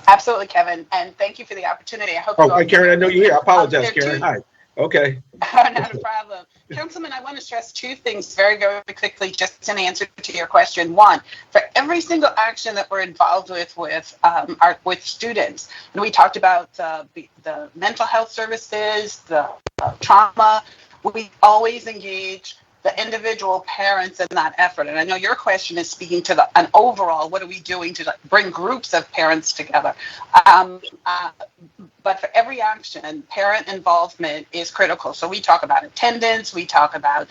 Speaker 13: Absolutely, Kevin. And thank you for the opportunity. I hope.
Speaker 9: Karen, I know you're here. I apologize, Karen. Hi. Okay.
Speaker 13: Not a problem. Councilman, I want to stress 2 things very, very quickly, just in answer to your question. 1, for every single action that we're involved with students, and we talked about the mental health services, the trauma, we always engage the individual parents in that effort. And I know your question is speaking to an overall, what are we doing to bring groups of parents together? But for every action, parent involvement is critical. So we talk about attendance, we talk about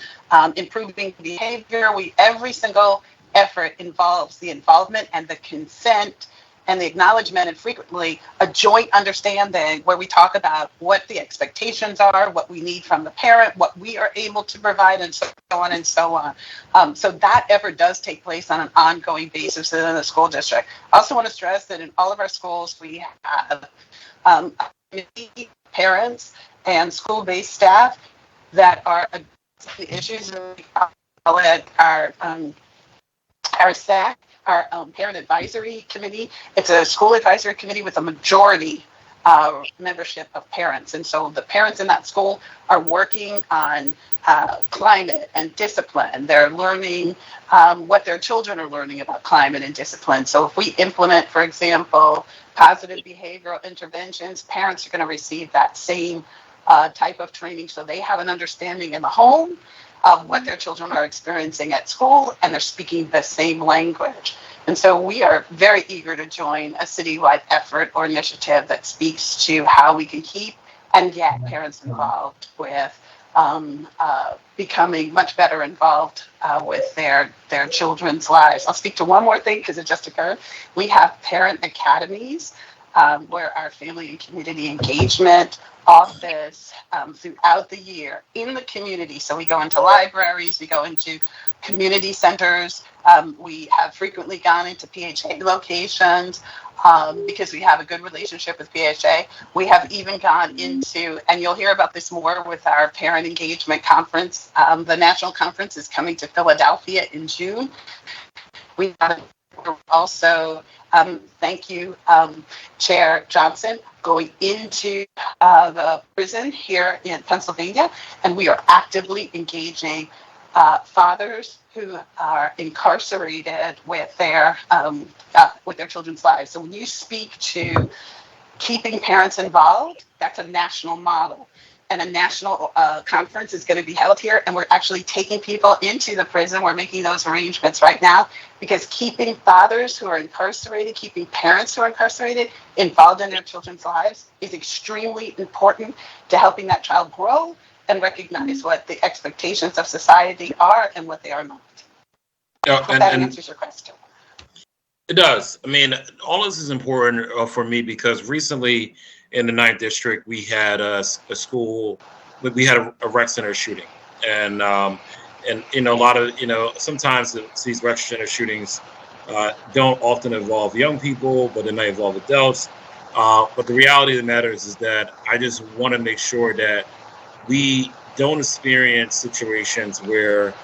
Speaker 13: improving behavior. Every single effort involves the involvement and the consent and the acknowledgement, and frequently a joint understanding where we talk about what the expectations are, what we need from the parent, what we are able to provide, and so on and so on. So that effort does take place on an ongoing basis within the school district. I also want to stress that in all of our schools, we have parents and school-based staff that are the issues, we call it our SAC, our Parent Advisory Committee. It's a school advisory committee with a majority membership of parents. And so the parents in that school are working on climate and discipline. They're learning what their children are learning about climate and discipline. So if we implement, for example, positive behavioral interventions, parents are going to receive that same type of training, so they have an understanding in the home of what their children are experiencing at school, and they're speaking the same language. And so we are very eager to join a citywide effort or initiative that speaks to how we can keep and get parents involved with becoming much better involved with their children's lives. I'll speak to one more thing because it just occurred. We have parent academies where our family and community engagement office throughout the year in the community. So we go into libraries, we go into community centers. We have frequently gone into PHA locations because we have a good relationship with PHA. We have even gone into, and you'll hear about this more with our parent engagement conference. The national conference is coming to Philadelphia in June. We have also, thank you, Chair Johnson, going into the prison here in Pennsylvania, and we are actively engaging fathers who are incarcerated with their children's lives. So when you speak to keeping parents involved, that's a national model. And a national conference is going to be held here, and we're actually taking people into the prison. We're making those arrangements right now because keeping fathers who are incarcerated, keeping parents who are incarcerated involved in their children's lives is extremely important to helping that child grow and recognize what the expectations of society are and what they are not. That answers your question.
Speaker 12: It does. I mean, all this is important for me because recently in the 9th district, we had a school, we had a rec center shooting. And you know, a lot of, you know, sometimes these rec center shootings don't often involve young people, but they may involve adults. But the reality of the matter is that I just want to make sure that we don't experience situations where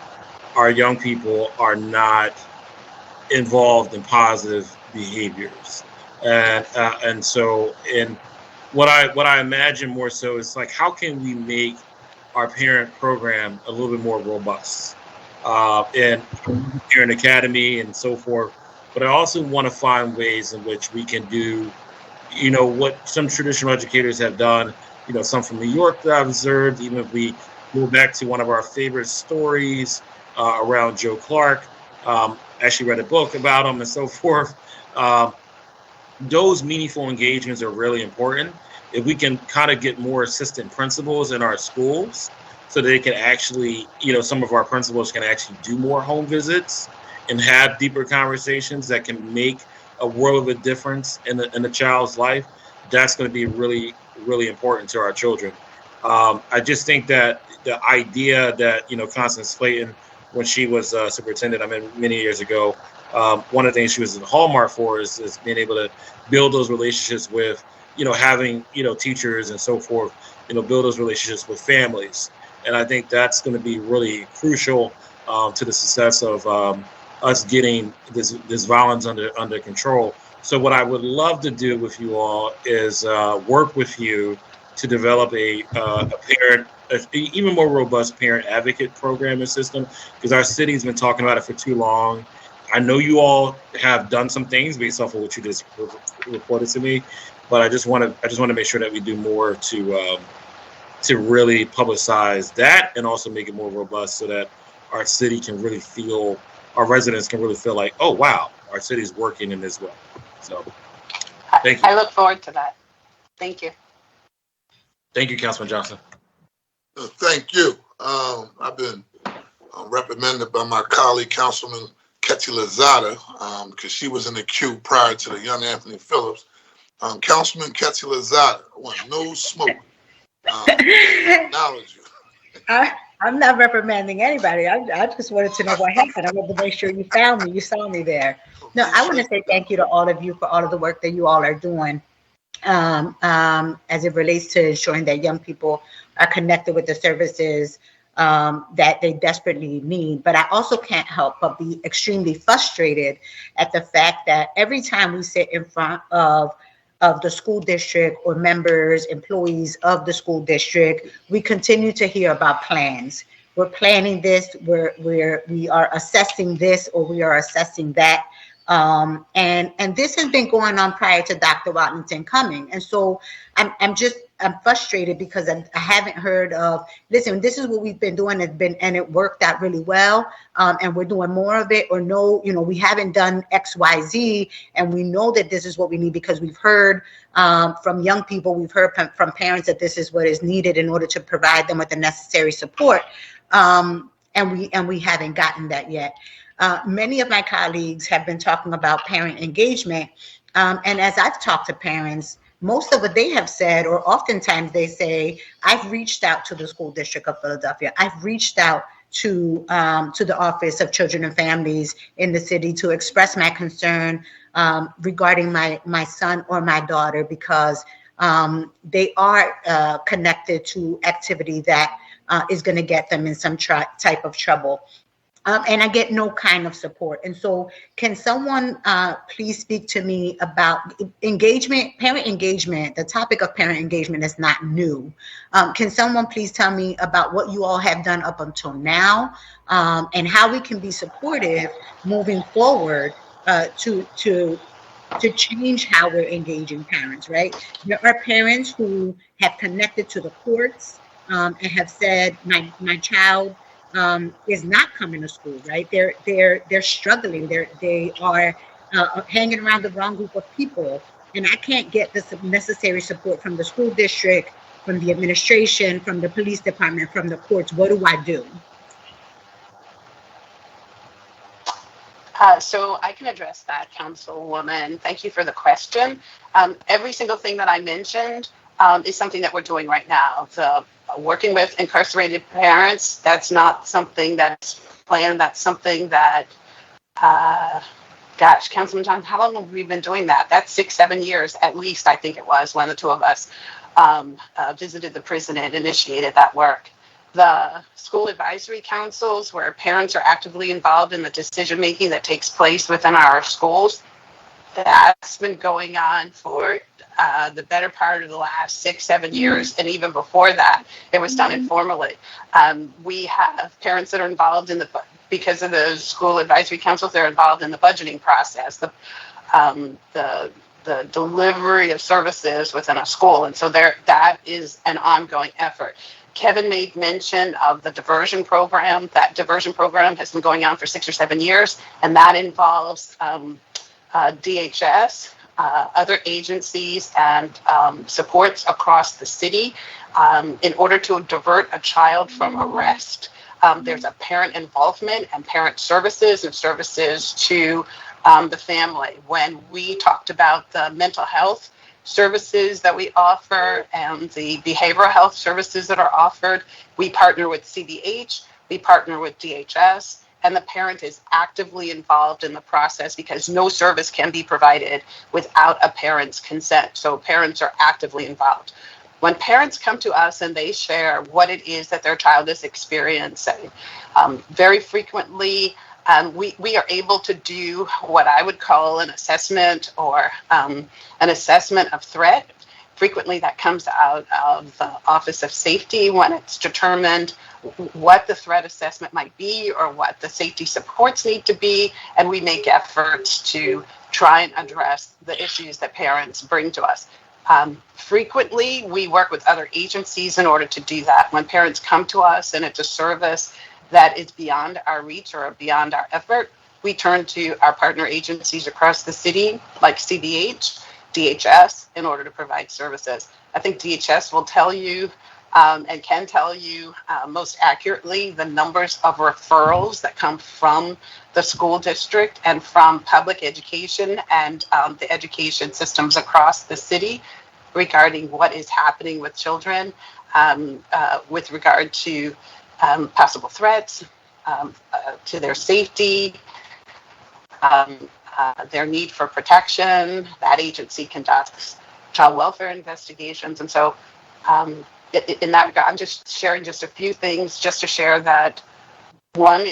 Speaker 12: our young people are not involved in positive behaviors. And so what I imagine more so is like, how can we make our parent program a little bit more robust and parent academy and so forth. But I also want to find ways in which we can do, you know, what some traditional educators have done, you know, some from New York that I've observed, even if we go back to one of our favorite stories around Joe Clark, actually read a book about him and so forth. Those meaningful engagements are really important. If we can kind of get more assistant principals in our schools so they can actually, you know, some of our principals can actually do more home visits and have deeper conversations that can make a world of a difference in the child's life, that's going to be really, really important to our children. I just think that the idea that, you know, Constance Slayton, when she was superintendent, I mean, many years ago, one of the things she was in Hallmark for is being able to build those relationships with, you know, having, you know, teachers and so forth, you know, build those relationships with families. And I think that's going to be really crucial to the success of us getting this violence under control. So what I would love to do with you all is work with you to develop a parent, even more robust parent advocate program and system, because our city's been talking about it for too long. I know you all have done some things based off of what you just reported to me, but I just want to make sure that we do more to really publicize that and also make it more robust so that our city can really feel, our residents can really feel like, oh wow, our city's working in this way. So, thank you.
Speaker 13: I look forward to that. Thank you.
Speaker 12: Thank you, Councilman Johnson.
Speaker 2: Thank you. I've been reprimanded by my colleague, Councilman Ketty Lozada, because she was in the queue prior to the young Anthony Phillips. Councilman Ketty Lozada, I want no smoke. Acknowledge you.
Speaker 8: I'm not reprimanding anybody. I just wanted to know what happened. I wanted to make sure you found me. You saw me there. No, I want to say thank you to all of you for all of the work that you all are doing as it relates to ensuring that young people are connected with the services that they desperately need. But I also can't help but be extremely frustrated at the fact that every time we sit in front of the school district or members, employees of the school district, we continue to hear about plans. We're planning this, we are assessing this, or we are assessing that. And this has been going on prior to Dr. Watlington coming. And so I'm frustrated because I haven't heard of, listen, this is what we've been doing, and it worked out really well, and we're doing more of it, or no, we haven't done X, Y, Z, and we know that this is what we need because we've heard from young people, we've heard from parents that this is what is needed in order to provide them with the necessary support, and we haven't gotten that yet. Many of my colleagues have been talking about parent engagement, and as I've talked to parents, most of what they have said, or oftentimes they say, I've reached out to the School District of Philadelphia. I've reached out to the Office of Children and Families in the city to express my concern regarding my son or my daughter, because they are connected to activity that is going to get them in some type of trouble. And I get no kind of support. And so can someone please speak to me about engagement, parent engagement? The topic of parent engagement is not new. Can someone please tell me about what you all have done up until now, and how we can be supportive moving forward to change how we're engaging parents, right? There are parents who have connected to the courts and have said, my child is not coming to school, right? They're struggling. They are hanging around the wrong group of people, and I can't get the necessary support from the school district, from the administration, from the police department, from the courts. What do I do?
Speaker 13: So I can address that, Councilwoman. Thank you for the question. Every single thing that I mentioned is something that we're doing right now. The working with incarcerated parents, that's not something that's planned. That's something that, Councilman Johnson, how long have we been doing that? That's 6-7 years at least, I think it was, when the two of us visited the prison and initiated that work. The school advisory councils, where parents are actively involved in the decision-making that takes place within our schools, that's been going on for the better part of the last 6-7 years, and even before that, it was done informally. We have parents that are involved in because of the school advisory councils, they're involved in the budgeting process, the delivery of services within a school, and so that is an ongoing effort. Kevin made mention of the diversion program. That diversion program has been going on for 6 or 7 years, and that involves DHS, other agencies, and supports across the city in order to divert a child from arrest. There's a parent involvement and parent services and services to the family. When we talked about the mental health services that we offer and the behavioral health services that are offered, we partner with CDH, we partner with DHS, and the parent is actively involved in the process because no service can be provided without a parent's consent. So parents are actively involved. When parents come to us and they share what it is that their child is experiencing, very frequently we are able to do what I would call an assessment or an assessment of threat. Frequently that comes out of the Office of Safety when it's determined what the threat assessment might be or what the safety supports need to be, and we make efforts to try and address the issues that parents bring to us. Frequently, we work with other agencies in order to do that. When parents come to us and it's a service that is beyond our reach or beyond our effort, we turn to our partner agencies across the city, like CDH, DHS, in order to provide services. I think DHS will tell you and can tell you most accurately the numbers of referrals that come from the school district and from public education and the education systems across the city regarding what is happening with children with regard to possible threats to their safety, their need for protection. That agency conducts child welfare investigations. And so in that regard, I'm just sharing just a few things just to share that. One,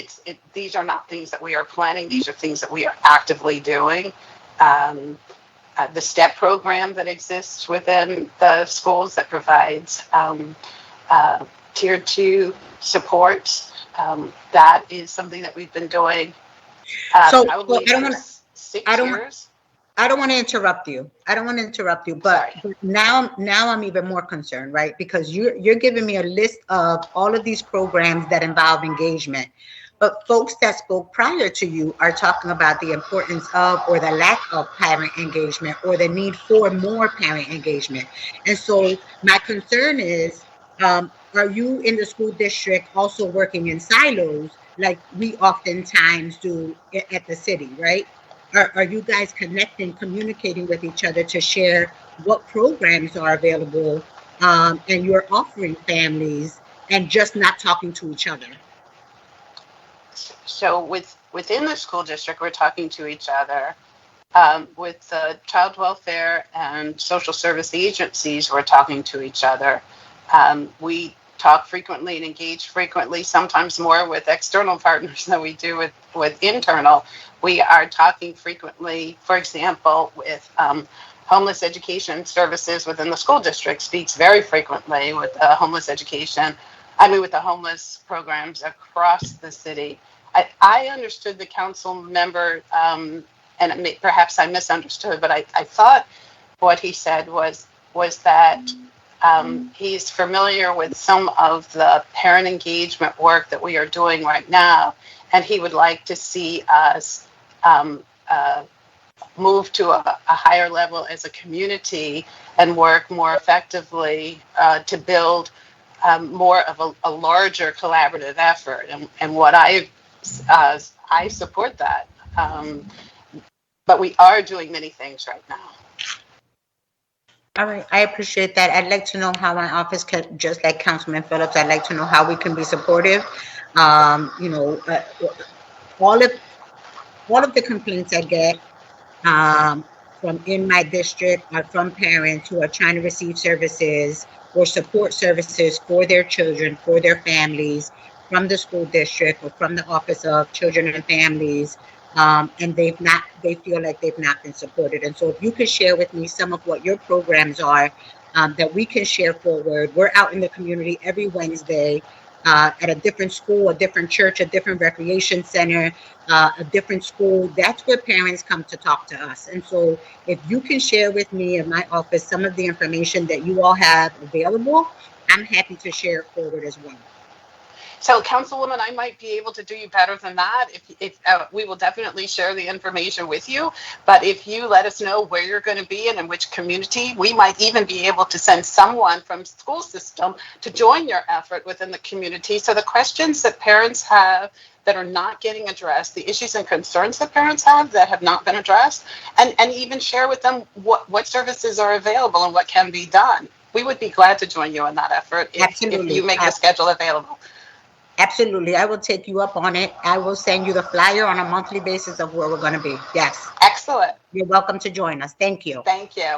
Speaker 13: these are not things that we are planning. These are things that we are actively doing. The STEP program that exists within the schools that provides tier 2 support. That is something that we've been doing probably for 6 years.
Speaker 8: I don't want to interrupt you. But now I'm even more concerned, right? Because you're giving me a list of all of these programs that involve engagement. But folks that spoke prior to you are talking about the importance of or the lack of parent engagement or the need for more parent engagement. And so my concern is, are you in the school district also working in silos like we oftentimes do at the city, right? Are you guys connecting, communicating with each other to share what programs are available and you're offering families and just not talking to each other?
Speaker 13: So within the school district, we're talking to each other. With the child welfare and social service agencies, we're talking to each other. We talk frequently and engage frequently, sometimes more with external partners than we do with internal. We are talking frequently, for example, with homeless education services within the school district, speaks very frequently with homeless education. With the homeless programs across the city. I understood the council member, and perhaps I misunderstood, but I thought what he said was that he's familiar with some of the parent engagement work that we are doing right now, and he would like to see us move to a higher level as a community and work more effectively to build more of a larger collaborative effort. And what I support that. But we are doing many things right now.
Speaker 8: All right, I appreciate that. I'd like to know how my office can, just like Councilman Phillips, I'd like to know how we can be supportive. All of the complaints I get from in my district are from parents who are trying to receive services or support services for their children, for their families, from the school district or from the Office of Children and Families, and they feel like they've not been supported. And so if you could share with me some of what your programs are that we can share forward. We're out in the community every Wednesday at a different school, a different church, a different recreation center, a different school. That's where parents come to talk to us. And so if you can share with me in my office some of the information that you all have available, I'm happy to share it forward as well.
Speaker 13: So, Councilwoman, I might be able to do you better than that. If we will definitely share the information with you, but if you let us know where you're going to be and in which community, we might even be able to send someone from school system to join your effort within the community. So the questions that parents have that are not getting addressed, the issues and concerns that parents have that have not been addressed, and even share with them what services are available and what can be done. We would be glad to join you in that effort if you make the schedule available.
Speaker 8: Absolutely. I will take you up on it. I will send you the flyer on a monthly basis of where we're going to be. Yes.
Speaker 13: Excellent.
Speaker 8: You're welcome to join us. Thank you.
Speaker 13: Thank you.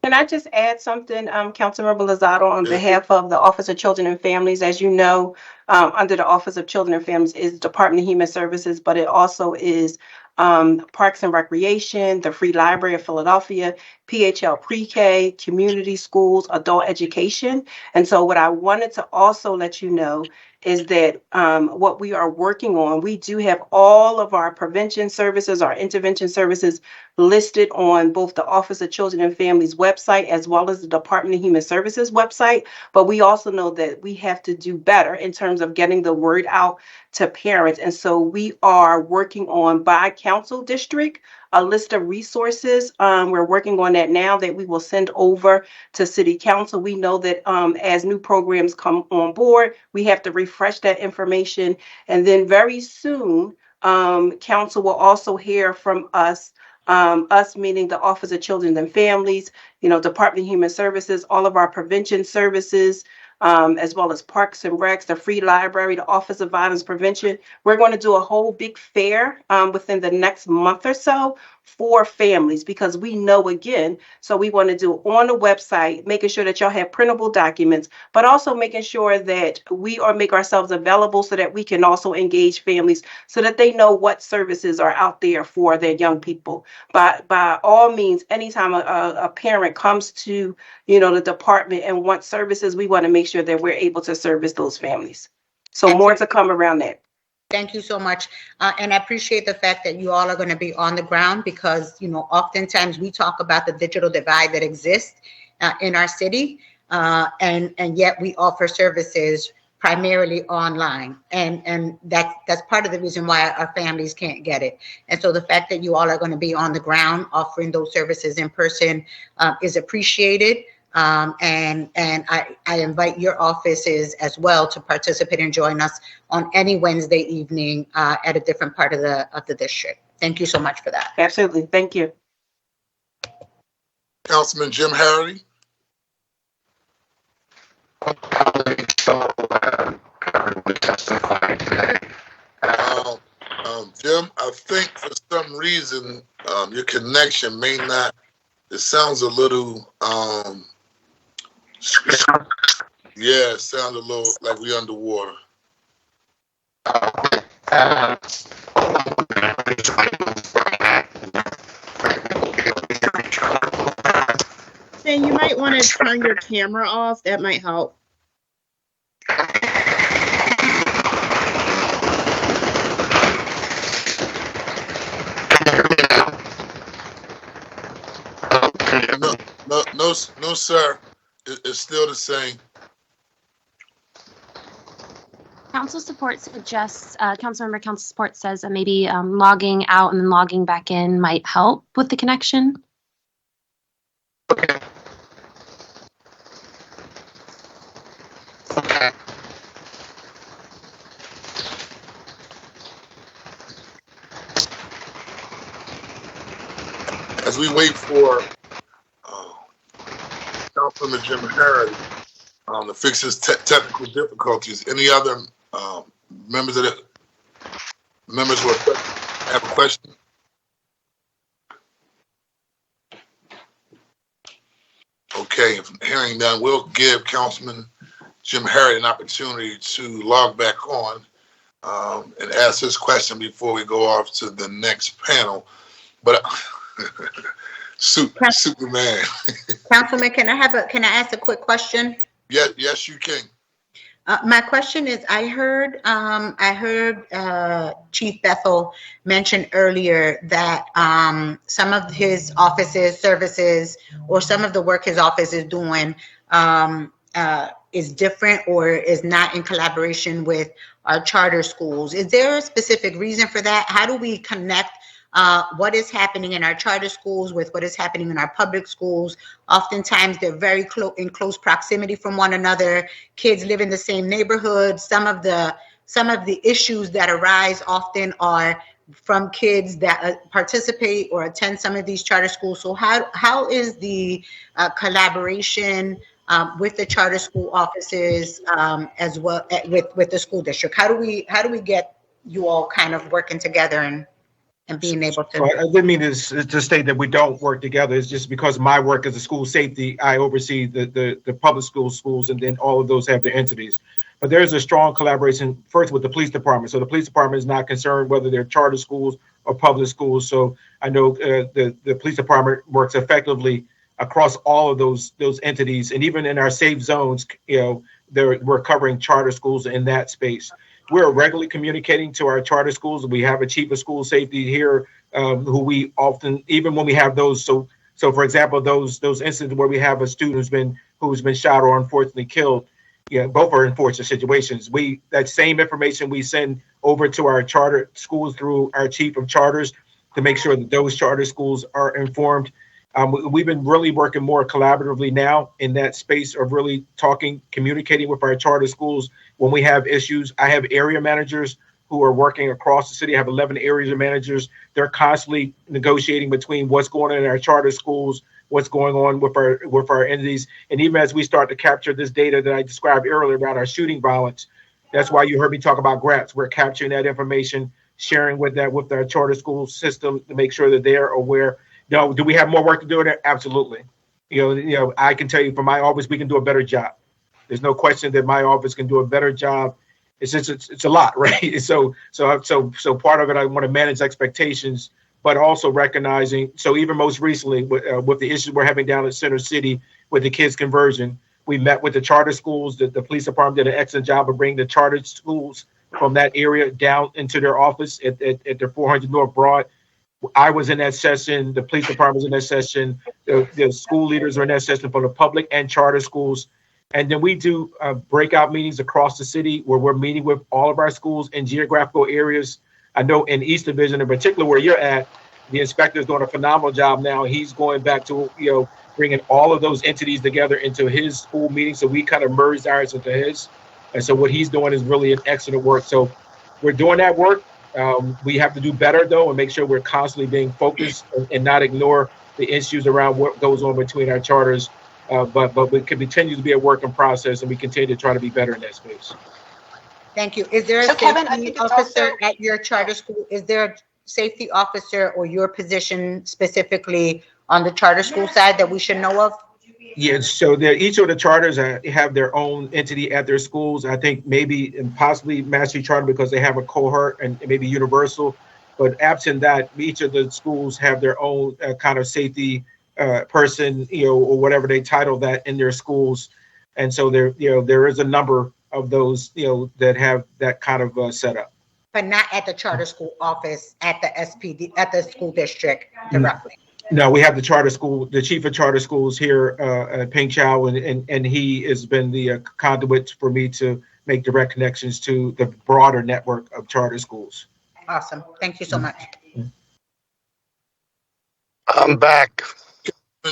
Speaker 5: Can I just add something, Councilmember Lozado, on behalf of the Office of Children and Families? As you know, under the Office of Children and Families is Department of Human Services, but it also is Parks and Recreation, the Free Library of Philadelphia, PHL Pre-K, Community Schools, Adult Education. And so what I wanted to also let you know is that what we are working on, we do have all of our prevention services, our intervention services listed on both the Office of Children and Families website as well as the Department of Human Services website. But we also know that we have to do better in terms of getting the word out to parents. And so we are working on by council district a list of resources. We're working on that now that we will send over to City Council. We know that as new programs come on board, we have to refresh that information. And then very soon, Council will also hear from us, us meaning the Office of Children and Families, Department of Human Services, all of our prevention services, as well as Parks and Recs, the Free Library, the Office of Violence Prevention. We're going to do a whole big fair within the next month or so for families, because we know, again, so we want to do on the website, making sure that y'all have printable documents, but also making sure that we make ourselves available so that we can also engage families so that they know what services are out there for their young people. By all means, anytime a parent comes to, the department and wants services, we want to make sure that we're able to service those families. So more to come around that.
Speaker 8: Thank you so much. And I appreciate the fact that you all are going to be on the ground, because, oftentimes we talk about the digital divide that exists in our city, and yet we offer services primarily online. And that's part of the reason why our families can't get it. And so the fact that you all are going to be on the ground offering those services in person is appreciated. And I invite your offices as well to participate and join us on any Wednesday evening at a different part of the district. Thank you so much for that.
Speaker 5: Absolutely. Thank you.
Speaker 2: Councilman Jim Harity.
Speaker 7: Testifying today.
Speaker 2: Jim, I think for some reason your connection may not. It sounds a little. Yeah, it sounds a little like we underwater.
Speaker 4: Then you might want to turn your camera off. That might help.
Speaker 2: No, sir. It's still the same.
Speaker 3: Council support suggests, Councilmember Council support says that maybe logging out and then logging back in might help with the connection.
Speaker 7: Okay. Okay.
Speaker 2: As we wait for Councilman Jim Harris to fix his technical difficulties, any other members who have a question? Okay, if hearing none, we'll give Councilman Jim Harris an opportunity to log back on and ask his question before we go off to the next panel. But Superman.
Speaker 8: Councilman, can I ask a quick question?
Speaker 2: Yes, you can.
Speaker 8: My question is, I heard Chief Bethel mention earlier that some of his offices, services, or some of the work his office is doing is different or is not in collaboration with our charter schools. Is there a specific reason for that? How do we connect what is happening in our charter schools with what is happening in our public schools? Oftentimes they're very in close proximity from one another. Kids live in the same neighborhood. Some of the issues that arise often are from kids that participate or attend some of these charter schools. So how is the collaboration with the charter school offices as well with the school district? How do we get you all kind of working together and being able to?
Speaker 9: I didn't mean to state that we don't work together. It's just because my work as a school safety, I oversee the public schools, and then all of those have their entities. But there's a strong collaboration first with the police department. So the police department is not concerned whether they're charter schools or public schools. So I know the police department works effectively across all of those entities, and even in our safe zones, we're covering charter schools in that space. We're regularly communicating to our charter schools. We have a chief of school safety here, who we often, even when we have those. So for example, those incidents where we have a student who's been shot or unfortunately killed, both are unfortunate situations. That same information we send over to our charter schools through our chief of charters to make sure that those charter schools are informed. We've been really working more collaboratively now in that space of really communicating with our charter schools when we have issues. I have area managers who are working across the city. I have 11 area managers. They're constantly negotiating between what's going on in our charter schools what's going on with our entities. And even as we start to capture this data that I described earlier about our shooting violence, that's why you heard me talk about grants. We're capturing that information, sharing with our charter school system to make sure that they're aware. Now, do we have more work to do there? Absolutely. I can tell you from my office, we can do a better job. There's no question that my office can do a better job. It's just, it's a lot, right? So part of it, I want to manage expectations, but also recognizing. So even most recently, with the issues we're having down at Center City with the kids conversion, we met with the charter schools. The police department did an excellent job of bringing the charter schools from that area down into their office at their 400 North Broad. I was in that session. The police department was in that session. The school leaders are in that session for the public and charter schools. And then we do breakout meetings across the city where we're meeting with all of our schools in geographical areas. I know in East Division in particular, where you're at, the inspector is doing a phenomenal job now. He's going back to, bringing all of those entities together into his school meeting. So we kind of merged ours into his. And so what he's doing is really an excellent work. So we're doing that work. We have to do better, though, and make sure we're constantly being focused and not ignore the issues around what goes on between our charters. But we continue to be a work in process, and we continue to try to be better in that space.
Speaker 8: Thank you. Is there a safety officer at your charter school? Is there a safety officer or your position specifically on the charter school side that we should know of?
Speaker 9: Yeah, so each of the charters have their own entity at their schools. I think maybe and possibly Mastery Charter because they have a cohort and maybe Universal. But absent that, each of the schools have their own kind of safety person, or whatever they title that in their schools. And so there is a number of those, that have that kind of setup.
Speaker 8: But not at the charter school office, at the SPD, at the school district directly.
Speaker 9: No, we have the charter school, the chief of charter schools here, Peng Chao, and he has been the conduit for me to make direct connections to the broader network of charter schools.
Speaker 8: Awesome. Thank you so much.
Speaker 7: I'm back.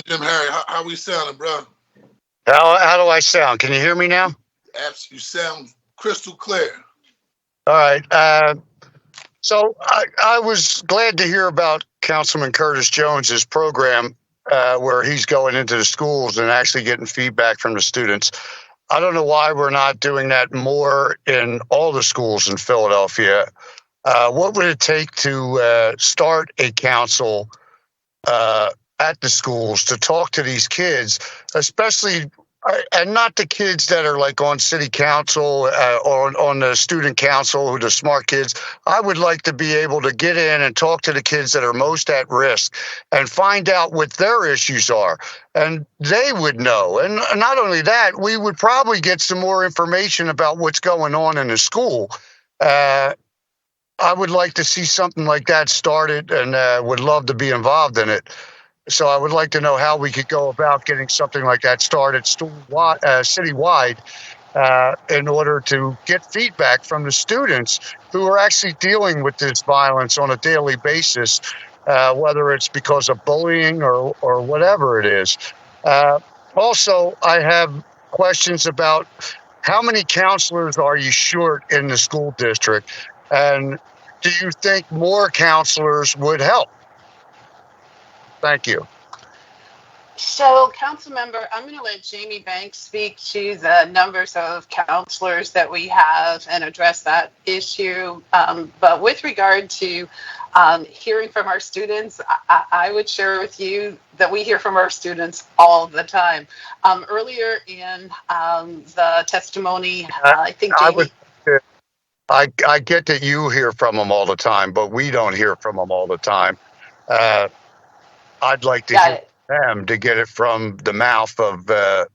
Speaker 2: Jim Harry, how we sounding, bro?
Speaker 7: How do I sound? Can you hear me now?
Speaker 2: You sound crystal clear.
Speaker 7: All right. So I was glad to hear about Councilman Curtis Jones's program where he's going into the schools and actually getting feedback from the students. I don't know why we're not doing that more in all the schools in Philadelphia. What would it take to start a council at the schools to talk to these kids, especially, and not the kids that are like on city council or on the student council, who the smart kids. I would like to be able to get in and talk to the kids that are most at risk and find out what their issues are. And they would know. And not only that, we would probably get some more information about what's going on in the school. I would like to see something like that started and would love to be involved in it. So I would like to know how we could go about getting something like that started citywide in order to get feedback from the students who are actually dealing with this violence on a daily basis, whether it's because of bullying or whatever it is. Also, I have questions about how many counselors are you short in the school district? And do you think more counselors would help? Thank you.
Speaker 13: So, council member, I'm going to let Jamie Banks speak to the numbers of counselors that we have and address that issue. But with regard to hearing from our students, I would share with you that we hear from our students all the time. Earlier in the testimony, I think Jamie...
Speaker 7: I get that you hear from them all the time, but we don't hear from them all the time. I'd like to hear them to get it from the mouth of the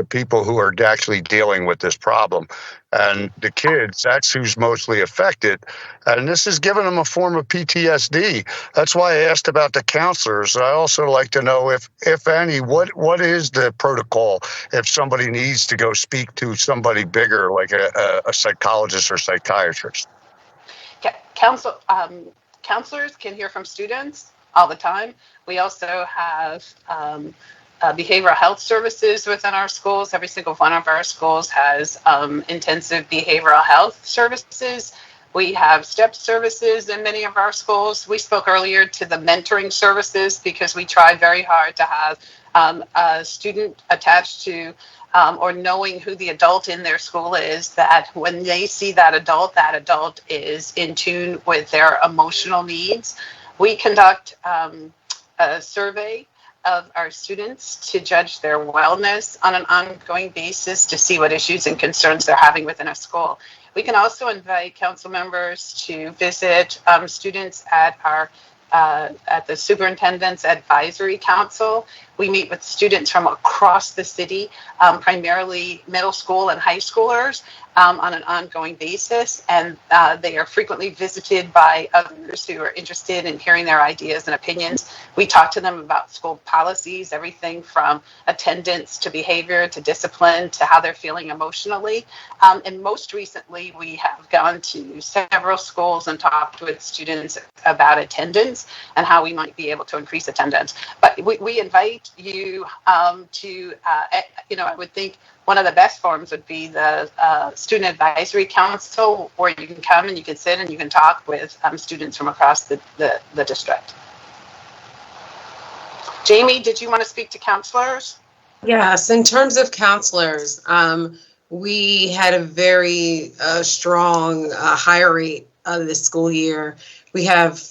Speaker 7: people who are actually dealing with this problem. And the kids, that's who's mostly affected. And this is giving them a form of PTSD. That's why I asked about the counselors. I also like to know if any, what is the protocol if somebody needs to go speak to somebody bigger, like a psychologist or psychiatrist?
Speaker 13: Counselors can hear from students all the time. We also have behavioral health services within our schools. Every single one of our schools has intensive behavioral health services. We have STEP services in many of our schools. We spoke earlier to the mentoring services because we try very hard to have a student attached to or knowing who the adult in their school is, that when they see that adult is in tune with their emotional needs. We conduct a survey of our students to judge their wellness on an ongoing basis to see what issues and concerns they're having within a school. We can also invite council members to visit students at our at the Superintendent's Advisory Council. We meet with students from across the city, primarily middle school and high schoolers, on an ongoing basis, and they are frequently visited by others who are interested in hearing their ideas and opinions. We talk to them about school policies, everything from attendance to behavior to discipline to how they're feeling emotionally. And most recently, we have gone to several schools and talked with students about attendance and how we might be able to increase attendance. But we invite you to, I would think one of the best forms would be the Student Advisory Council, where you can come and you can sit and you can talk with students from across the district. Jamie, did you want to speak to counselors?
Speaker 10: Yes, in terms of counselors, we had a very strong hire rate this school year. We have,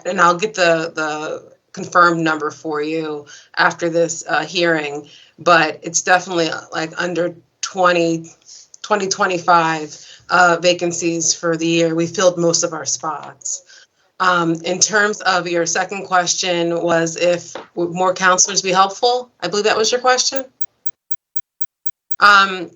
Speaker 10: and I'll get the confirmed number for you after this hearing, but it's definitely like under 25 vacancies for the year. We filled most of our spots. In terms of your second question was if would more counselors be helpful? I believe that was your question. And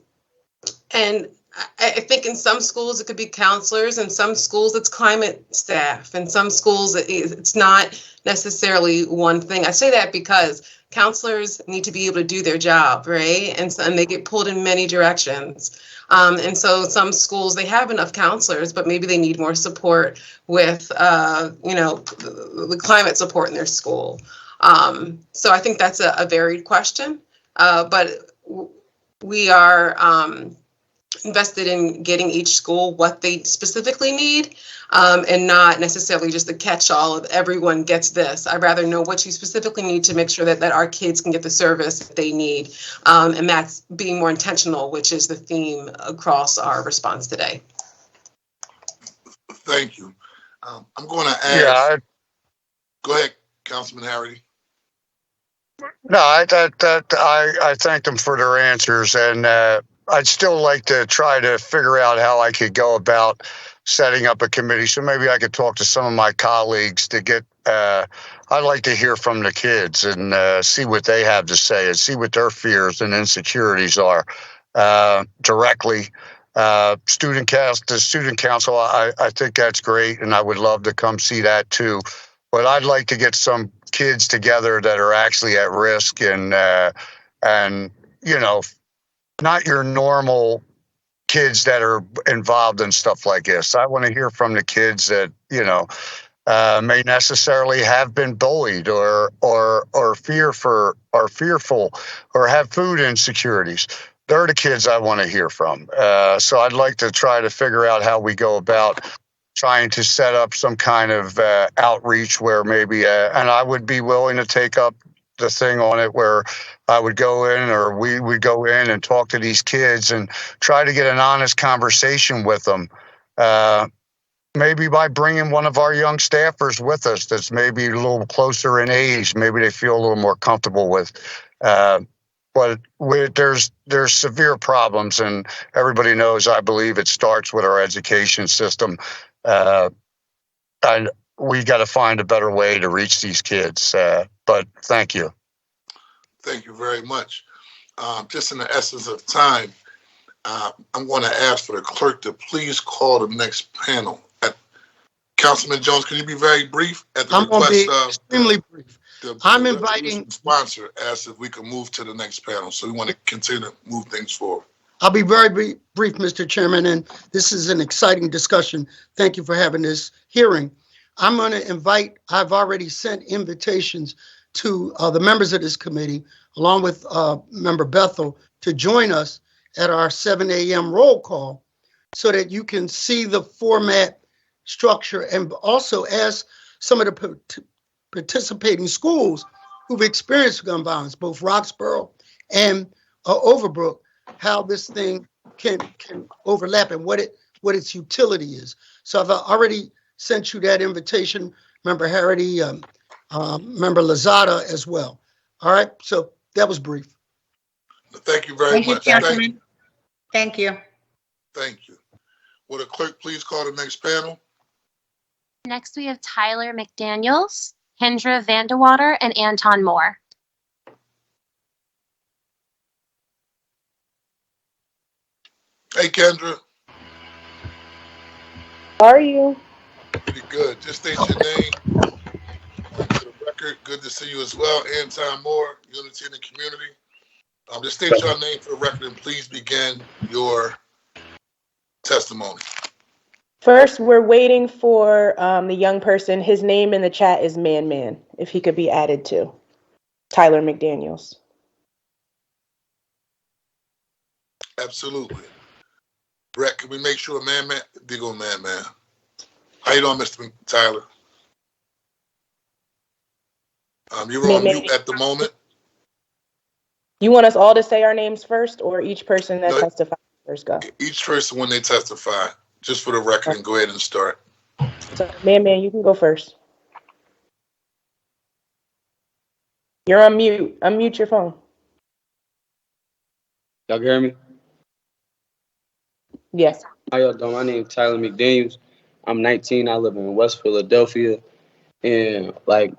Speaker 10: I think in some schools it could be counselors, in some schools it's climate staff, in some schools it's not necessarily one thing. I say that because counselors need to be able to do their job, right? And they get pulled in many directions. And so some schools, they have enough counselors, but maybe they need more support with, the climate support in their school. So I think that's a varied question, but we are invested in getting each school what they specifically need, and not necessarily just the catch-all of everyone gets this. I'd rather know what you specifically need to make sure that our kids can get the service that they need. And that's being more intentional, which is the theme across our response today.
Speaker 2: Thank you. I'm going to ask. Go ahead, Councilman Harity.
Speaker 7: No, I thank them for their answers, and I'd still like to try to figure out how I could go about setting up a committee. So maybe I could talk to some of my colleagues to get, I'd like to hear from the kids and see what they have to say and see what their fears and insecurities are directly. The student council, I think that's great, and I would love to come see that too. But I'd like to get some kids together that are actually at risk and not your normal kids that are involved in stuff like this. I want to hear from the kids that, may necessarily have been bullied or fearful or have food insecurities. They're the kids I want to hear from. So I'd like to try to figure out how we go about trying to set up some kind of outreach where maybe, and I would be willing to take up the thing on it where I would go in, or we would go in and talk to these kids and try to get an honest conversation with them. Maybe by bringing one of our young staffers with us that's maybe a little closer in age, maybe they feel a little more comfortable with. But there's severe problems, and everybody knows, I believe it starts with our education system. And we got to find a better way to reach these kids. But thank you.
Speaker 2: Thank you very much. Just in the essence of time, I'm going to ask for the clerk to please call the next panel. Councilman Jones, can you be very brief? At the
Speaker 6: I'm going to be extremely brief. I'm inviting
Speaker 2: sponsor asked if we can move to the next panel, so we want to continue to move things forward.
Speaker 6: I'll be very brief, Mr. Chairman, and this is an exciting discussion. Thank you for having this hearing. I'm going to invite, I've already sent invitations to the members of this committee, along with Member Bethel, to join us at our 7 a.m. roll call so that you can see the format structure and also ask some of the participating schools who've experienced gun violence, both Roxborough and Overbrook, how this thing can overlap and what its utility is. So I've already sent you that invitation, Member Harity, Member Lozada as well. All right, so that was brief.
Speaker 2: Thank you very much.
Speaker 8: Thank you. Thank you.
Speaker 2: Thank you. Will the clerk please call the next panel?
Speaker 3: Next, we have Tyler McDaniels, Kendra Vandewater, and Anton Moore.
Speaker 2: Hey, Kendra.
Speaker 14: How are you?
Speaker 2: Pretty good. Just state your name for the record. Good to see you as well. Anton Moore, Unity in the Community. Just state your name for the record and please begin your testimony.
Speaker 14: First, we're waiting for the young person. His name in the chat is Man. If he could be added to. Tyler McDaniels.
Speaker 2: Absolutely. Brett, can we make sure Man? There go Man. How you doing, Mr. Tyler? You're on mute at the moment.
Speaker 14: You want us all to say our names first, or each person that testifies first go?
Speaker 2: Each person when they testify, just for the record, and go ahead and start.
Speaker 14: So, Man, you can go first. You're on mute. Unmute your phone.
Speaker 15: Y'all can hear me?
Speaker 14: Yes.
Speaker 15: How y'all doing? My name is Tyler McDaniels. I'm 19. I live in West Philadelphia. And like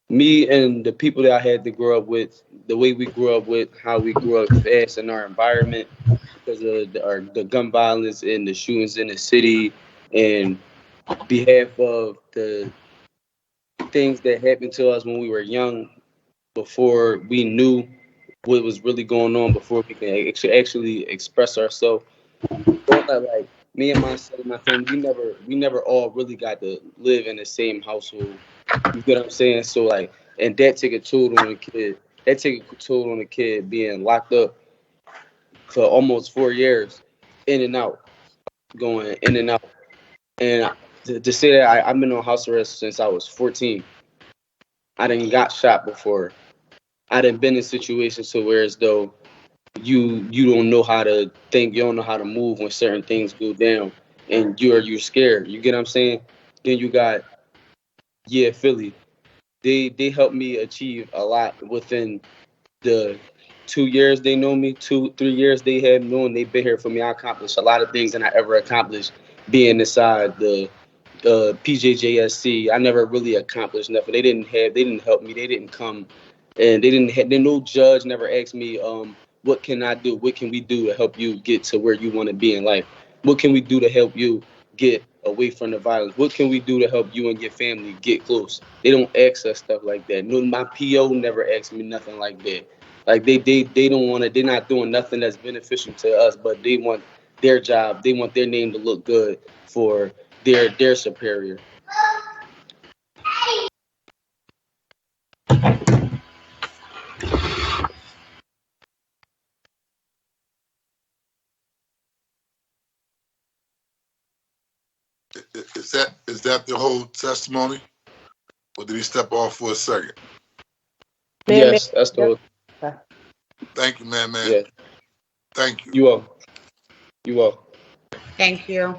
Speaker 15: me and the people that I had to grow up with, the way we grew up with, how we grew up fast in our environment because of the gun violence and the shootings in the city, and behalf of the things that happened to us when we were young, before we knew what was really going on, before we can actually express ourselves. Like me and my son and my family, we never all really got to live in the same household. You get what I'm saying? So like, and that take a toll on the kid. That take a toll on the kid being locked up for almost 4 years, in and out, going in and out. And to say that I've been on house arrest since I was 14. I done got shot before. I done been in situations to where as though you don't know how to think, you don't know how to move when certain things go down, and you're scared. You get what I'm saying? Then you got Philly. They helped me achieve a lot within the 2 years they know me, 2-3 years they have known. They've been here for me. I accomplished a lot of things than I ever accomplished being inside the PJJSC. I never really accomplished nothing. They didn't help me. They didn't come, and no judge never asked me, what can I do? What can we do to help you get to where you want to be in life? What can we do to help you get away from the violence? What can we do to help you and your family get close? They don't ask us stuff like that. No, my PO never asked me nothing like that. Like they don't want to. They're not doing nothing that's beneficial to us, but they want their job. They want their name to look good for their superior.
Speaker 2: Is that the whole testimony, or did he step off for a second?
Speaker 15: Yes, that's the whole.
Speaker 2: Thank you, man.
Speaker 15: Yeah.
Speaker 2: Thank you.
Speaker 15: You will.
Speaker 8: Thank you.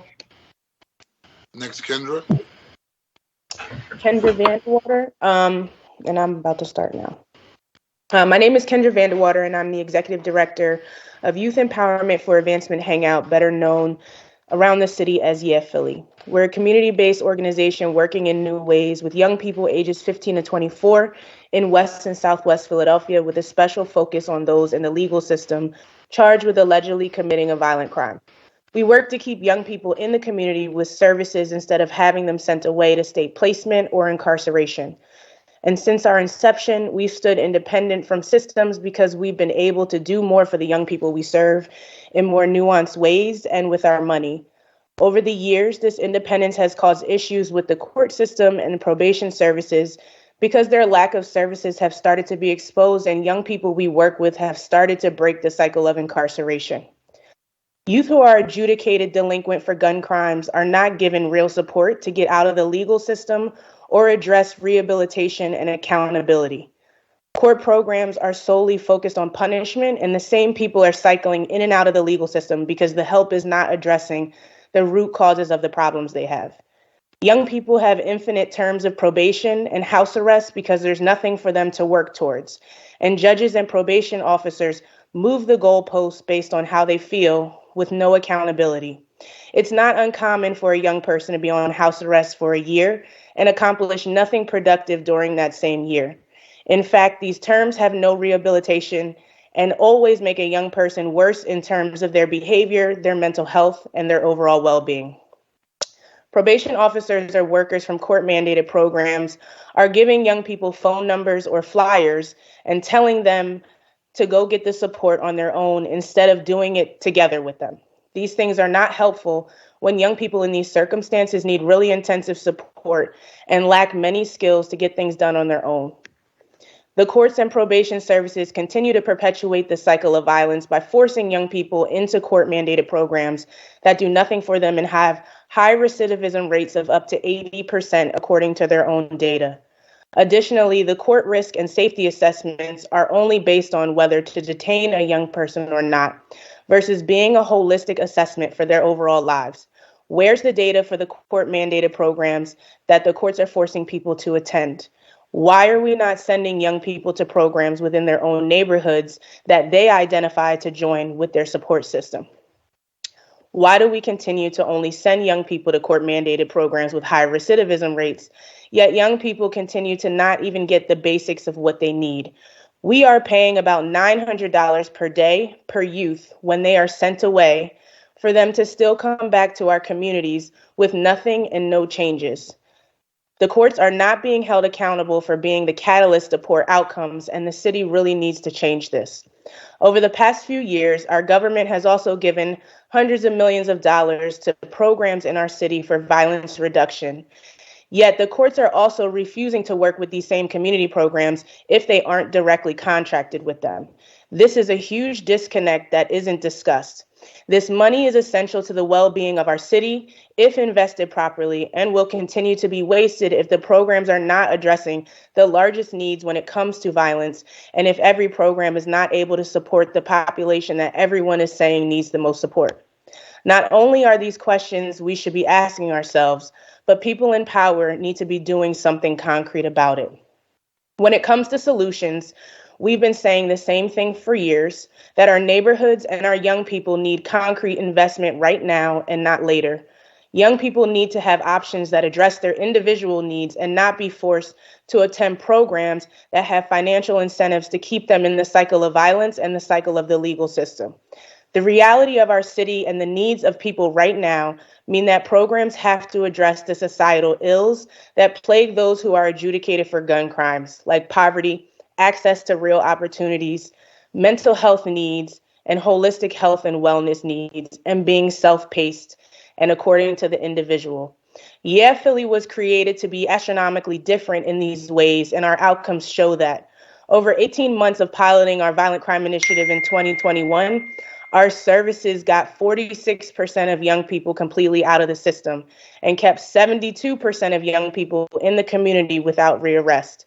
Speaker 2: Next, Kendra.
Speaker 14: Kendra Vandewater, and I'm about to start now. My name is Kendra Vandewater, and I'm the Executive Director of Youth Empowerment for Advancement Hangout, better known around the city as Philly. We're a community-based organization working in new ways with young people ages 15 to 24 in West and Southwest Philadelphia, with a special focus on those in the legal system charged with allegedly committing a violent crime. We work to keep young people in the community with services instead of having them sent away to state placement or incarceration. And since our inception, we've stood independent from systems because we've been able to do more for the young people we serve in more nuanced ways and with our money. Over the years, this independence has caused issues with the court system and probation services because their lack of services have started to be exposed, and young people we work with have started to break the cycle of incarceration. Youth who are adjudicated delinquent for gun crimes are not given real support to get out of the legal system or address rehabilitation and accountability. Court programs are solely focused on punishment, and the same people are cycling in and out of the legal system because the help is not addressing the root causes of the problems they have. Young people have infinite terms of probation and house arrest because there's nothing for them to work towards. And judges and probation officers move the goalposts based on how they feel with no accountability. It's not uncommon for a young person to be on house arrest for a year and accomplish nothing productive during that same year. In fact, these terms have no rehabilitation and always make a young person worse in terms of their behavior, their mental health, and their overall well-being. Probation officers or workers from court-mandated programs are giving young people phone numbers or flyers and telling them to go get the support on their own instead of doing it together with them. These things are not helpful when young people in these circumstances need really intensive support and lack many skills to get things done on their own. The courts and probation services continue to perpetuate the cycle of violence by forcing young people into court-mandated programs that do nothing for them and have high recidivism rates of up to 80% according to their own data. Additionally, the court risk and safety assessments are only based on whether to detain a young person or not, versus being a holistic assessment for their overall lives. Where's the data for the court-mandated programs that the courts are forcing people to attend? Why are we not sending young people to programs within their own neighborhoods that they identify to join with their support system? Why do we continue to only send young people to court-mandated programs with high recidivism rates, yet young people continue to not even get the basics of what they need? We are paying about $900 per day per youth when they are sent away for them to still come back to our communities with nothing and no changes. The courts are not being held accountable for being the catalyst to poor outcomes, and the city really needs to change this. Over the past few years, our government has also given hundreds of millions of dollars to programs in our city for violence reduction. Yet the courts are also refusing to work with these same community programs if they aren't directly contracted with them. This is a huge disconnect that isn't discussed. This money is essential to the well-being of our city if invested properly, and will continue to be wasted if the programs are not addressing the largest needs when it comes to violence, and if every program is not able to support the population that everyone is saying needs the most support. Not only are these questions we should be asking ourselves, but people in power need to be doing something concrete about it. When it comes to solutions, we've been saying the same thing for years, that our neighborhoods and our young people need concrete investment right now and not later. Young people need to have options that address their individual needs and not be forced to attend programs that have financial incentives to keep them in the cycle of violence and the cycle of the legal system. The reality of our city and the needs of people right now mean that programs have to address the societal ills that plague those who are adjudicated for gun crimes, like poverty, access to real opportunities, mental health needs, and holistic health and wellness needs, and being self-paced and according to the individual. Yeah, Philly was created to be astronomically different in these ways, and our outcomes show that. Over 18 months of piloting our violent crime initiative in 2021, our services got 46% of young people completely out of the system and kept 72% of young people in the community without rearrest.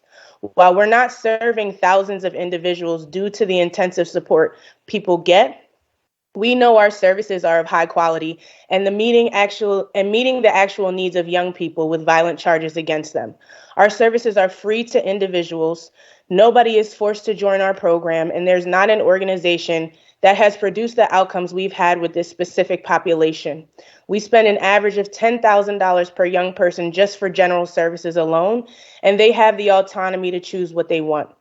Speaker 14: While we're not serving thousands of individuals due to the intensive support people get, we know our services are of high quality and meeting the actual needs of young people with violent charges against them. Our services are free to individuals. Nobody is forced to join our program, and there's not an organization that has produced the outcomes we've had with this specific population. We spend an average of $10,000 per young person just for general services alone, and they have the autonomy to choose what they want.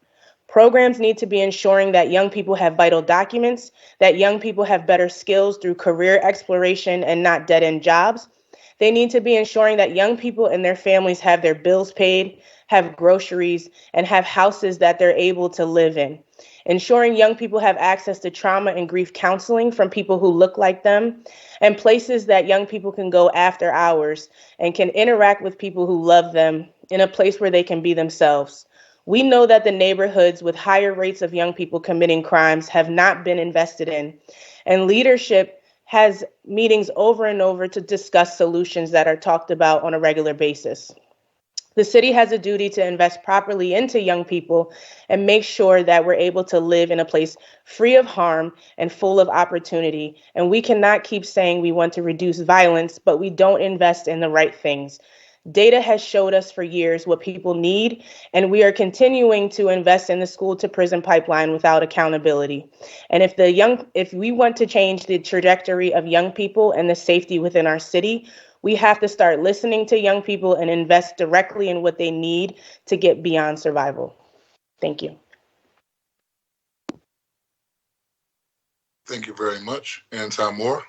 Speaker 14: Programs need to be ensuring that young people have vital documents, that young people have better skills through career exploration and not dead-end jobs. They need to be ensuring that young people and their families have their bills paid, have groceries, and have houses that they're able to live in. Ensuring young people have access to trauma and grief counseling from people who look like them, and places that young people can go after hours and can interact with people who love them in a place where they can be themselves. We know that the neighborhoods with higher rates of young people committing crimes have not been invested in, and leadership has meetings over and over to discuss solutions that are talked about on a regular basis. The city has a duty to invest properly into young people and make sure that we're able to live in a place free of harm and full of opportunity. And we cannot keep saying we want to reduce violence, but we don't invest in the right things. Data has showed us for years what people need, and we are continuing to invest in the school to prison pipeline without accountability. And if we want to change the trajectory of young people and the safety within our city, we have to start listening to young people and invest directly in what they need to get beyond survival. Thank you.
Speaker 2: Thank you very much. Anton Moore.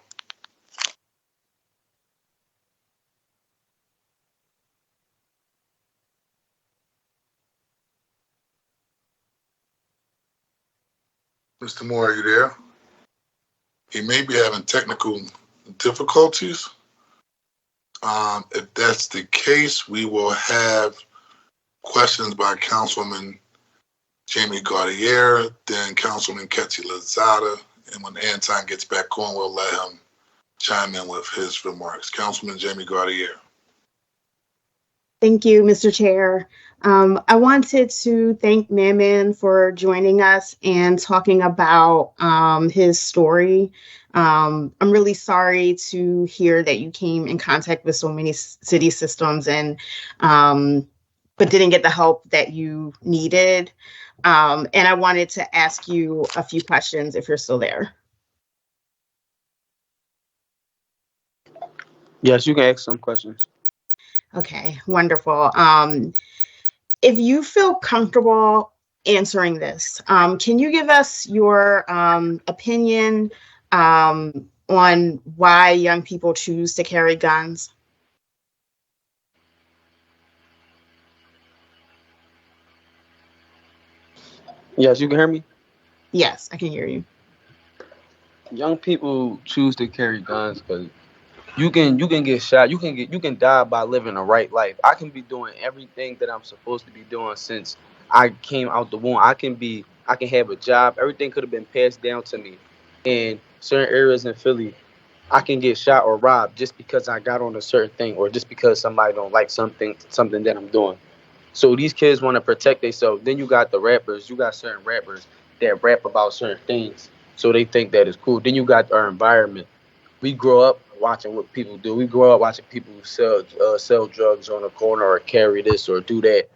Speaker 2: Mr. Moore, are you there? He may be having technical difficulties. If that's the case, we will have questions by Councilwoman Jamie Gaudier, then Councilman Ketty Lozada, and when Anton gets back on, we'll let him chime in with his remarks. Councilman Jamie Gaudier.
Speaker 4: Thank you, Mr. Chair. I wanted to thank Mammon for joining us and talking about his story. I'm really sorry to hear that you came in contact with so many city systems and but didn't get the help that you needed. And I wanted to ask you a few questions if you're still there.
Speaker 15: Yes, you can ask some questions.
Speaker 4: Okay, wonderful. If you feel comfortable answering this, can you give us your opinion on why young people choose to carry guns?
Speaker 15: Yes, you can hear me?
Speaker 4: Yes, I can hear you.
Speaker 15: Young people choose to carry guns because you can get shot, you can die by living a right life. I can be doing everything that I'm supposed to be doing since I came out the womb. I can have a job. Everything could have been passed down to me. In certain areas in Philly, I can get shot or robbed just because I got on a certain thing or just because somebody don't like something that I'm doing. So these kids want to protect themselves. Then you got the rappers. You got certain rappers that rap about certain things, so they think that is cool. Then you got our environment. We grow up watching what people do. We grow up watching people sell drugs on the corner or carry this or do that.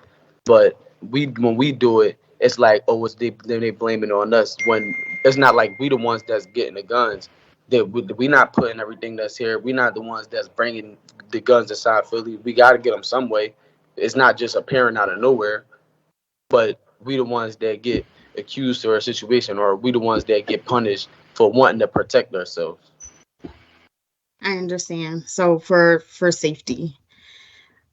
Speaker 15: But when we do it, it's like, oh, then they blame it on us. When it's not like we the ones that's getting the guns. That we not putting everything that's here. We not the ones that's bringing the guns inside Philly. We got to get them some way. It's not just appearing out of nowhere. But we the ones that get accused or a situation, or we the ones that get punished for wanting to protect ourselves.
Speaker 4: I understand. So for safety.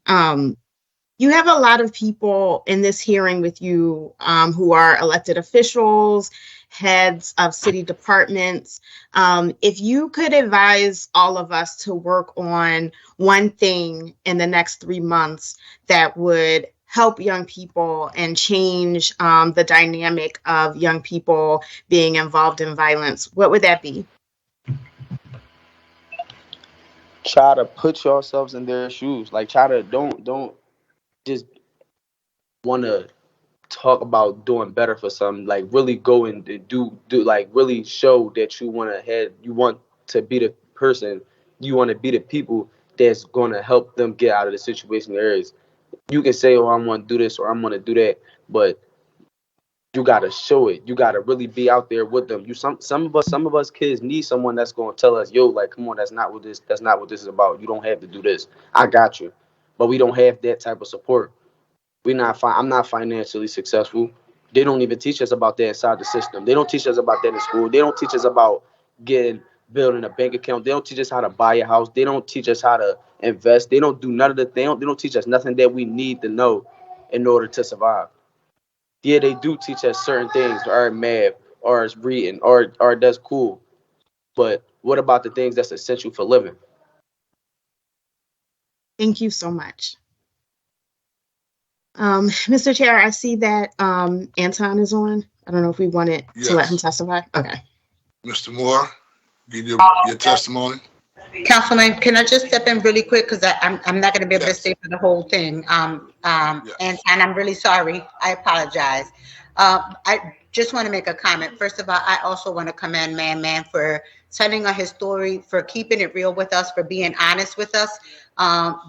Speaker 4: You have a lot of people in this hearing with you who are elected officials, heads of city departments. If you could advise all of us to work on one thing in the next 3 months that would help young people and change the dynamic of young people being involved in violence, what would that be?
Speaker 15: Try to put yourselves in their shoes. Like, try to don't just want to talk about doing better for something. Like, really go and do like really show that you want to be the person, you want to be the people that's going to help them get out of the situation there is. You can say, oh, I want to do this or I'm going to do that, but you got to show it. You got to really be out there with them. Some of us kids need someone that's going to tell us, yo, like, come on, that's not what this is about. You don't have to do this. I got you. But we don't have that type of support. I'm not financially successful. They don't even teach us about that inside the system. They don't teach us about that in school. They don't teach us about building a bank account. They don't teach us how to buy a house. They don't teach us how to invest. They don't do none of the things. They don't teach us nothing that we need to know in order to survive. Yeah, they do teach us certain things, or math, or it's reading, or that's cool. But what about the things that's essential for living?
Speaker 4: Thank you so much. Mr. Chair, I see that Anton is on. I don't know if we wanted to let him testify. Okay.
Speaker 2: Mr. Moore, give your testimony.
Speaker 8: Councilman, can I just step in really quick? Because I'm not going to be able to stay for the whole thing. And I'm really sorry. I apologize. I just want to make a comment. First of all, I also want to commend Man for telling us his story, for keeping it real with us, for being honest with us,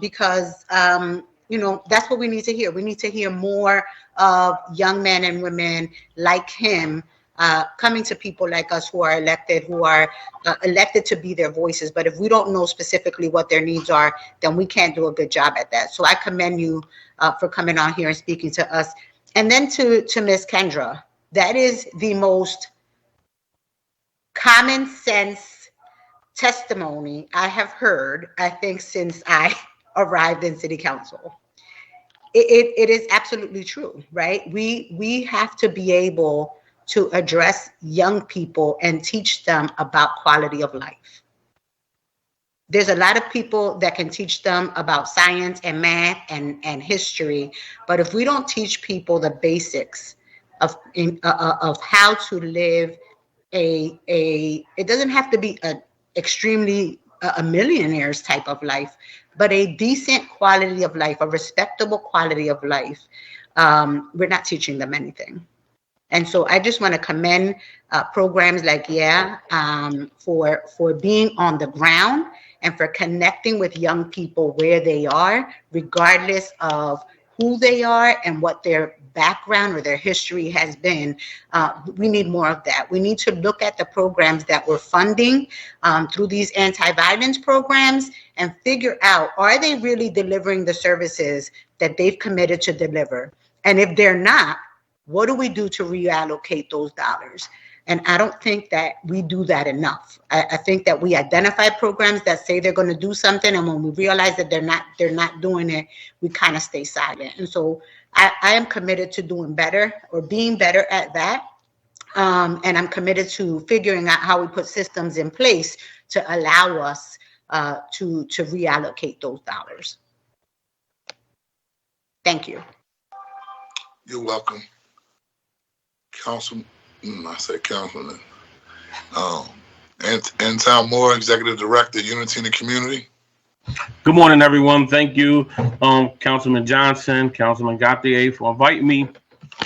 Speaker 8: because that's what we need to hear. We need to hear more of young men and women like him coming to people like us who are elected to be their voices. But if we don't know specifically what their needs are, then we can't do a good job at that. So I commend you for coming on here and speaking to us. And then to Ms. Kendra, that is the most common sense testimony I have heard, I think, since I arrived in City Council. It is absolutely true, right? We have to be able to address young people and teach them about quality of life. There's a lot of people that can teach them about science and math and history, but if we don't teach people the basics of how to live it doesn't have to be a millionaire's type of life, but a decent quality of life, a respectable quality of life, we're not teaching them anything. And so I just want to commend programs like for being on the ground and for connecting with young people where they are, regardless of who they are and what their background or their history has been. We need more of that. We need to look at the programs that we're funding through these anti-violence programs and figure out, are they really delivering the services that they've committed to deliver? And if they're not, what do we do to reallocate those dollars? And I don't think that we do that enough. I think that we identify programs that say they're going to do something, and when we realize that they're not doing it, we kind of stay silent. And so I am committed to doing better or being better at that. And I'm committed to figuring out how we put systems in place to allow us to reallocate those dollars. Thank you.
Speaker 2: You're welcome. Councilman. Anton Moore, Executive Director, Unity in the Community.
Speaker 16: Good morning, everyone. Thank you, Councilman Johnson, Councilman Gauthier, for inviting me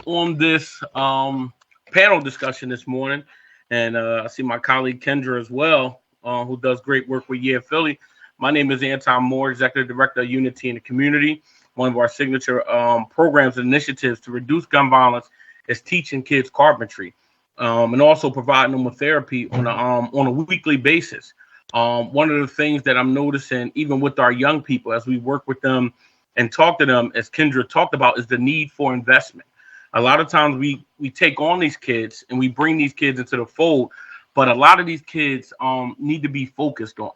Speaker 16: on this panel discussion this morning. And I see my colleague Kendra as well, who does great work with Philly. My name is Anton Moore, Executive Director of Unity in the Community. One of our signature programs and initiatives to reduce gun violence is teaching kids carpentry. And also providing them with therapy on a weekly basis. One of the things that I'm noticing, even with our young people, as we work with them and talk to them, as Kendra talked about, is the need for investment. A lot of times we take on these kids and we bring these kids into the fold, but a lot of these kids need to be focused on.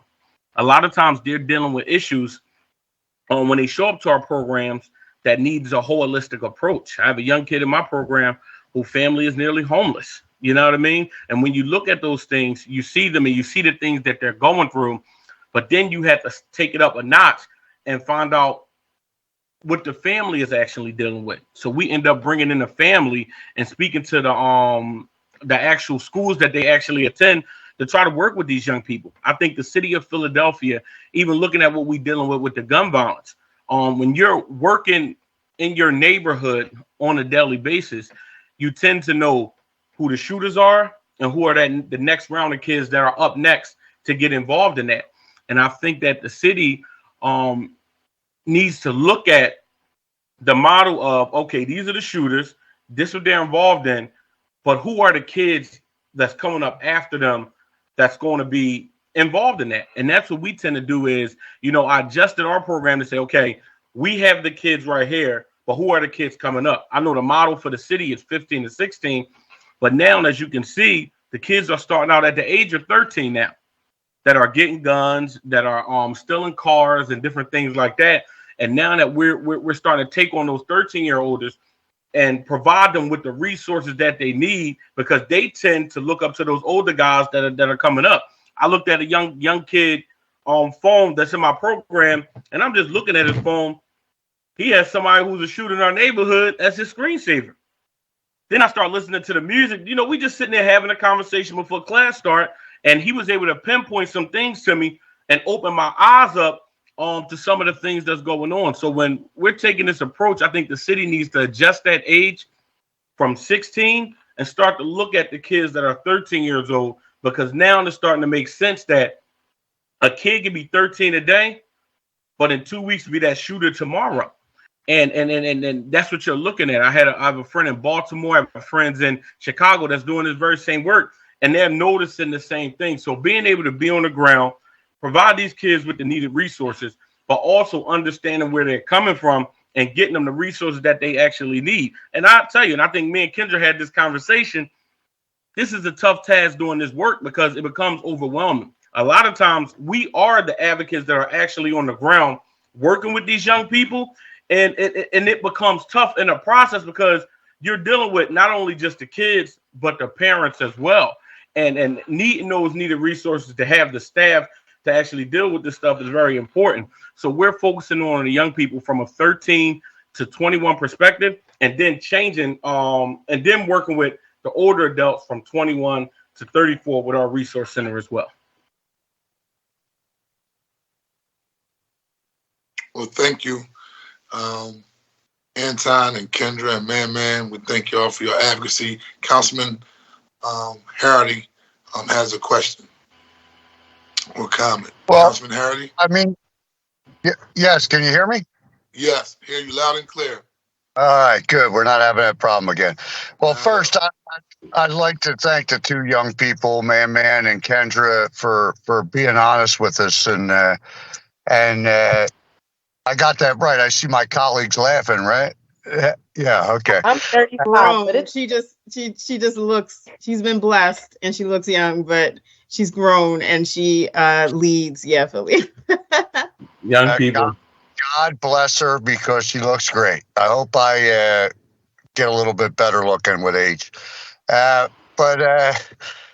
Speaker 16: A lot of times they're dealing with issues when they show up to our programs that needs a holistic approach. I have a young kid in my program whose family is nearly homeless. You know what I mean? And when you look at those things, you see them and you see the things that they're going through, but then you have to take it up a notch and find out what the family is actually dealing with. So we end up bringing in the family and speaking to the actual schools that they actually attend to try to work with these young people. I think the city of Philadelphia, even looking at what we're dealing with the gun violence, when you're working in your neighborhood on a daily basis, you tend to know who the shooters are and who are the next round of kids that are up next to get involved in that. And I think that the city needs to look at the model of, okay, these are the shooters, this is what they're involved in, but who are the kids that's coming up after them that's going to be involved in that? And that's what we tend to do is, I adjusted our program to say, okay, we have the kids right here, but who are the kids coming up? I know the model for the city is 15 to 16, but now, as you can see, the kids are starting out at the age of 13 now that are getting guns, that are stealing cars and different things like that. And now that we're starting to take on those 13-year-olds and provide them with the resources that they need, because they tend to look up to those older guys that are coming up. I looked at a young kid on phone that's in my program, and I'm just looking at his phone. He has somebody who's a shooter in our neighborhood as his screensaver. Then I start listening to the music. We just sitting there having a conversation before class start, And he was able to pinpoint some things to me and open my eyes up to some of the things that's going on. So when we're taking this approach, I think the city needs to adjust that age from 16 and start to look at the kids that are 13 years old, because now it's starting to make sense that a kid can be 13 today, but in 2 weeks be that shooter tomorrow. And that's what you're looking at. I have a friend in Baltimore, I have friends in Chicago that's doing this very same work, and they're noticing the same thing. So being able to be on the ground, provide these kids with the needed resources, but also understanding where they're coming from and getting them the resources that they actually need. And I'll tell you, and I think me and Kendra had this conversation, this is a tough task doing this work because it becomes overwhelming. A lot of times we are the advocates that are actually on the ground working with these young people, and it becomes tough in the process because you're dealing with not only just the kids, but the parents as well. And needing those needed resources to have the staff to actually deal with this stuff is very important. So we're focusing on the young people from a 13 to 21 perspective, and then changing, and then working with the older adults from 21 to 34 with our resource center as well.
Speaker 2: Well, thank you, Anton and Kendra and Man. We thank you all for your advocacy. Councilman Harity has a question or comment.
Speaker 7: Well,
Speaker 2: Councilman Harity?
Speaker 7: I mean, yes, can you hear me?
Speaker 2: Yes, hear you loud and clear.
Speaker 7: All right, good. We're not having that problem again. Well, first, I'd like to thank the two young people, Man and Kendra, for being honest with us, and I got that right. I see my colleagues laughing, right? Yeah. Okay.
Speaker 14: I'm 35,
Speaker 4: Grown.
Speaker 14: but it's
Speaker 4: She just looks. She's been blessed, and she looks young, but she's grown, and she leads. Yeah, Philly.
Speaker 16: Young people.
Speaker 7: God bless her because she looks great. I hope I get a little bit better looking with age. But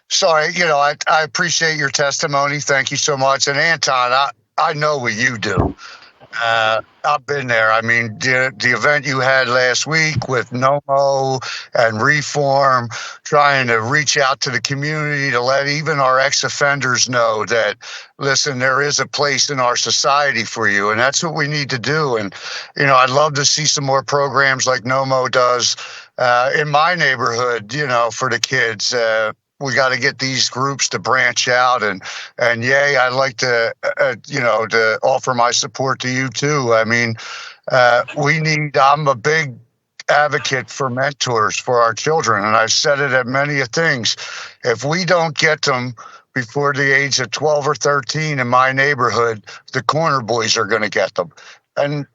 Speaker 7: sorry, I appreciate your testimony. Thank you so much. And Anton, I know what you do. I've been there. I mean, the event you had last week with NOMO and Reform, trying to reach out to the community to let even our ex-offenders know that, listen, there is a place in our society for you, and that's what we need to do. And, I'd love to see some more programs like NOMO does in my neighborhood, for the kids. We got to get these groups to branch out, and I'd like to, to offer my support to you too. I mean, I'm a big advocate for mentors for our children, and I've said it at many of things. If we don't get them before the age of 12 or 13 in my neighborhood, the corner boys are going to get them, and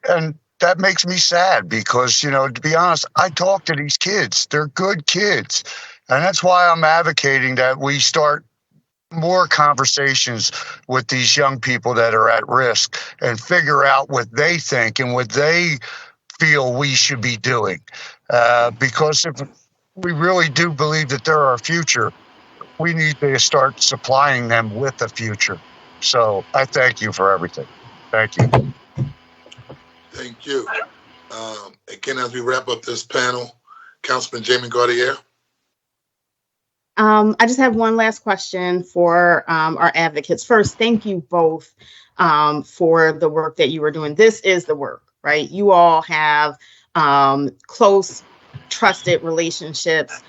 Speaker 7: that makes me sad because, to be honest, I talk to these kids. They're good kids. And that's why I'm advocating that we start more conversations with these young people that are at risk and figure out what they think and what they feel we should be doing. Because if we really do believe that they're our future, we need to start supplying them with a future. So I thank you for everything. Thank you.
Speaker 2: Thank you. Again, as we wrap up this panel, Councilman Jamie Gaudier.
Speaker 4: I just have one last question for our advocates. First, thank you both for the work that you are doing. This is the work, right? You all have close, trusted relationships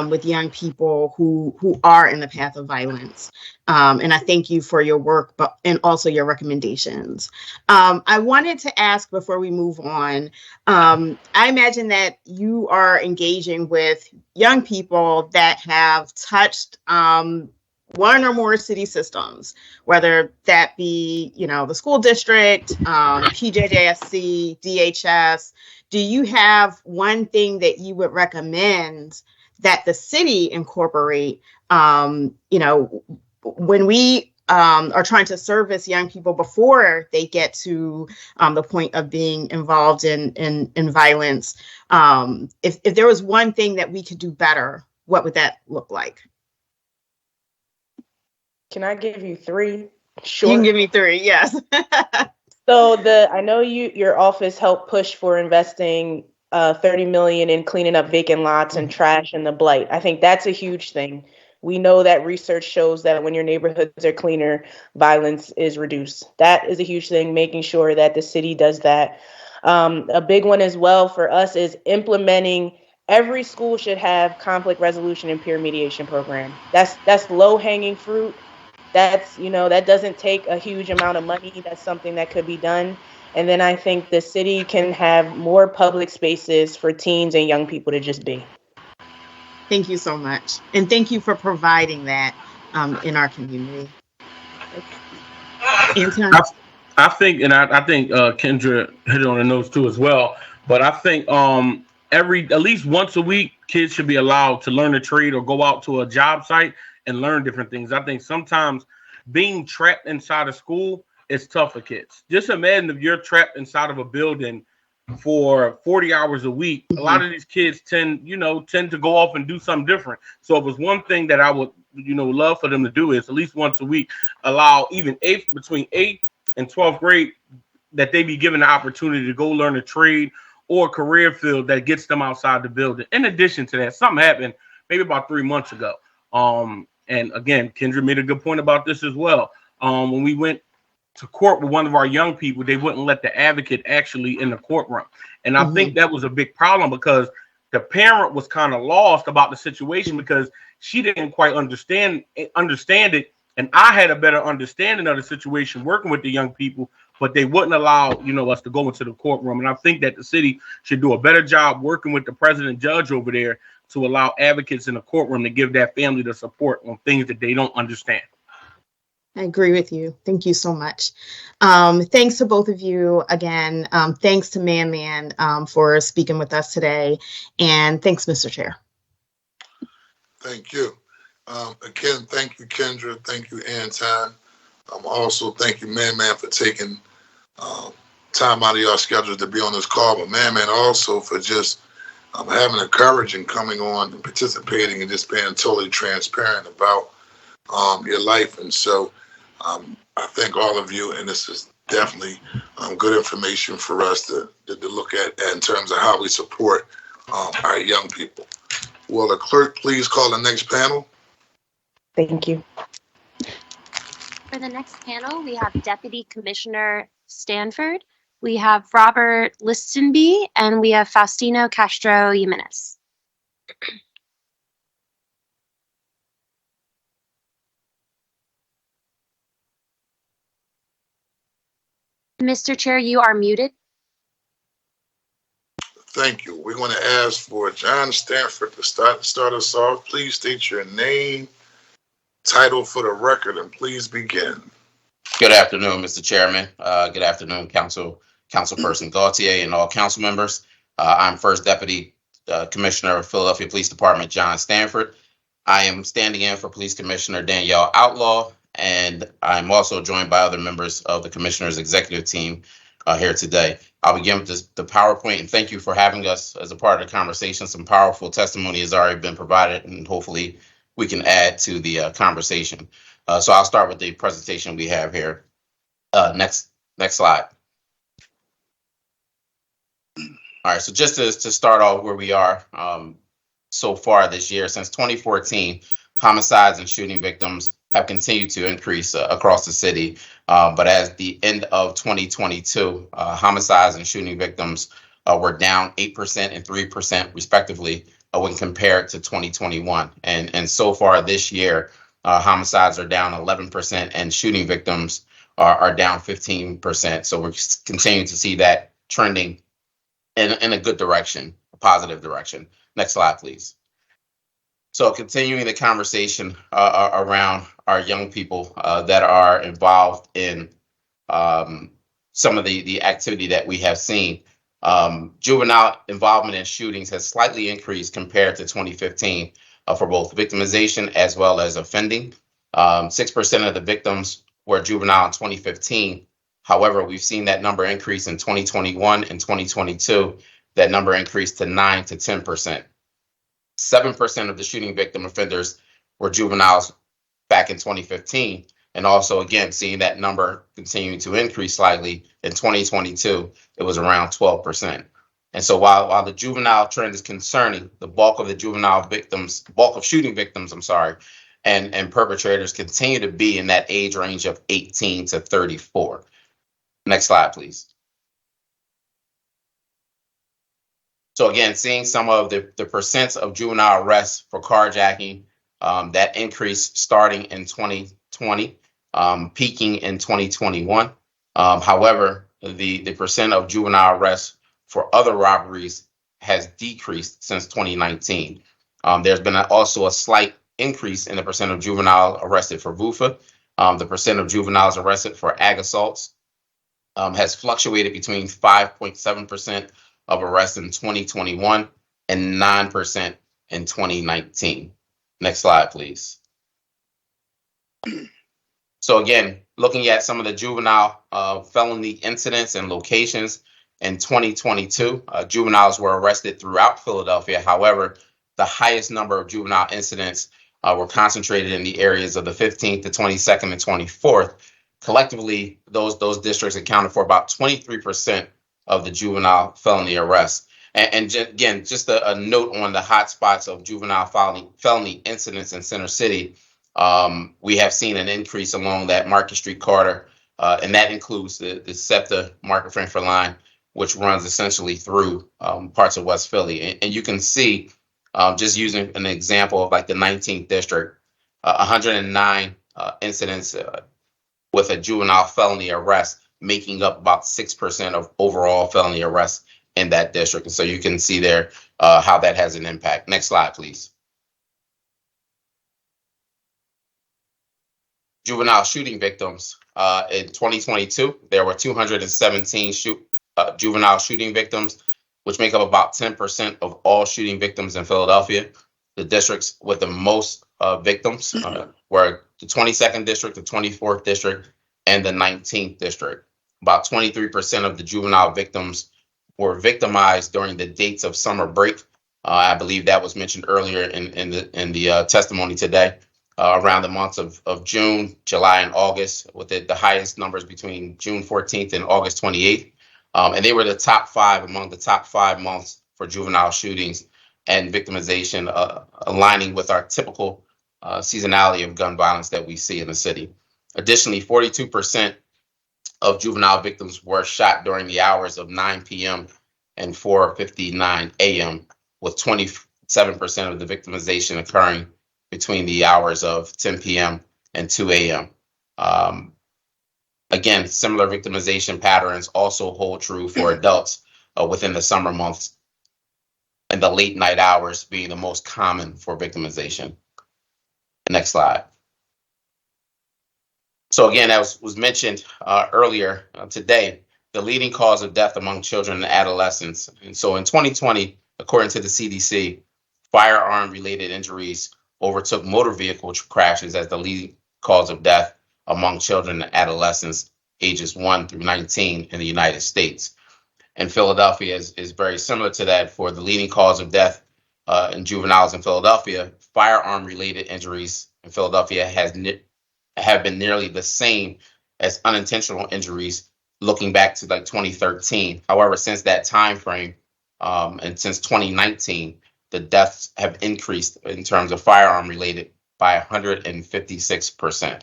Speaker 4: with young people who are in the path of violence. And I thank you for your work, and also your recommendations. I wanted to ask before we move on, I imagine that you are engaging with young people that have touched one or more city systems, whether that be, the school district, PJJSC, DHS. Do you have one thing that you would recommend that the city incorporate, when we are trying to service young people before they get to the point of being involved in violence? If there was one thing that we could do better, what would that look like?
Speaker 14: Can I give you three?
Speaker 4: Sure. You can give me three, yes.
Speaker 14: So I know your office helped push for investing $30 million in cleaning up vacant lots and trash and the blight. I think that's a huge thing. we know that research shows that when your neighborhoods are cleaner, violence is reduced. That is a huge thing, making sure that the city does that. A big one as well for us is implementing. Every school should have conflict resolution and peer mediation program. That's low hanging fruit. That's, that doesn't take a huge amount of money. That's something that could be done. And then I think the city can have more public spaces for teens and young people to just be.
Speaker 4: Thank you so much. And thank you for providing that in our community. Anton?
Speaker 16: I think, and I think Kendra hit it on the nose too as well. But I think at least once a week, kids should be allowed to learn a trade or go out to a job site and learn different things. I think sometimes being trapped inside of school is tough for kids. Just imagine if you're trapped inside of a building for 40 hours a week. A lot of these kids tend to go off and do something different. So it was one thing that I would, love for them to do is at least once a week, allow even between 8th and 12th grade that they be given the opportunity to go learn a trade or a career field that gets them outside the building. In addition to that, something happened maybe about 3 months ago. And again, Kendra made a good point about this as well. When we went to court with one of our young people, they wouldn't let the advocate actually in the courtroom. And I think that was a big problem because the parent was kind of lost about the situation because she didn't quite understand it. And I had a better understanding of the situation working with the young people, but they wouldn't allow, us to go into the courtroom. And I think that the city should do a better job working with the president judge over there to allow advocates in the courtroom to give that family the support on things that they don't understand.
Speaker 4: I agree with you. Thank you so much. Thanks to both of you again. Thanks to Man for speaking with us today. And thanks, Mr. Chair.
Speaker 2: Thank you. Again, thank you, Kendra. Thank you, Anton. Also, thank you, Man for taking time out of your schedule to be on this call. But Man also for just having the courage and coming on and participating and just being totally transparent about your life. And so I thank all of you, and this is definitely good information for us to look at in terms of how we support our young people. Will the clerk please call the next panel?
Speaker 14: Thank you.
Speaker 3: For the next panel, we have Deputy Commissioner Stanford, we have Robert Listenby, and we have Faustino Castro Jimenez. Mr. Chair, you are muted.
Speaker 2: Thank you. We're going to ask for John Stanford to start us off. Please state your name, title for the record, and please begin.
Speaker 17: Good afternoon, Mr. Chairman. Good afternoon, Councilperson Gaultier and all council members. I'm First Deputy Commissioner of Philadelphia Police Department, John Stanford. I am standing in for Police Commissioner Danielle Outlaw, and I'm also joined by other members of the Commissioner's executive team here today. I'll begin with the PowerPoint, and thank you for having us as a part of the conversation. Some powerful testimony has already been provided, and hopefully we can add to the conversation. So I'll start with the presentation we have here. Next slide. All right, so just to start off where we are so far this year, since 2014, homicides and shooting victims have continued to increase across the city. But as the end of 2022, homicides and shooting victims were down 8% and 3% respectively when compared to 2021. And so far this year, homicides are down 11% and shooting victims are down 15%. So we're continuing to see that trending in a good direction, a positive direction. Next slide, please. So continuing the conversation around our young people that are involved in some of the activity that we have seen. Juvenile involvement in shootings has slightly increased compared to 2015 for both victimization as well as offending. 6% of the victims were juvenile in 2015. However, we've seen that number increase in 2021 and 2022. That number increased to 9 to 10%. 7% of the shooting victim offenders were juveniles back in 2015. And also, again, seeing that number continuing to increase slightly in 2022, it was around 12%. And so while the juvenile trend is concerning, the bulk of shooting victims, and perpetrators continue to be in that age range of 18 to 34. Next slide, please. So again, seeing some of the percents of juvenile arrests for carjacking, that increase starting in 2020, peaking in 2021. However, the percent of juvenile arrests for other robberies has decreased since 2019. There's been also a slight increase in the percent of juvenile arrested for VUFA. The percent of juveniles arrested for ag assaults has fluctuated between 5.7% of arrests in 2021 and 9% in 2019. Next slide, please. So again, looking at some of the juvenile felony incidents and locations in 2022, juveniles were arrested throughout Philadelphia. However, the highest number of juvenile incidents were concentrated in the areas of the 15th, the 22nd, and 24th. Collectively, those districts accounted for about 23% of the juvenile felony arrests. And again, just a note on the hotspots of juvenile felony incidents in Center City. We have seen an increase along that Market Street corridor, and that includes the SEPTA Market Frankfurt line, which runs essentially through parts of West Philly. And you can see, just using an example of like the 19th district, 109 incidents with a juvenile felony arrest, making up about 6% of overall felony arrests in that district. And so you can see there how that has an impact. Next slide, please. Juvenile shooting victims. In 2022, there were 217 juvenile shooting victims, which make up about 10% of all shooting victims in Philadelphia. The districts with the most victims were the 22nd district, the 24th district, and the 19th district. About 23% of the juvenile victims were victimized during the dates of summer break. I believe that was mentioned earlier in the testimony today. Around the months of June, July, and August, with the highest numbers between June 14th and August 28th. And they were the top five among the top 5 months for juvenile shootings and victimization, aligning with our typical seasonality of gun violence that we see in the city. Additionally, 42% of juvenile victims were shot during the hours of 9 p.m. and 4:59 a.m., with 27% of the victimization occurring between the hours of 10 p.m. and 2 a.m. Again, similar victimization patterns also hold true for adults within the summer months, and the late night hours being the most common for victimization. Next slide. So again, as was mentioned earlier today, the leading cause of death among children and adolescents. And so in 2020, according to the CDC, firearm-related injuries overtook motor vehicle crashes as the leading cause of death among children and adolescents ages 1 through 19 in the United States. And Philadelphia is very similar to that for the leading cause of death in juveniles in Philadelphia. Firearm-related injuries in Philadelphia have been nearly the same as unintentional injuries looking back to like 2013. However, since that time frame and since 2019, the deaths have increased in terms of firearm related by 156%.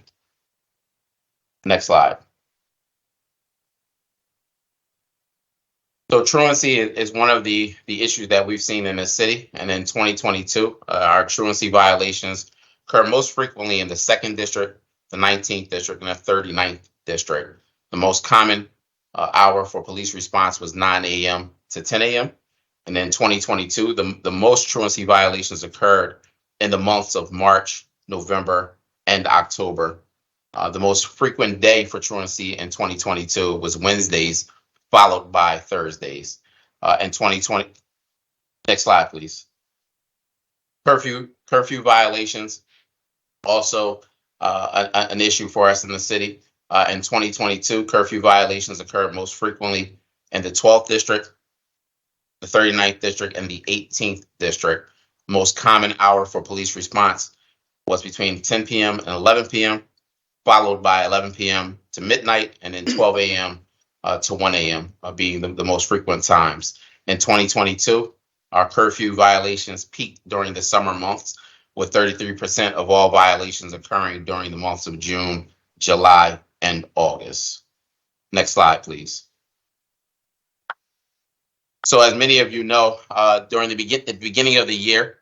Speaker 17: Next slide. So truancy is one of the issues that we've seen in the city. And in 2022, our truancy violations occur most frequently in the 2nd district, the 19th district, and the 39th district. The most common hour for police response was 9 a.m. to 10 a.m. And in 2022, the most truancy violations occurred in the months of March, November, and October. The most frequent day for truancy in 2022 was Wednesdays, followed by Thursdays. In 2020, next slide, please. Curfew violations, also an issue for us in the city. In 2022, curfew violations occurred most frequently in the 12th district, the 39th district, and the 18th district. Most common hour for police response was between 10 p.m. and 11 p.m., followed by 11 p.m. to midnight, and then 12 a.m. To 1 a.m. Being the most frequent times. In 2022, our curfew violations peaked during the summer months with 33% of all violations occurring during the months of June, July, and August. Next slide, please. So as many of you know, during the beginning of the year,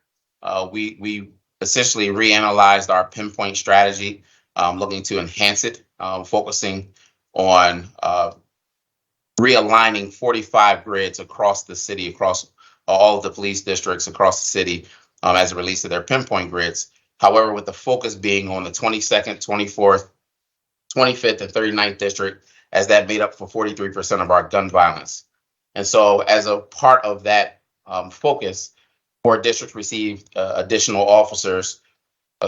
Speaker 17: we essentially reanalyzed our pinpoint strategy, looking to enhance it, focusing on realigning 45 grids across the city, across all of the police districts across the city, as it relates to their pinpoint grids. However, with the focus being on the 22nd, 24th, 25th, and 39th district, as that made up for 43% of our gun violence. And so as a part of that focus, 4 districts received additional officers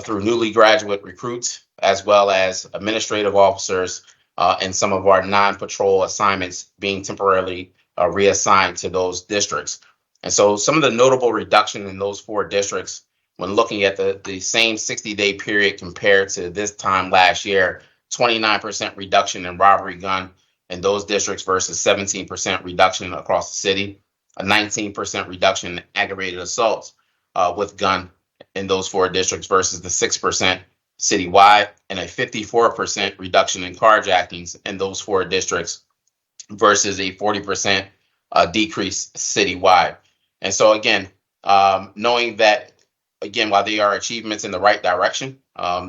Speaker 17: through newly graduate recruits, as well as administrative officers and some of our non-patrol assignments being temporarily reassigned to those districts. And so some of the notable reduction in those 4 districts, when looking at the same 60-day period compared to this time last year, 29% reduction in robbery gun in those districts versus 17% reduction across the city, a 19% reduction in aggravated assaults with gun in those 4 districts versus the 6% citywide, and a 54% reduction in carjackings in those 4 districts versus a 40% decrease citywide. And so again, knowing that, again, while they are achievements in the right direction,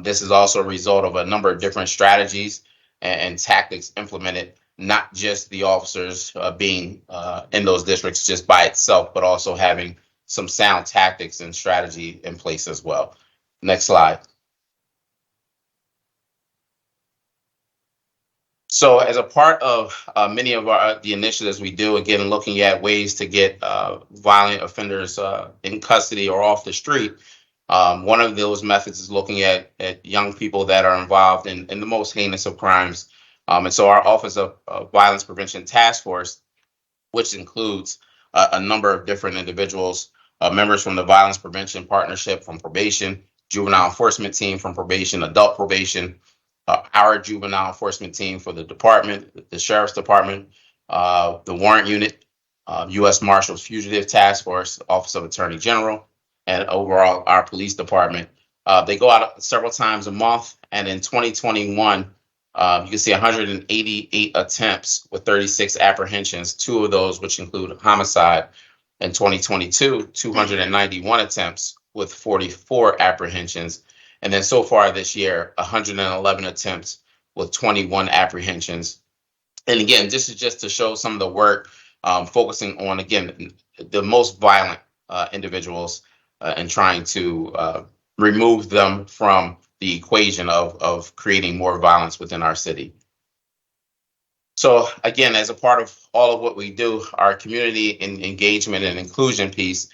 Speaker 17: this is also a result of a number of different strategies and tactics implemented, not just the officers being in those districts just by itself, but also having some sound tactics and strategy in place as well. Next slide. So as a part of many of the initiatives we do, again, looking at ways to get violent offenders in custody or off the street, one of those methods is looking at young people that are involved in the most heinous of crimes. And so our Office of Violence Prevention Task Force, which includes a number of different individuals, members from the Violence Prevention Partnership from probation, juvenile enforcement team from probation, adult probation, our juvenile enforcement team for the department, the sheriff's department, the warrant unit, U.S. Marshals Fugitive Task Force, Office of Attorney General, and overall our police department. They go out several times a month, and in 2021, you can see 188 attempts with 36 apprehensions, 2 of those which include homicide. In 2022, 291 attempts with 44 apprehensions. And then so far this year, 111 attempts with 21 apprehensions. And again, this is just to show some of the work focusing on, again, the most violent individuals and trying to remove them from the equation of creating more violence within our city. So again, as a part of all of what we do, our community engagement and inclusion piece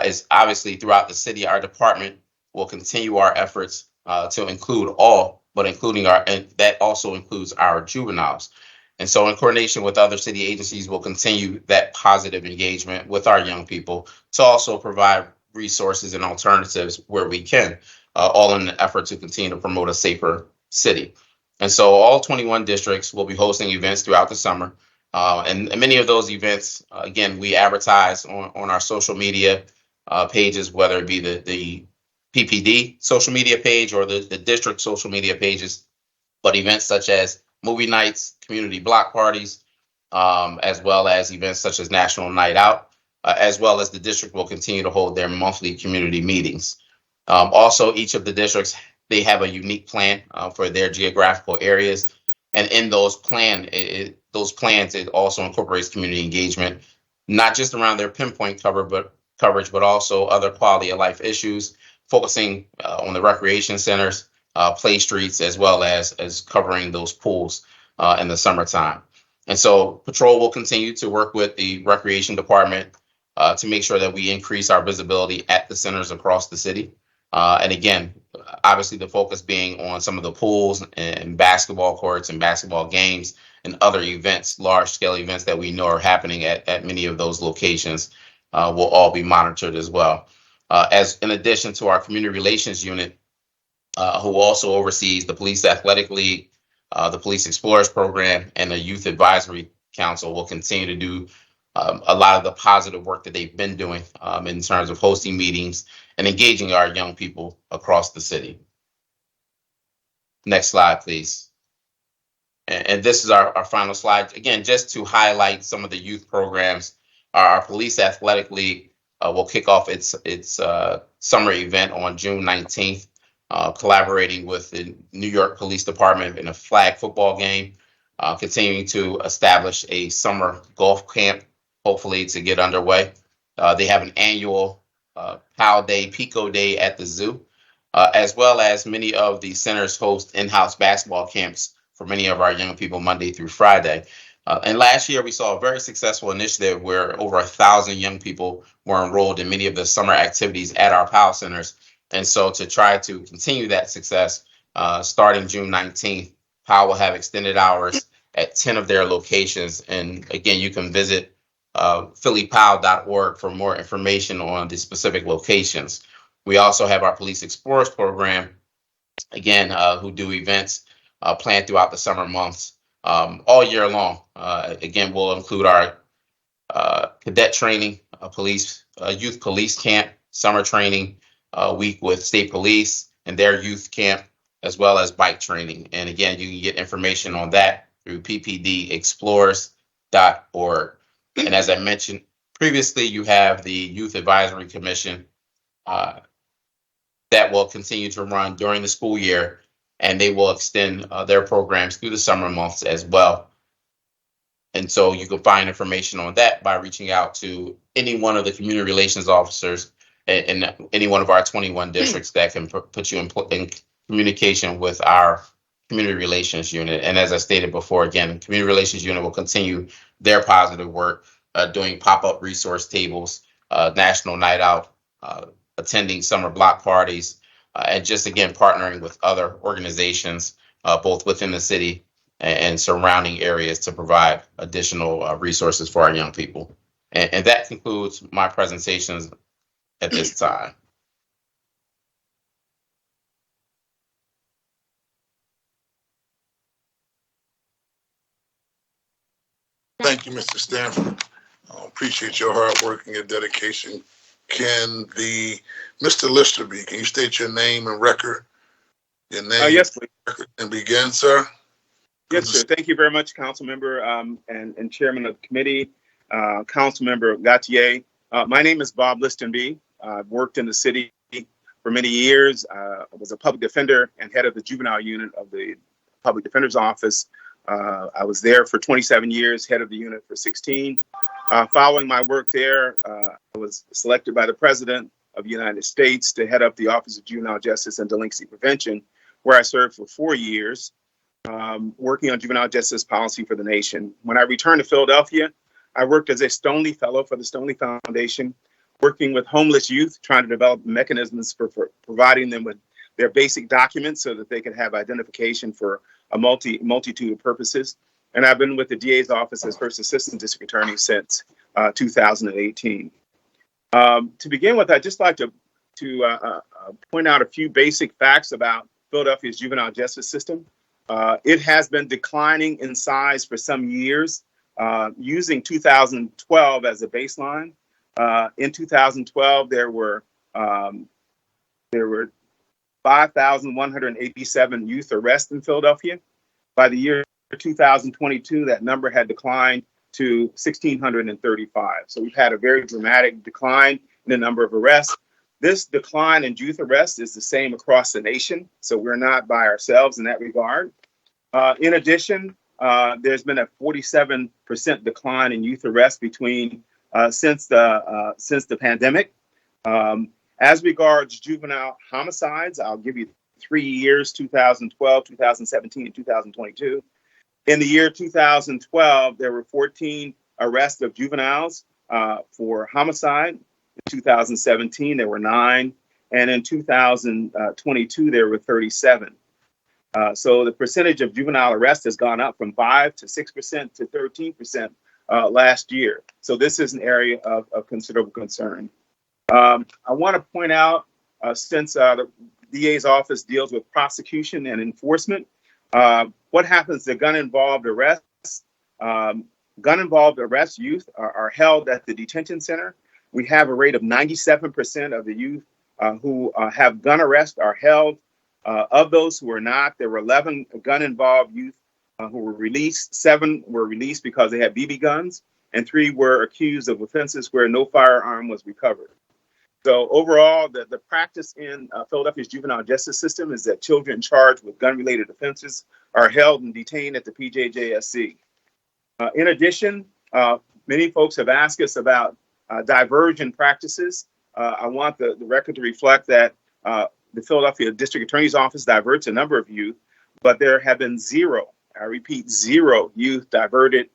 Speaker 17: is obviously throughout the city. Our department will continue our efforts to include all, but and that also includes our juveniles. And so in coordination with other city agencies, we'll continue that positive engagement with our young people to also provide resources and alternatives where we can, all in the effort to continue to promote a safer city. And so all 21 districts will be hosting events throughout the summer. And many of those events, again, we advertise on our social media pages, whether it be the PPD social media page or the district social media pages, but events such as movie nights, community block parties, as well as events such as National Night Out, as well as the district will continue to hold their monthly community meetings. Also, each of the districts, they have a unique plan for their geographical areas. And in those plans, it also incorporates community engagement, not just around their pinpoint coverage, but also other quality of life issues, focusing on the recreation centers, play streets, as well as covering those pools in the summertime. And so patrol will continue to work with the recreation department to make sure that we increase our visibility at the centers across the city. And again, obviously the focus being on some of the pools and basketball courts and basketball games and other events, large scale events that we know are happening at many of those locations will all be monitored as well. As in addition to our community relations unit, who also oversees the Police Athletic League, the Police Explorers Program, and the Youth Advisory Council, will continue to do a lot of the positive work that they've been doing in terms of hosting meetings and engaging our young people across the city. Next slide, please. And this is our final slide. Again, just to highlight some of the youth programs, our Police Athletic League will kick off its summer event on June 19th, collaborating with the New York Police Department in a flag football game, continuing to establish a summer golf camp, hopefully to get underway. They have an annual POW Day, Pico Day at the zoo, as well as many of the centers host in-house basketball camps for many of our young people Monday through Friday. And last year, we saw a very successful initiative where over 1,000 young people were enrolled in many of the summer activities at our POW centers. And so to try to continue that success, starting June 19th, POW will have extended hours at 10 of their locations. And again, you can visit phillypow.org for more information on the specific locations. We also have our Police Explorers program, again, who do events planned throughout the summer months all year long. Again, we'll include our cadet training, youth police camp, summer training week with state police and their youth camp, as well as bike training. And again, you can get information on that through ppdexplorers.org. And as I mentioned previously, you have the Youth Advisory Commission that will continue to run during the school year, and they will extend their programs through the summer months as well. And so you can find information on that by reaching out to any one of the community relations officers in any one of our 21 districts that can put you in communication with our community relations unit. And as I stated before, again, community relations unit will continue their positive work doing pop-up resource tables, national night out, attending summer block parties, and just again partnering with other organizations both within the city and surrounding areas to provide additional resources for our young people. And that concludes my presentations at this time.
Speaker 2: Thank you, Mr. Stanford. Appreciate your hard work and your dedication. Can Mr. Listerby, can you state your name and record? Your name,
Speaker 18: yes, please.
Speaker 2: And begin, sir.
Speaker 18: Yes, sir. Thank you very much, Council Member and Chairman of the committee, Council Member Gautier. My name is Bob Listenby. I've worked in the city for many years. I was a public defender and head of the juvenile unit of the Public Defender's Office. I was there for 27 years, head of the unit for 16. Following my work there, I was selected by the President of the United States to head up the Office of Juvenile Justice and Delinquency Prevention, where I served for 4 years, working on juvenile justice policy for the nation. When I returned to Philadelphia, I worked as a Stoneleigh Fellow for the Stoneleigh Foundation, working with homeless youth, trying to develop mechanisms for providing them with their basic documents so that they could have identification for a multitude of purposes. And I've been with the DA's office as First Assistant District Attorney since 2018. To begin with, I'd just like to point out a few basic facts about Philadelphia's juvenile justice system. It has been declining in size for some years, using 2012 as a baseline. In 2012, there were 5,187 youth arrests in Philadelphia. By the year 2022, that number had declined to 1,635. So we've had a very dramatic decline in the number of arrests. This decline in youth arrests is the same across the nation, so we're not by ourselves in that regard. In addition, there's been a 47% decline in youth arrests since the pandemic. As regards juvenile homicides, I'll give you 3 years, 2012, 2017, and 2022. In the year 2012, there were 14 arrests of juveniles for homicide. In 2017, there were 9. And in 2022, there were 37. So the percentage of juvenile arrests has gone up from 5 to 6% to 13% last year. So this is an area of considerable concern. I want to point out, since the DA's office deals with prosecution and enforcement, what happens to gun-involved arrests? gun-involved arrest youth are held at the detention center. We have a rate of 97% of the youth who have gun arrest are held. Of those who are not, there were 11 gun-involved youth who were released. 7 were released because they had BB guns, and 3 were accused of offenses where no firearm was recovered. So overall, the practice in Philadelphia's juvenile justice system is that children charged with gun-related offenses are held and detained at the PJJSC. In addition, many folks have asked us about diversion practices. I want the record to reflect that the Philadelphia District Attorney's Office diverts a number of youth, but there have been 0, I repeat, 0 youth diverted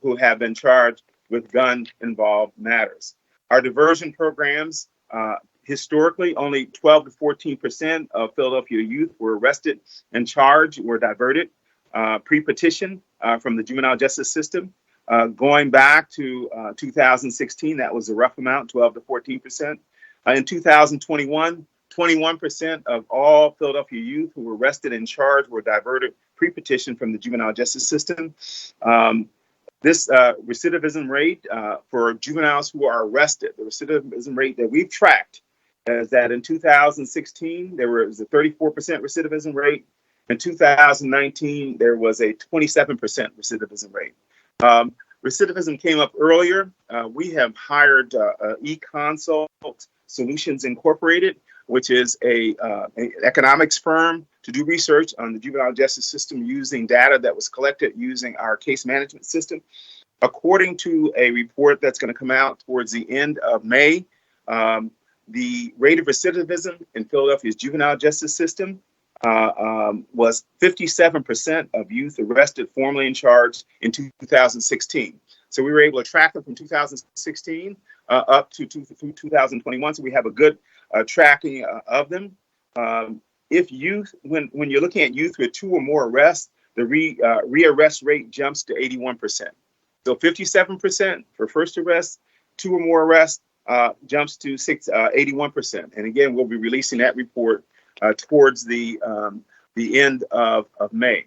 Speaker 18: who have been charged with gun-involved matters. Our diversion programs, historically, only 12 to 14% of Philadelphia youth were arrested and charged, were diverted pre-petition from the juvenile justice system. Going back to 2016, that was a rough amount, 12 to 14%. In 2021, 21% of all Philadelphia youth who were arrested and charged were diverted pre-petition from the juvenile justice system. This recidivism rate for juveniles who are arrested, the recidivism rate that we've tracked is that in 2016, there was a 34% recidivism rate. In 2019, there was a 27% recidivism rate. Recidivism came up earlier. We have hired eConsult Solutions Incorporated, which is an economics firm to do research on the juvenile justice system using data that was collected using our case management system. According to a report that's going to come out towards the end of May, the rate of recidivism in Philadelphia's juvenile justice system was 57% of youth arrested, formally in charge in 2016. So we were able to track them from 2016 up to 2021. So we have a good tracking of them. If youth, when you're looking at youth with 2 or more arrests, the re-arrest rate jumps to 81%. So 57% for first arrest, 2 or more arrests jumps to 81%. And again, we'll be releasing that report towards the end of May.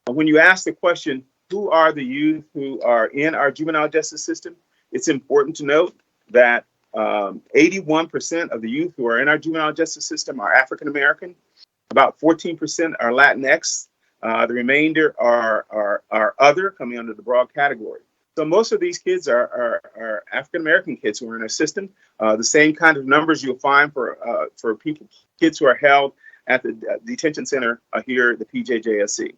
Speaker 18: When you ask the question, who are the youth who are in our juvenile justice system? It's important to note that 81% of the youth who are in our juvenile justice system are African American. About 14% are Latinx. The remainder are other, coming under the broad category. So most of these kids are African American kids who are in our system. The same kind of numbers you'll find for kids who are held at the detention center here at the PJJSC.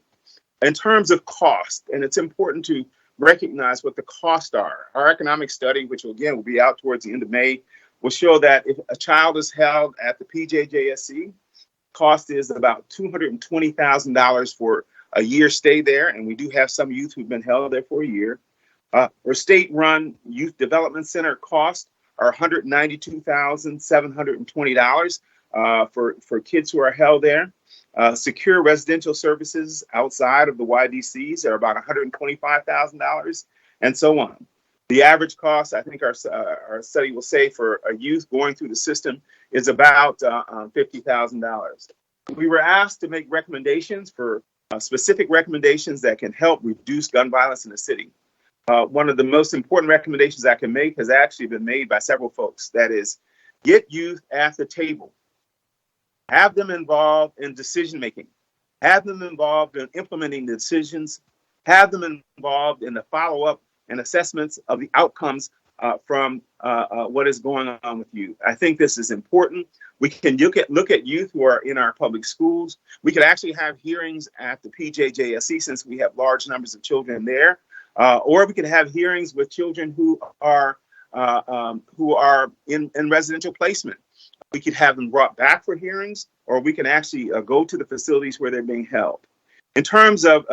Speaker 18: In terms of cost, and it's important to recognize what the costs are. Our economic study, which again will be out towards the end of May, will show that if a child is held at the PJJSC, cost is about $220,000 for a year stay there, and we do have some youth who've been held there for a year. Our state-run youth development center costs are $192,720 for kids who are held there. Secure residential services outside of the YDCs are about $125,000, and so on. The average cost, I think our study will say, for a youth going through the system is about $50,000. We were asked to make recommendations for specific recommendations that can help reduce gun violence in the city. One of the most important recommendations I can make has actually been made by several folks. That is, get youth at the table. Have them involved in decision making. Have them involved in implementing the decisions. Have them involved in the follow-up and assessments of the outcomes from what is going on with youth. I think this is important. We can look at youth who are in our public schools. We could actually have hearings at the PJJSC since we have large numbers of children there. Or we could have hearings with children who are in residential placement. We could have them brought back for hearings, or we can actually go to the facilities where they're being held. In terms of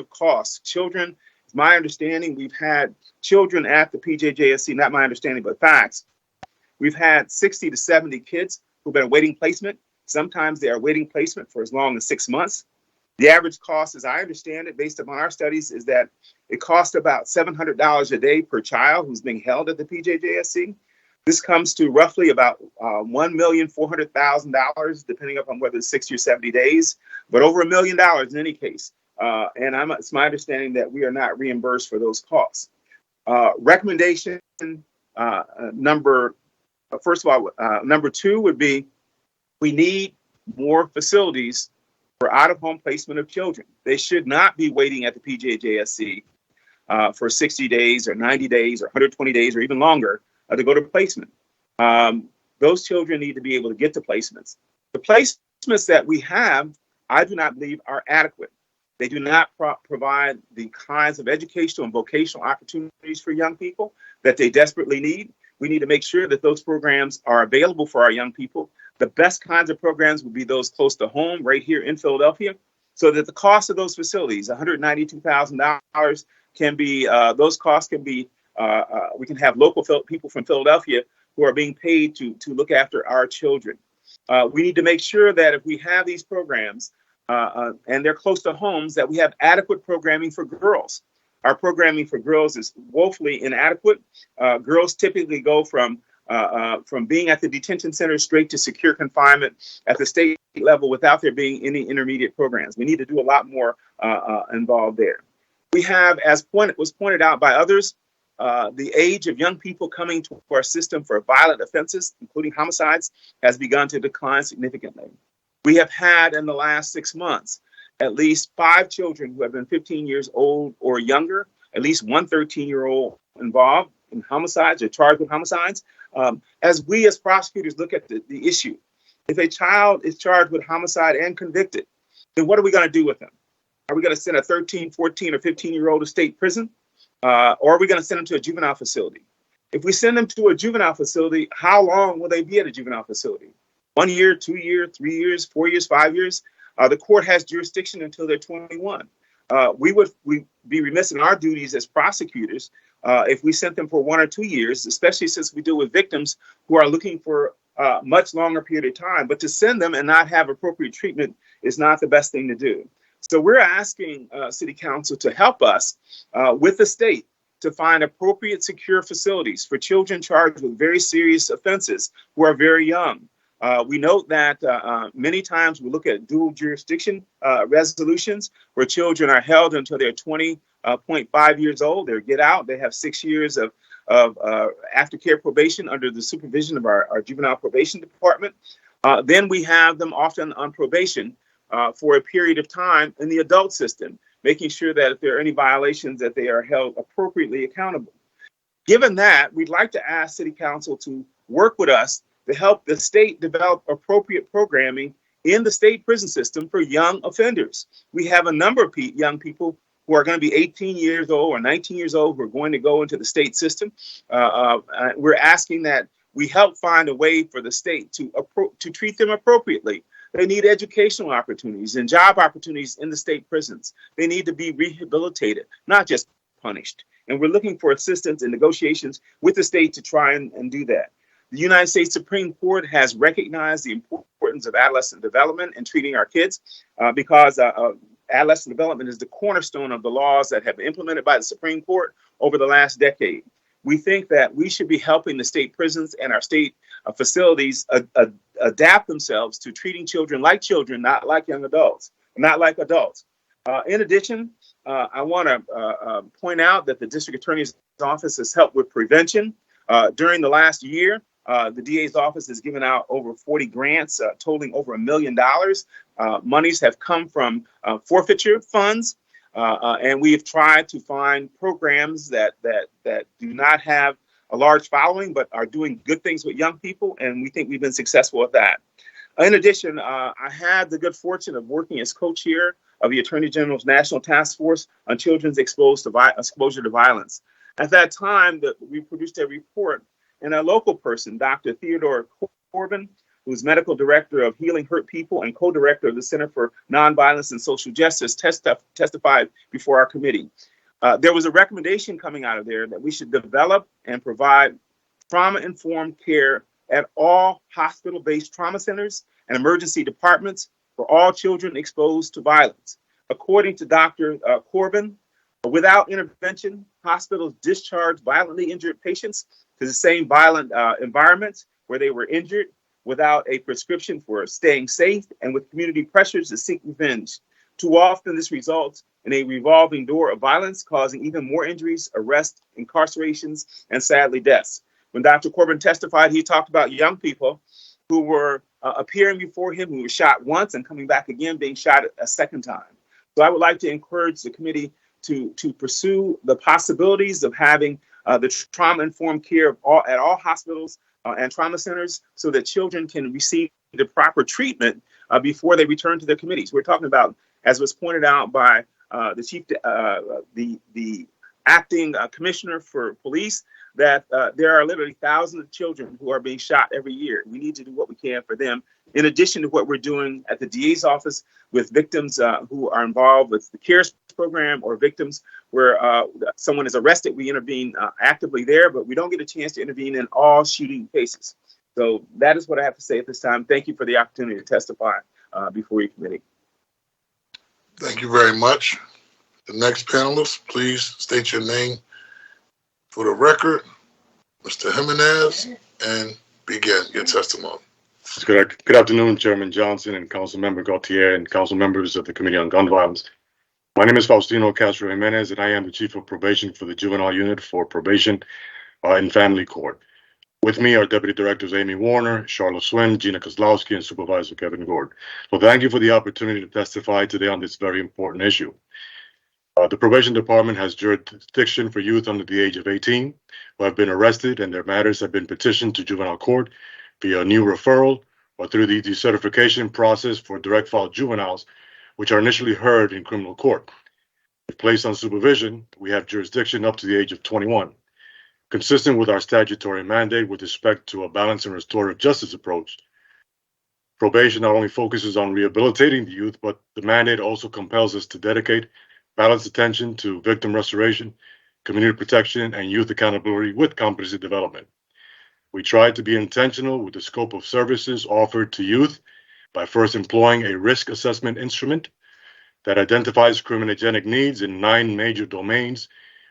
Speaker 18: costs, children, it's my understanding we've had children at the PJJSC, not my understanding, but facts. We've had 60 to 70 kids who've been awaiting placement. Sometimes they are awaiting placement for as long as 6 months. The average cost, as I understand it, based upon our studies, is that it costs about $700 a day per child who's being held at the PJJSC. This comes to roughly about $1,400,000, depending upon whether it's 60 or 70 days, but over $1 million in any case And it's my understanding that we are not reimbursed for those costs. Recommendation number two would be we need more facilities for out-of-home placement of children. They should not be waiting at the PJJSC for 60 days or 90 days or 120 days or even longer to go to placement. Those children need to be able to get to placements. The placements that we have, I do not believe are adequate. They do not provide the kinds of educational and vocational opportunities for young people that they desperately need. We need to make sure that those programs are available for our young people. The best kinds of programs would be those close to home, right here in Philadelphia, so that the cost of those facilities, $192,000, can be, those costs can be, we can have local people from Philadelphia who are being paid to look after our children. We need to make sure that if we have these programs and they're close to homes, that we have adequate programming for girls. Our programming for girls is woefully inadequate. Girls typically go from being at the detention center straight to secure confinement at the state level without there being any intermediate programs. We need to do a lot more involved there. We have, as was pointed out by others, the age of young people coming to our system for violent offenses, including homicides, has begun to decline significantly. We have had in the last 6 months at least 5 children who have been 15 years old or younger, at least one 13-year-old involved in homicides or charged with homicides. As we as prosecutors look at the issue, if a child is charged with homicide and convicted, then what are we going to do with them? Are we going to send a 13, 14, or 15-year-old to state prison? Or are we going to send them to a juvenile facility? If we send them to a juvenile facility, how long will they be at a juvenile facility? 1 year, 2 years, 3 years, 4 years, 5 years? The court has jurisdiction until they're 21. We'd be remiss in our duties as prosecutors if we sent them for 1 or 2 years, especially since we deal with victims who are looking for a much longer period of time. But to send them and not have appropriate treatment is not the best thing to do. So we're asking City Council to help us with the state to find appropriate secure facilities for children charged with very serious offenses who are very young. We note that many times we look at dual jurisdiction resolutions where children are held until they're 20.5 years old. They get out. They have 6 years of aftercare probation under the supervision of our juvenile probation department. Then we have them often on probation for a period of time in the adult system, making sure that if there are any violations that they are held appropriately accountable. Given that, we'd like to ask City Council to work with us to help the state develop appropriate programming in the state prison system for young offenders. We have a number of young people who are going to be 18 years old or 19 years old who are going to go into the state system. We're asking that we help find a way for the state to treat them appropriately. They need educational opportunities and job opportunities in the state prisons. They need to be rehabilitated, not just punished. And we're looking for assistance in negotiations with the state to try and do that. The United States Supreme Court has recognized the importance of adolescent development in treating our kids because adolescent development is the cornerstone of the laws that have been implemented by the Supreme Court over the last decade. We think that we should be helping the state prisons and our state facilities adapt themselves to treating children, not like young adults, not like adults. In addition, I want to point out that the District Attorney's Office has helped with prevention. During the last year, the DA's office has given out over 40 grants totaling over $1 million. Monies have come from forfeiture funds, and we have tried to find programs that do not have a large following, but are doing good things with young people, and we think we've been successful at that. In addition, I had the good fortune of working as co-chair of the Attorney General's National Task Force on Children's Exposure to Violence. At that time, we produced a report, and a local person, Dr. Theodore Corbin, who's medical director of Healing Hurt People and co-director of the Center for Nonviolence and Social Justice, testified before our committee. There was a recommendation coming out of there that we should develop and provide trauma-informed care at all hospital-based trauma centers and emergency departments for all children exposed to violence. According to Dr. Corbin, without intervention, hospitals discharge violently injured patients to the same violent environments where they were injured without a prescription for staying safe and with community pressures to seek revenge. Too often, this results in a revolving door of violence, causing even more injuries, arrests, incarcerations, and sadly, deaths. When Dr. Corbin testified, he talked about young people who were appearing before him, who were shot once and coming back again, being shot a second time. So I would like to encourage the committee to pursue the possibilities of having the trauma-informed care at all hospitals and trauma centers so that children can receive the proper treatment before they return to their committees. We're talking about, as was pointed out by the acting commissioner for police, that there are literally thousands of children who are being shot every year. We need to do what we can for them, in addition to what we're doing at the DA's office with victims who are involved with the CARES program, or victims where someone is arrested. We intervene actively there, but we don't get a chance to intervene in all shooting cases. So that is what I have to say at this time. Thank you for the opportunity to testify before your committee.
Speaker 2: Thank you very much. The next panelist, please state your name for the record. Mr. Jimenez, and begin your testimony.
Speaker 19: Good afternoon, Chairman Johnson and Councilmember Gautier and council members of the Committee on Gun Violence. My name is Faustino Castro Jimenez, and I am the Chief of Probation for the Juvenile Unit for Probation in Family Court. With me are Deputy Directors Amy Warner, Charlotte Swin, Gina Kozlowski, and Supervisor Kevin Gord. So thank you for the opportunity to testify today on this very important issue. The Probation Department has jurisdiction for youth under the age of 18 who have been arrested, and their matters have been petitioned to juvenile court via a new referral or through the decertification process for direct file juveniles, which are initially heard in criminal court. If placed on supervision, we have jurisdiction up to the age of 21. Consistent with our statutory mandate with respect to a balanced and restorative justice approach, probation not only focuses on rehabilitating the youth, but the mandate also compels us to dedicate balanced attention to victim restoration, community protection, and youth accountability with competency development. We try to be intentional with the scope of services offered to youth by first employing a risk assessment instrument that identifies criminogenic needs in 9 major domains,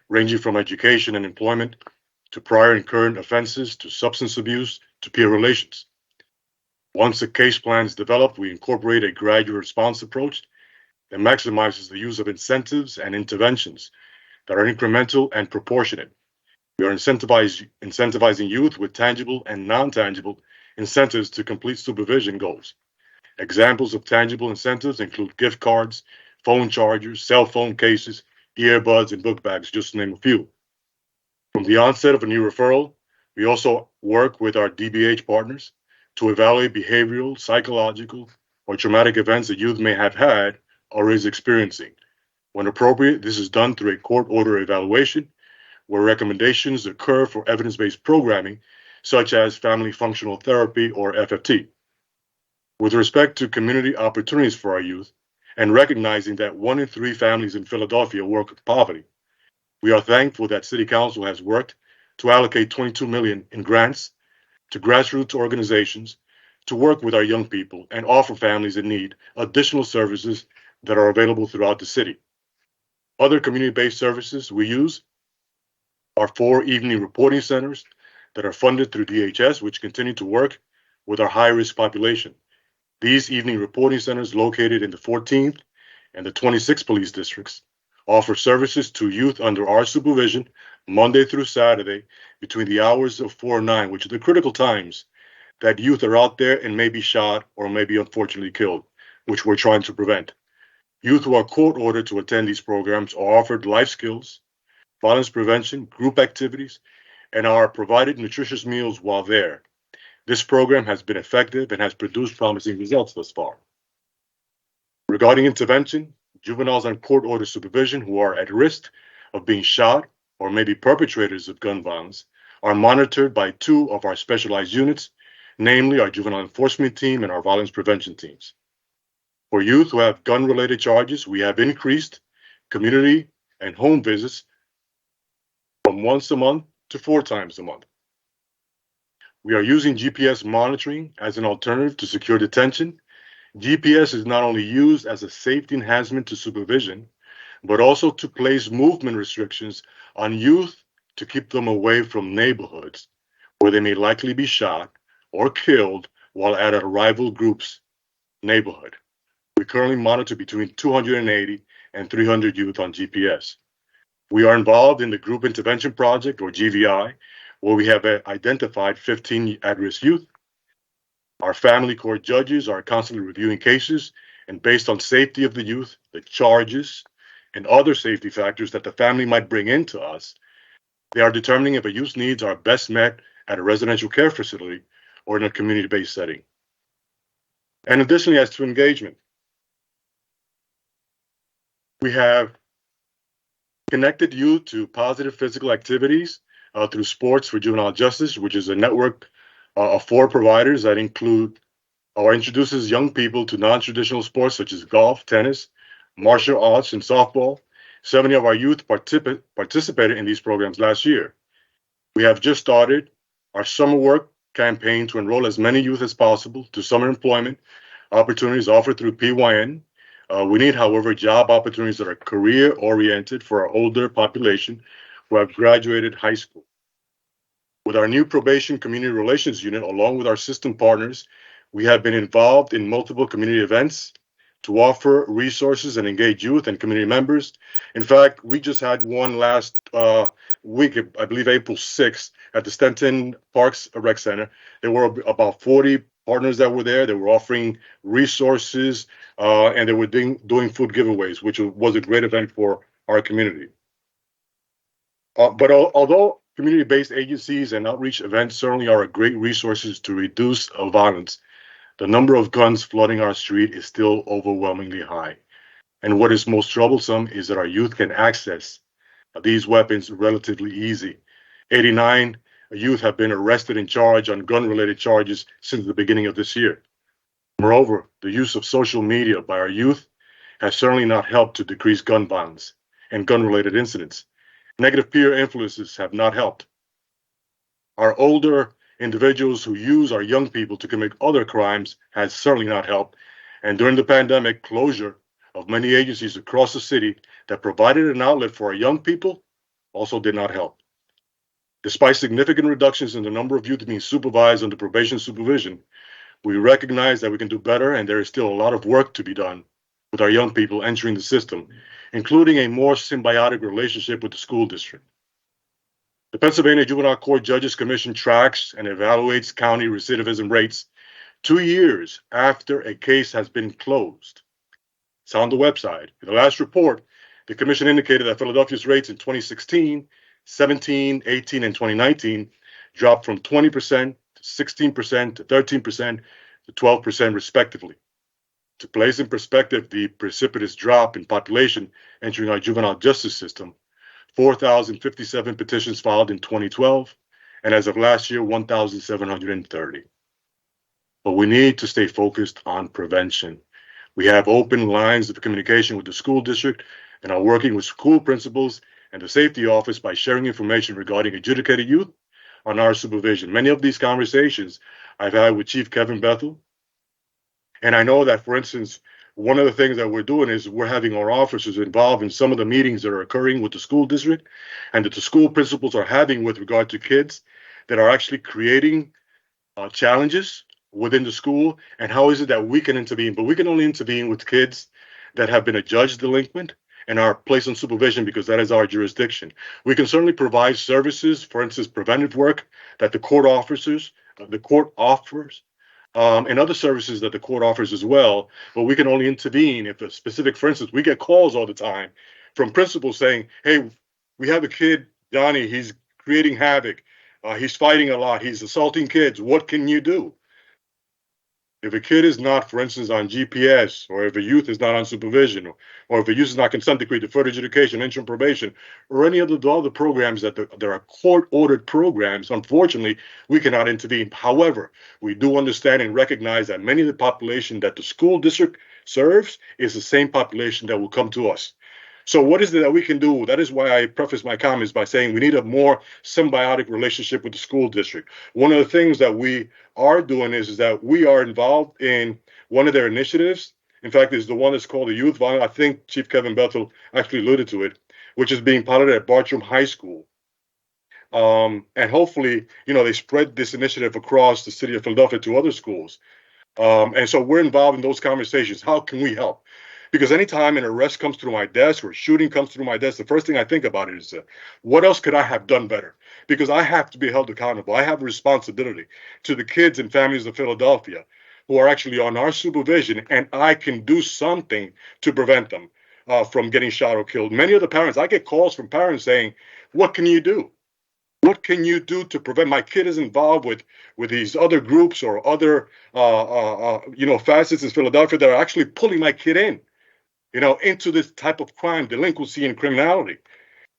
Speaker 19: ranging from education and employment to prior and current offenses to substance abuse to peer relations. Once a case plan is developed, we incorporate a gradual response approach that maximizes the use of incentives and interventions that are incremental and proportionate. We are incentivizing youth with tangible and non-tangible incentives to complete supervision goals. Examples of tangible incentives include gift cards, phone chargers, cell phone cases, earbuds, and book bags, just to name a few. From the onset of a new referral, we also work with our DBH partners to evaluate behavioral, psychological, or traumatic events that youth may have had or is experiencing. When appropriate, this is done through a court order evaluation, where recommendations occur for evidence-based programming, such as family functional therapy or FFT. With respect to community opportunities for our youth, and recognizing that 1 in 3 families in Philadelphia work with poverty, we are thankful that City Council has worked to allocate $22 million in grants to grassroots organizations to work with our young people and offer families in need additional services that are available throughout the city. Other community-based services we use are 4 evening reporting centers that are funded through DHS, which continue to work with our high-risk population. These evening reporting centers, located in the 14th and the 26th police districts, offer services to youth under our supervision Monday through Saturday between the hours of 4 and 9, which are the critical times that youth are out there and may be shot or may be unfortunately killed, which we're trying to prevent. Youth who are court ordered to attend these programs are offered life skills, violence prevention, group activities, and are provided nutritious meals while there. This program has been effective and has produced promising results thus far. Regarding intervention, juveniles on court order supervision who are at risk of being shot or may be perpetrators of gun violence are monitored by 2 of our specialized units, namely our juvenile enforcement team and our violence prevention teams. For youth who have gun-related charges, we have increased community and home visits from once a month to 4 times a month. We are using GPS monitoring as an alternative to secure detention. GPS is not only used as a safety enhancement to supervision, but also to place movement restrictions on youth to keep them away from neighborhoods where they may likely be shot or killed while at a rival group's neighborhood. We currently monitor between 280 and 300 youth on GPS. We are involved in the Group Intervention Project, or GVI, where we have identified 15 at-risk youth. Our family court judges are constantly reviewing cases, and based on safety of the youth, the charges, and other safety factors that the family might bring into us, they are determining if a youth's needs are best met at a residential care facility or in a community-based setting. And additionally, as to engagement, we have connected youth to positive physical activities through Sports for Juvenile Justice, which is a network of 4 providers that include or introduces young people to non-traditional sports such as golf, tennis, martial arts, and softball. 70 of our youth participated in these programs last year. We have just started our summer work campaign to enroll as many youth as possible to summer employment opportunities offered through PYN. We need, however, job opportunities that are career-oriented for our older population who have graduated high school. With our new probation community relations unit, along with our system partners, we have been involved in multiple community events to offer resources and engage youth and community members. In fact, we just had one last week, I believe April 6th, at the Stenton Parks Rec Center. There were about 40 partners that were there. They were offering resources and they were doing food giveaways, which was a great event for our community. But although community-based agencies and outreach events certainly are a great resources to reduce violence, the number of guns flooding our street is still overwhelmingly high. And what is most troublesome is that our youth can access these weapons relatively easy. 89 youth have been arrested and charged on gun-related charges since the beginning of this year. Moreover, the use of social media by our youth has certainly not helped to decrease gun violence and gun-related incidents. Negative peer influences have not helped. Our older individuals who use our young people to commit other crimes has certainly not helped. And during the pandemic, closure of many agencies across the city that provided an outlet for our young people also did not help. Despite significant reductions in the number of youth being supervised under probation supervision, we recognize that we can do better, and there is still a lot of work to be done with our young people entering the system, including a more symbiotic relationship with the school district. The Pennsylvania Juvenile Court Judges Commission tracks and evaluates county recidivism rates 2 years after a case has been closed. It's on the website. In the last report, the commission indicated that Philadelphia's rates in 2016, 17, 18, and 2019 dropped from 20% to 16% to 13% to 12% respectively. To place in perspective the precipitous drop in population entering our juvenile justice system, 4,057 petitions filed in 2012, and as of last year, 1,730. But we need to stay focused on prevention. We have open lines of communication with the school district and are working with school principals and the safety office by sharing information regarding adjudicated youth on our supervision. Many of these conversations I've had with Chief Kevin Bethel. And I know that, for instance, one of the things that we're doing is we're having our officers involved in some of the meetings that are occurring with the school district and that the school principals are having with regard to kids that are actually creating challenges within the school, and how is it that we can intervene. But we can only intervene with kids that have been adjudged delinquent and are placed on supervision because that is our jurisdiction. We can certainly provide services, for instance, preventive work that the court offers, and other services that the court offers as well, but we can only intervene if a specific, for instance, we get calls all the time from principals saying, hey, we have a kid, Johnny, he's creating havoc, he's fighting a lot, he's assaulting kids, what can you do? If a kid is not, for instance, on GPS, or if a youth is not on supervision, or if a youth is not consent decree, deferred education, interim probation, or any of the other programs that there are court-ordered programs, unfortunately, we cannot intervene. However, we do understand and recognize that many of the population that the school district serves is the same population that will come to us. So what is it that we can do? That is why I preface my comments by saying we need a more symbiotic relationship with the school district. One of the things that we are doing is that we are involved in one of their initiatives. In fact, it's the one that's called the Youth Violence. I think Chief Kevin Bethel actually alluded to it, which is being piloted at Bartram High School. And hopefully, they spread this initiative across the city of Philadelphia to other schools. And so we're involved in those conversations. How can we help? Because anytime an arrest comes through my desk or a shooting comes through my desk, the first thing I think about is what else could I have done better? Because I have to be held accountable. I have a responsibility to the kids and families of Philadelphia who are actually on our supervision, and I can do something to prevent them from getting shot or killed. Many of the parents, I get calls from parents saying, what can you do? What can you do to prevent my kid is involved with these other groups or other facets in Philadelphia that are actually pulling my kid in, into this type of crime, delinquency, and criminality.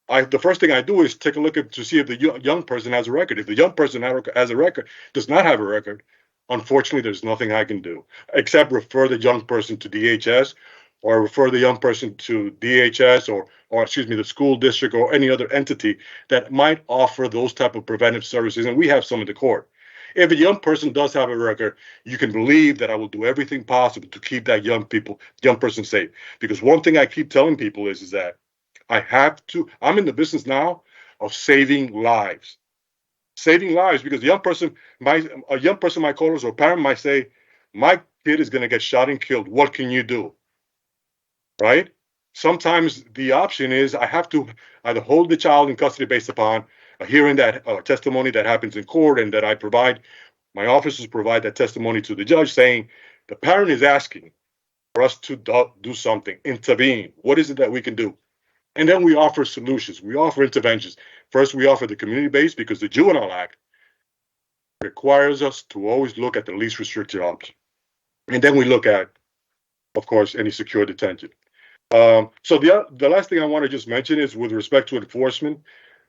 Speaker 19: The first thing I do is take a look to see if the young person has a record. If the young person has a record, does not have a record, unfortunately, there's nothing I can do except refer the young person to DHS or refer the young person to DHS or excuse me, the school district or any other entity that might offer those type of preventive services. And we have some in the court. If a young person does have a record, you can believe that I will do everything possible to keep that young person safe. Because one thing I keep telling people is that I'm in the business now of saving lives. Saving lives, because a young person might call us, or a parent might say, my kid is going to get shot and killed. What can you do? Right? Sometimes the option is I have to either hold the child in custody based upon a hearing that testimony that happens in court, and that my officers provide that testimony to the judge saying the parent is asking for us to do something, intervene. What is it that we can do? And then we offer solutions. We offer interventions. First, we offer the community-based, because the Juvenile Act requires us to always look at the least restricted option. And then we look at, of course, any secure detention. So the last thing I want to just mention is with respect to enforcement.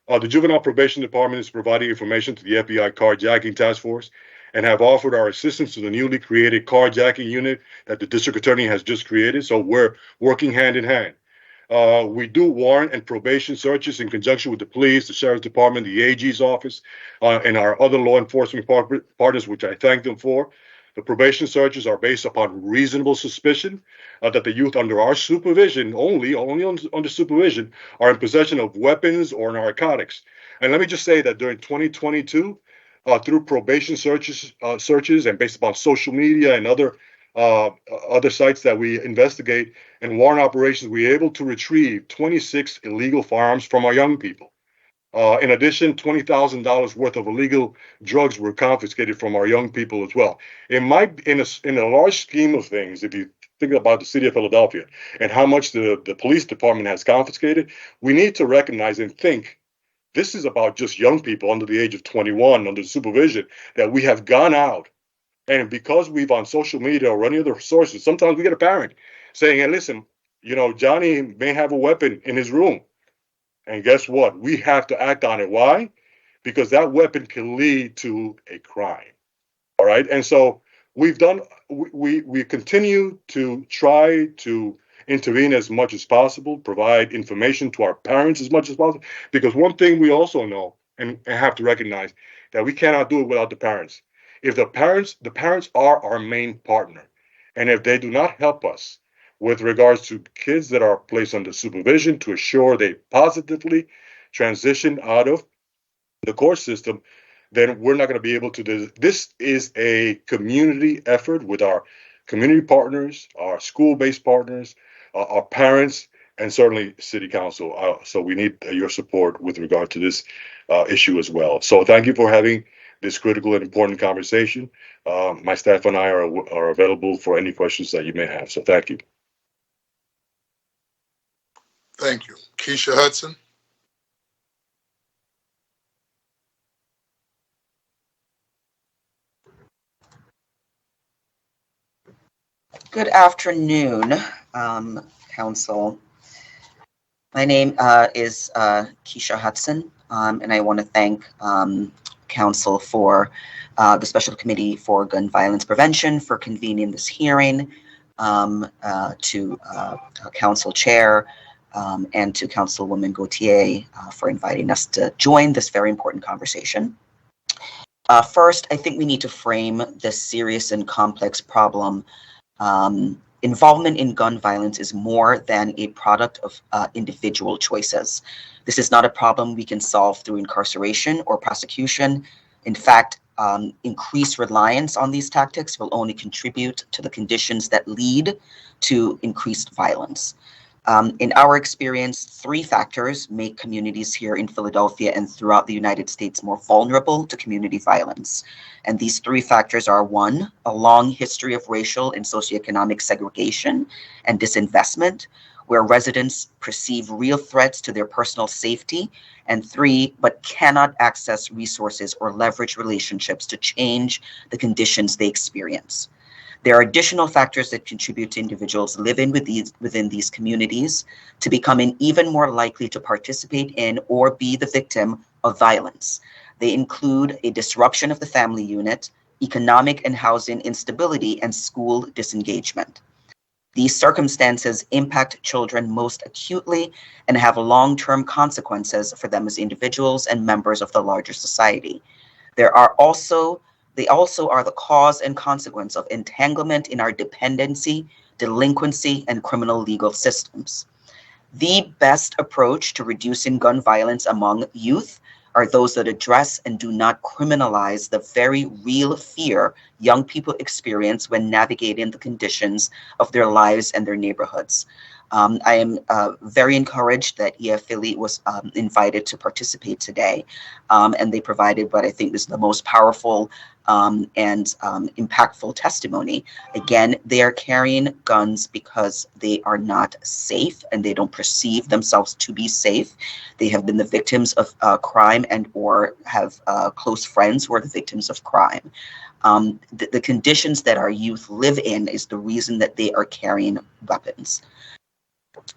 Speaker 19: The Juvenile Probation Department is providing information to the FBI Carjacking Task Force and have offered our assistance to the newly created carjacking unit that the district attorney has just created. So we're working hand in hand. We do warrant and probation searches in conjunction with the police, the sheriff's department, the AG's office, and our other law enforcement partners, which I thank them for. The probation searches are based upon reasonable suspicion that the youth under our supervision, only under supervision, are in possession of weapons or narcotics. And let me just say that during 2022, through probation searches and based upon social media and other sites that we investigate and warrant operations, we were able to retrieve 26 illegal firearms from our young people. In addition, $20,000 worth of illegal drugs were confiscated from our young people as well. It might, in a large scheme of things, if you think about the city of Philadelphia and how much the police department has confiscated, we need to recognize and think this is about just young people under the age of 21, under supervision, that we have gone out. And because we've on social media or any other sources, sometimes we get a parent saying, hey, listen, Johnny may have a weapon in his room. And guess what? We have to act on it. Why? Because that weapon can lead to a crime. All right. And so we continue to try to intervene as much as possible, provide information to our parents as much as possible. Because one thing we also know and have to recognize that we cannot do it without the parents. If the parents are our main partner, and if they do not help us with regards to kids that are placed under supervision to assure they positively transition out of the court system, then we're not going to be able to do this. This is a community effort with our community partners, our school-based partners, our parents, and certainly city council. So we need your support with regard to this issue as well. So thank you for having this critical and important conversation. My staff and I are available for any questions that you may have. So thank you.
Speaker 2: Thank you. Keisha Hudson.
Speaker 20: Good afternoon, Council. My name is Keisha Hudson, and I want to thank Council for the Special Committee for Gun Violence Prevention for convening this hearing, to Council Chair, and to Councilwoman Gautier for inviting us to join this very important conversation. First, I think we need to frame this serious and complex problem. Involvement in gun violence is more than a product of individual choices. This is not a problem we can solve through incarceration or prosecution. In fact, increased reliance on these tactics will only contribute to the conditions that lead to increased violence. In our experience, 3 factors make communities here in Philadelphia and throughout the United States more vulnerable to community violence. And these 3 factors are: 1, a long history of racial and socioeconomic segregation and disinvestment, where residents perceive real threats to their personal safety, and 3, but cannot access resources or leverage relationships to change the conditions they experience. There are additional factors that contribute to individuals living within these communities to becoming even more likely to participate in or be the victim of violence. They include a disruption of the family unit, economic and housing instability, and school disengagement. These circumstances impact children most acutely and have long-term consequences for them as individuals and members of the larger society. They also are the cause and consequence of entanglement in our dependency, delinquency, and criminal legal systems. The best approach to reducing gun violence among youth are those that address and do not criminalize the very real fear young people experience when navigating the conditions of their lives and their neighborhoods. I am very encouraged that Philly was invited to participate today, and they provided what I think is the most powerful and impactful testimony. Again, they are carrying guns because they are not safe and they don't perceive themselves to be safe. They have been the victims of crime and or have close friends who are the victims of crime. The conditions that our youth live in is the reason that they are carrying weapons.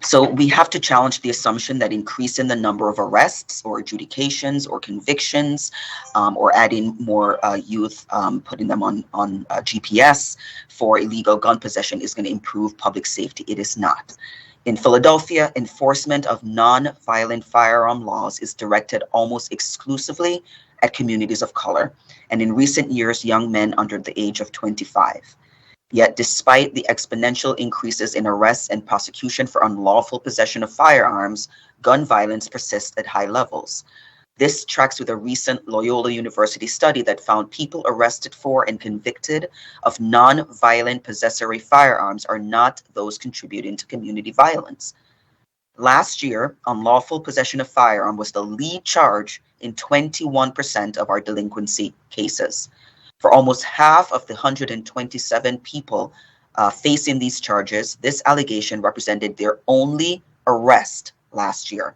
Speaker 20: So we have to challenge the assumption that increasing the number of arrests or adjudications or convictions or adding more youth, putting them on GPS for illegal gun possession is going to improve public safety. It is not. In Philadelphia, enforcement of non-violent firearm laws is directed almost exclusively at communities of color, and in recent years, young men under the age of 25. Yet, despite the exponential increases in arrests and prosecution for unlawful possession of firearms, gun violence persists at high levels. This tracks with a recent Loyola University study that found people arrested for and convicted of non-violent possessory firearms are not those contributing to community violence. Last year, unlawful possession of firearm was the lead charge in 21% of our delinquency cases. For almost half of the 127 people facing these charges, this allegation represented their only arrest last year.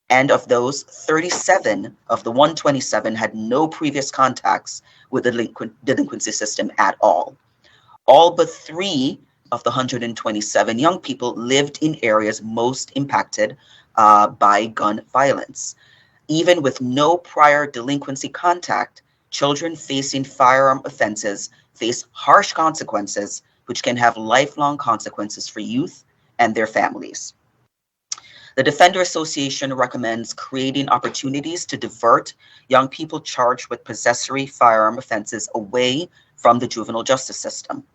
Speaker 20: And of those, 37 of the 127 had no previous contacts with the delinquency system at all. All but 3 of the 127 young people lived in areas most impacted by gun violence. Even with no prior delinquency contact, children facing firearm offenses face harsh consequences, which can have lifelong consequences for youth and their families. The Defender Association recommends creating opportunities to divert young people charged with possessory firearm offenses away from the juvenile justice system.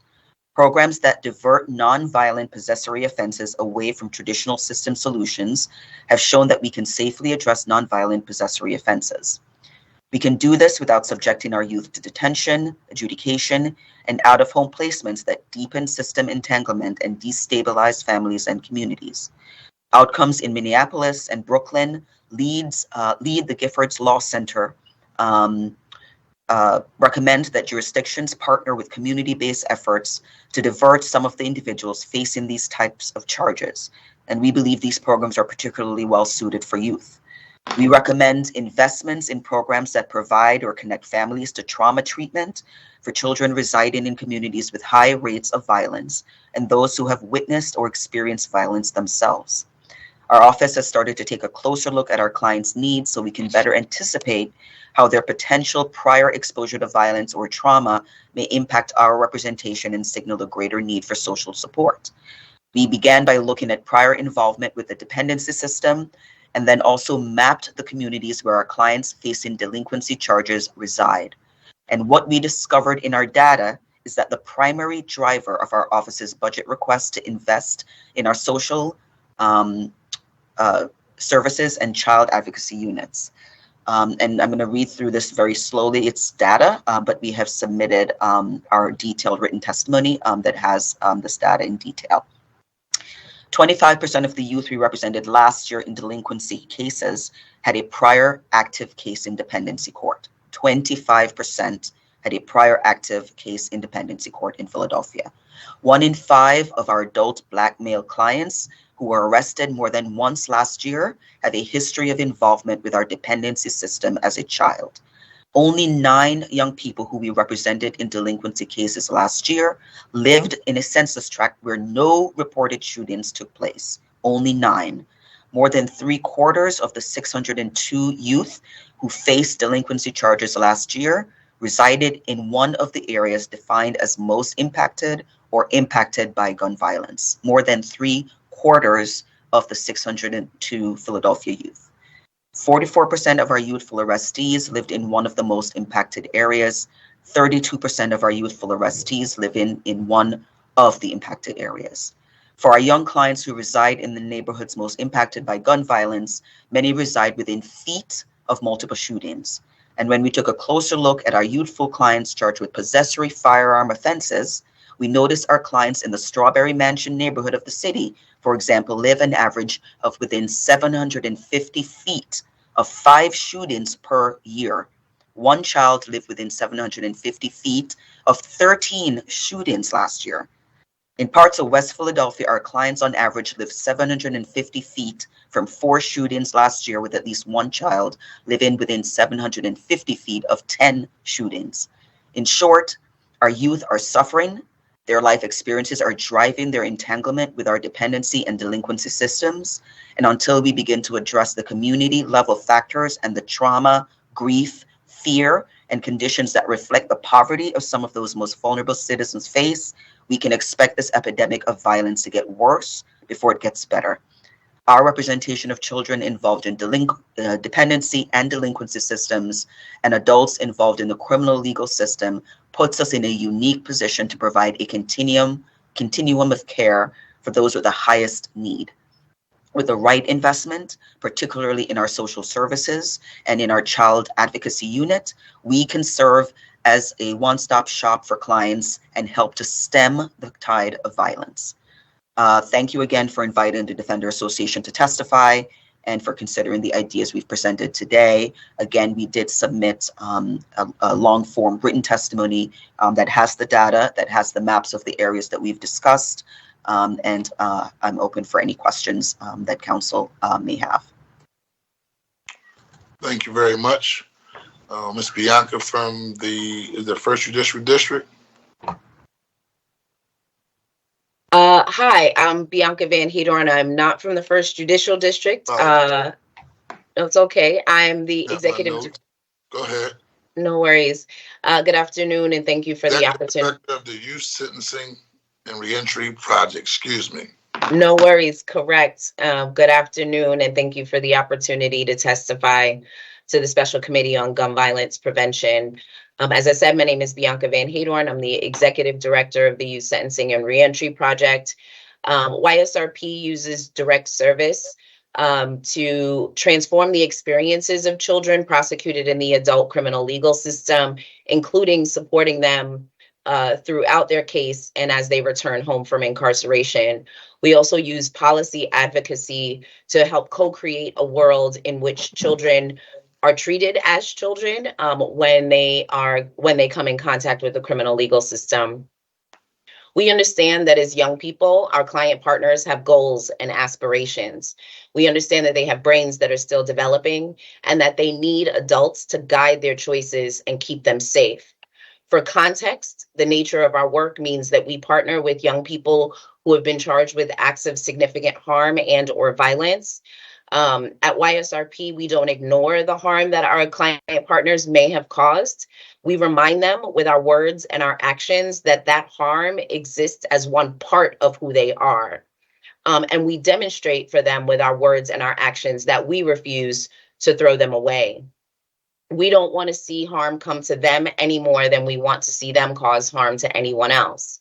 Speaker 20: Programs that divert nonviolent possessory offenses away from traditional system solutions have shown that we can safely address nonviolent possessory offenses. We can do this without subjecting our youth to detention, adjudication, and out-of-home placements that deepen system entanglement and destabilize families and communities. Outcomes in Minneapolis and Brooklyn lead the Giffords Law Center recommend that jurisdictions partner with community-based efforts to divert some of the individuals facing these types of charges. And we believe these programs are particularly well suited for youth. We recommend investments in programs that provide or connect families to trauma treatment for children residing in communities with high rates of violence and those who have witnessed or experienced violence themselves. Our office has started to take a closer look at our clients' needs so we can better anticipate how their potential prior exposure to violence or trauma may impact our representation and signal a greater need for social support. We began by looking at prior involvement with the dependency system and then also mapped the communities where our clients facing delinquency charges reside. And what we discovered in our data is that the primary driver of our office's budget request to invest in our social services and child advocacy units. And I'm going to read through this very slowly. It's data, but we have submitted our detailed written testimony that has this data in detail. 25% of the youth we represented last year in delinquency cases had a prior active case in dependency court. 25% had a prior active case in dependency court in Philadelphia. 1 in 5 of our adult Black male clients who were arrested more than once last year have a history of involvement with our dependency system as a child. Only 9 young people who we represented in delinquency cases last year lived in a census tract where no reported shootings took place. Only 9. More than 3/4 of the 602 youth who faced delinquency charges last year resided in one of the areas defined as most impacted or impacted by gun violence. More than 3/4 of the 602 Philadelphia youth. 44% of our youthful arrestees lived in one of the most impacted areas. 32% of our youthful arrestees live in one of the impacted areas. For our young clients who reside in the neighborhoods most impacted by gun violence, many reside within feet of multiple shootings. And when we took a closer look at our youthful clients charged with possessory firearm offenses, we noticed our clients in the Strawberry Mansion neighborhood of the city, for example, live an average of within 750 feet of 5 shootings per year. One child lived within 750 feet of 13 shootings last year. In parts of West Philadelphia, our clients on average live 750 feet from 4 shootings last year, with at least one child living within 750 feet of 10 shootings. In short, our youth are suffering. Their life experiences are driving their entanglement with our dependency and delinquency systems. And until we begin to address the community level factors and the trauma, grief, fear, and conditions that reflect the poverty of some of those most vulnerable citizens face, we can expect this epidemic of violence to get worse before it gets better. Our representation of children involved in dependency and delinquency systems and adults involved in the criminal legal system puts us in a unique position to provide a continuum of care for those with the highest need. With the right investment, particularly in our social services and in our child advocacy unit, we can serve as a one-stop shop for clients and help to stem the tide of violence. Thank you again for inviting the Defender Association to testify and for considering the ideas we've presented today. Again, we did submit a long-form written testimony that has the data, that has the maps of the areas that we've discussed, and I'm open for any questions that council may have.
Speaker 2: Thank you very much. Ms. Bianca from the First Judicial District.
Speaker 11: Hi, I'm Bianca Van Hedorn. I'm not from the First Judicial District. No, it's okay. I'm the executive.
Speaker 2: Go ahead.
Speaker 11: No worries. Good afternoon, and thank you for the opportunity.
Speaker 2: Director of the Youth Sentencing and Reentry Project, excuse me.
Speaker 11: No worries, correct. Good afternoon, and thank you for the opportunity to testify to the Special Committee on Gun Violence Prevention. As I said, my name is Bianca Van Hedorn. I'm the Executive Director of the Youth Sentencing and Reentry Project. YSRP uses direct service to transform the experiences of children prosecuted in the adult criminal legal system, including supporting them throughout their case and as they return home from incarceration. We also use policy advocacy to help co-create a world in which children are treated as children when they come in contact with the criminal legal system. We understand that as young people, our client partners have goals and aspirations. We understand that they have brains that are still developing and that they need adults to guide their choices and keep them safe. For context, the nature of our work means that we partner with young people who have been charged with acts of significant harm and or violence. At YSRP, we don't ignore the harm that our client partners may have caused. We remind them with our words and our actions that that harm exists as one part of who they are. And we demonstrate for them with our words and our actions that we refuse to throw them away. We don't want to see harm come to them any more than we want to see them cause harm to anyone else.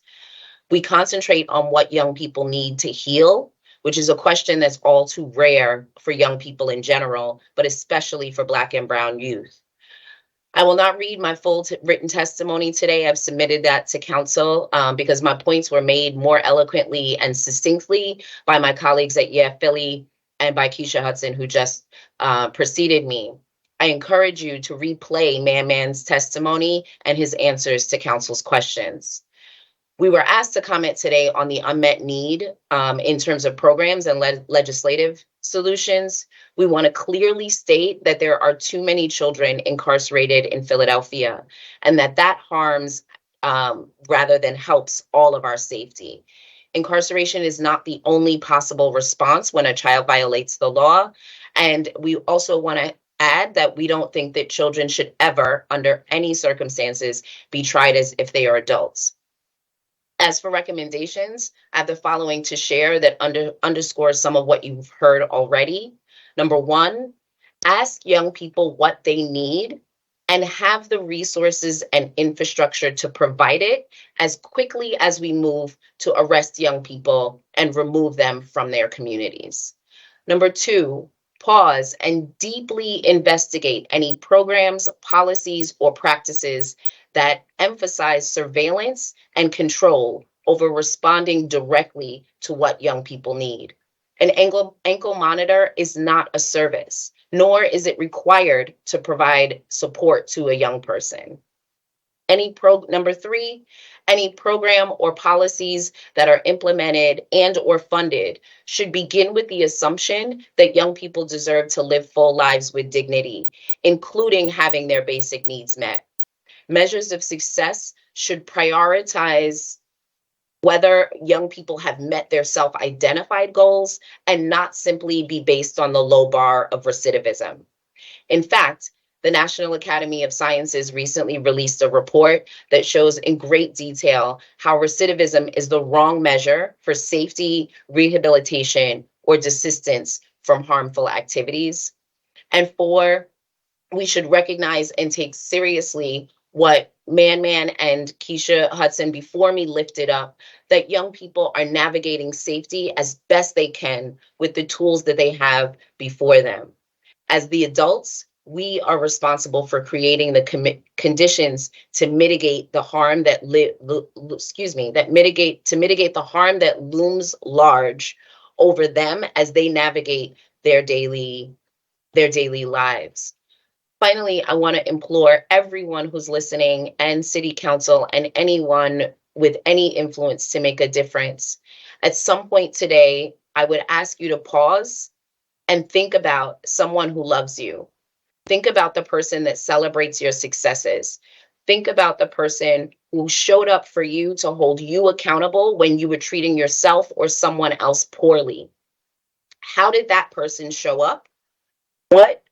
Speaker 11: We concentrate on what young people need to heal which is a question that's all too rare for young people in general, but especially for Black and Brown youth. I will not read my full written testimony today. I've submitted that to council because my points were made more eloquently and succinctly by my colleagues at Philly and by Keisha Hudson, who just preceded me. I encourage you to replay Man's testimony and his answers to council's questions. We were asked to comment today on the unmet need in terms of programs and legislative solutions. We want to clearly state that there are too many children incarcerated in Philadelphia and that harms rather than helps all of our safety. Incarceration is not the only possible response when a child violates the law. And we also want to add that we don't think that children should ever, under any circumstances, be tried as if they are adults. As for recommendations, I have the following to share that underscores some of what you've heard already. Number one, ask young people what they need and have the resources and infrastructure to provide it as quickly as we move to arrest young people and remove them from their communities. Number two, pause and deeply investigate any programs, policies, or practices that emphasize surveillance and control over responding directly to what young people need. An ankle monitor is not a service, nor is it required to provide support to a young person. Number three, any program or policies that are implemented and or funded should begin with the assumption that young people deserve to live full lives with dignity, including having their basic needs met. Measures of success should prioritize whether young people have met their self-identified goals and not simply be based on the low bar of recidivism. In fact, the National Academy of Sciences recently released a report that shows in great detail how recidivism is the wrong measure for safety, rehabilitation, or desistance from harmful activities. And four, we should recognize and take seriously what Man and Keisha Hudson before me lifted up, that young people are navigating safety as best they can with the tools that they have before them. As the adults, we are responsible for creating the conditions to mitigate the harm that mitigate the harm that looms large over them as they navigate their daily lives. Finally, I want to implore everyone who's listening and City Council and anyone with any influence to make a difference. At some point today, I would ask you to pause and think about someone who loves you. Think about the person that celebrates your successes. Think about the person who showed up for you to hold you accountable when you were treating yourself or someone else poorly. How did that person show up?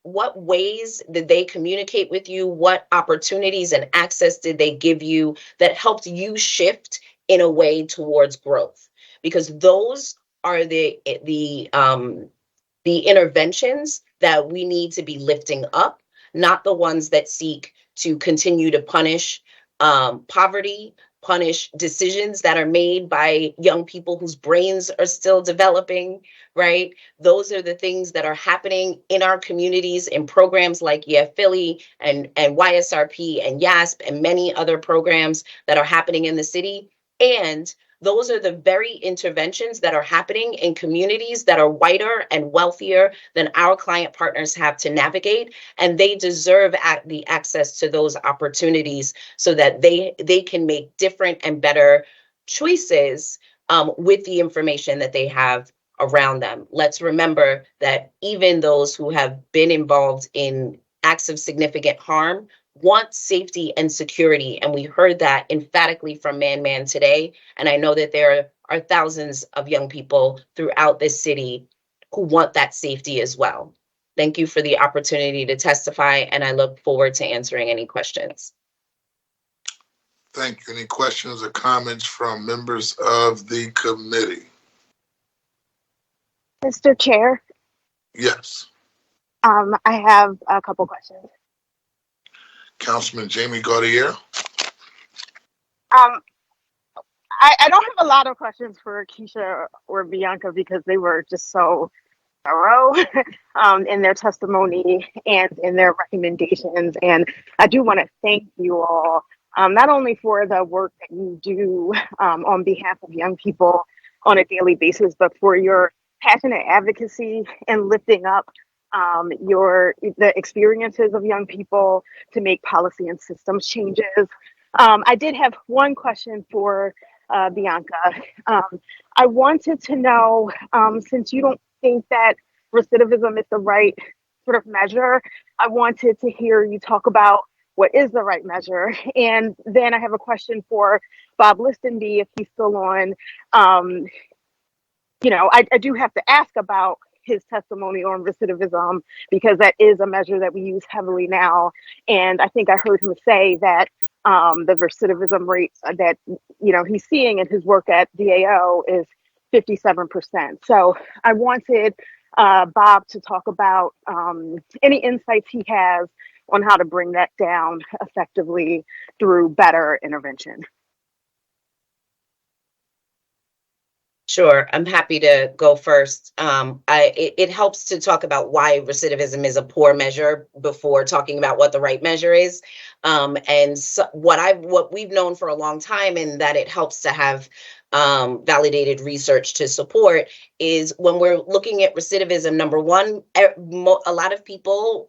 Speaker 11: What ways did they communicate with you? What opportunities and access did they give you that helped you shift in a way towards growth? Because those are the interventions that we need to be lifting up, not the ones that seek to continue to punish poverty, punish decisions that are made by young people whose brains are still developing, right? Those are the things that are happening in our communities in programs like Philly and YSRP and YASP and many other programs that are happening in the city. And those are the very interventions that are happening in communities that are whiter and wealthier than our client partners have to navigate. And they deserve the access to those opportunities so that they can make different and better choices with the information that they have around them. Let's remember that even those who have been involved in acts of significant harm want safety and security. And we heard that emphatically from Man today. And I know that there are thousands of young people throughout this city who want that safety as well. Thank you for the opportunity to testify, and I look forward to answering any questions.
Speaker 2: Thank you. Any questions or comments from members of the committee?
Speaker 3: Mr. Chair,
Speaker 2: Yes.
Speaker 3: I have a couple questions.
Speaker 2: Councilman Jamie Gaudier.
Speaker 4: I don't have a lot of questions for Keisha or Bianca because they were just so thorough in their testimony and in their recommendations. And I do want to thank you all, not only for the work that you do on behalf of young people on a daily basis, but for your passionate advocacy and lifting up the experiences of young people to make policy and systems changes. I did have one question for Bianca. I wanted to know, since you don't think that recidivism is the right sort of measure, I wanted to hear you talk about what is the right measure. And then I have a question for Bob Listenby, if he's still on. Um, I do have to ask about his testimony on recidivism because that is a measure that we use heavily now. And I think I heard him say that the recidivism rate that he's seeing in his work at DAO is 57%. So I wanted Bob to talk about any insights he has on how to bring that down effectively through better intervention.
Speaker 11: Sure, I'm happy to go first. It helps to talk about why recidivism is a poor measure before talking about what the right measure is. And so what we've known for a long time, and that it helps to have validated research to support, is when we're looking at recidivism, number one, a lot of people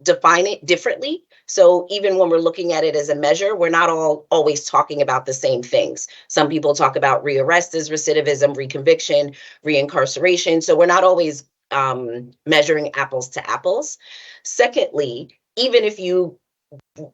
Speaker 11: define it differently. So even when we're looking at it as a measure, we're not always talking about the same things. Some people talk about rearrest as recidivism, reconviction, reincarceration. So we're not always measuring apples to apples. Secondly, even if you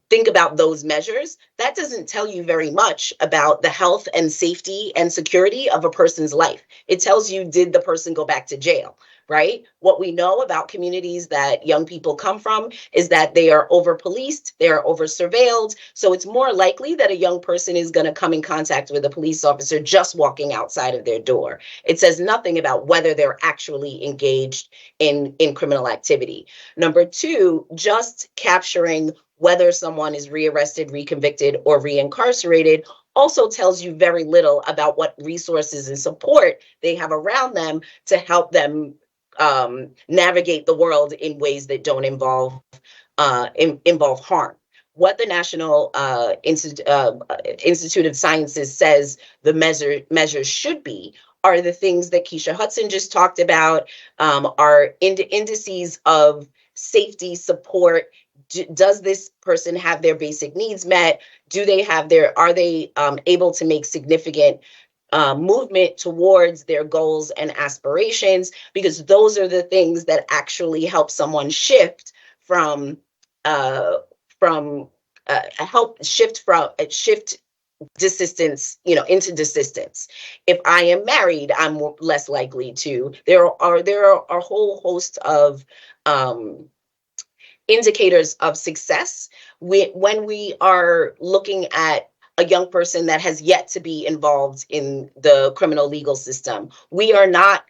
Speaker 11: think about those measures, that doesn't tell you very much about the health and safety and security of a person's life. It tells you, did the person go back to jail, right? What we know about communities that young people come from is that they are over-policed, they are over-surveilled. So it's more likely that a young person is going to come in contact with a police officer just walking outside of their door. It says nothing about whether they're actually engaged in criminal activity. Number two, just capturing whether someone is rearrested, reconvicted, or reincarcerated also tells you very little about what resources and support they have around them to help them navigate the world in ways that don't involve harm. What the National Institute of Sciences says the measures should be are the things that Keisha Hudson just talked about, are indices of safety, support. Does this person have their basic needs met? Are they able to make significant movement towards their goals and aspirations? Because those are the things that actually help someone shift desistance, into desistance. If I am married, I'm less likely to. There are a whole host of indicators of success when we are looking at a young person that has yet to be involved in the criminal legal system. We're not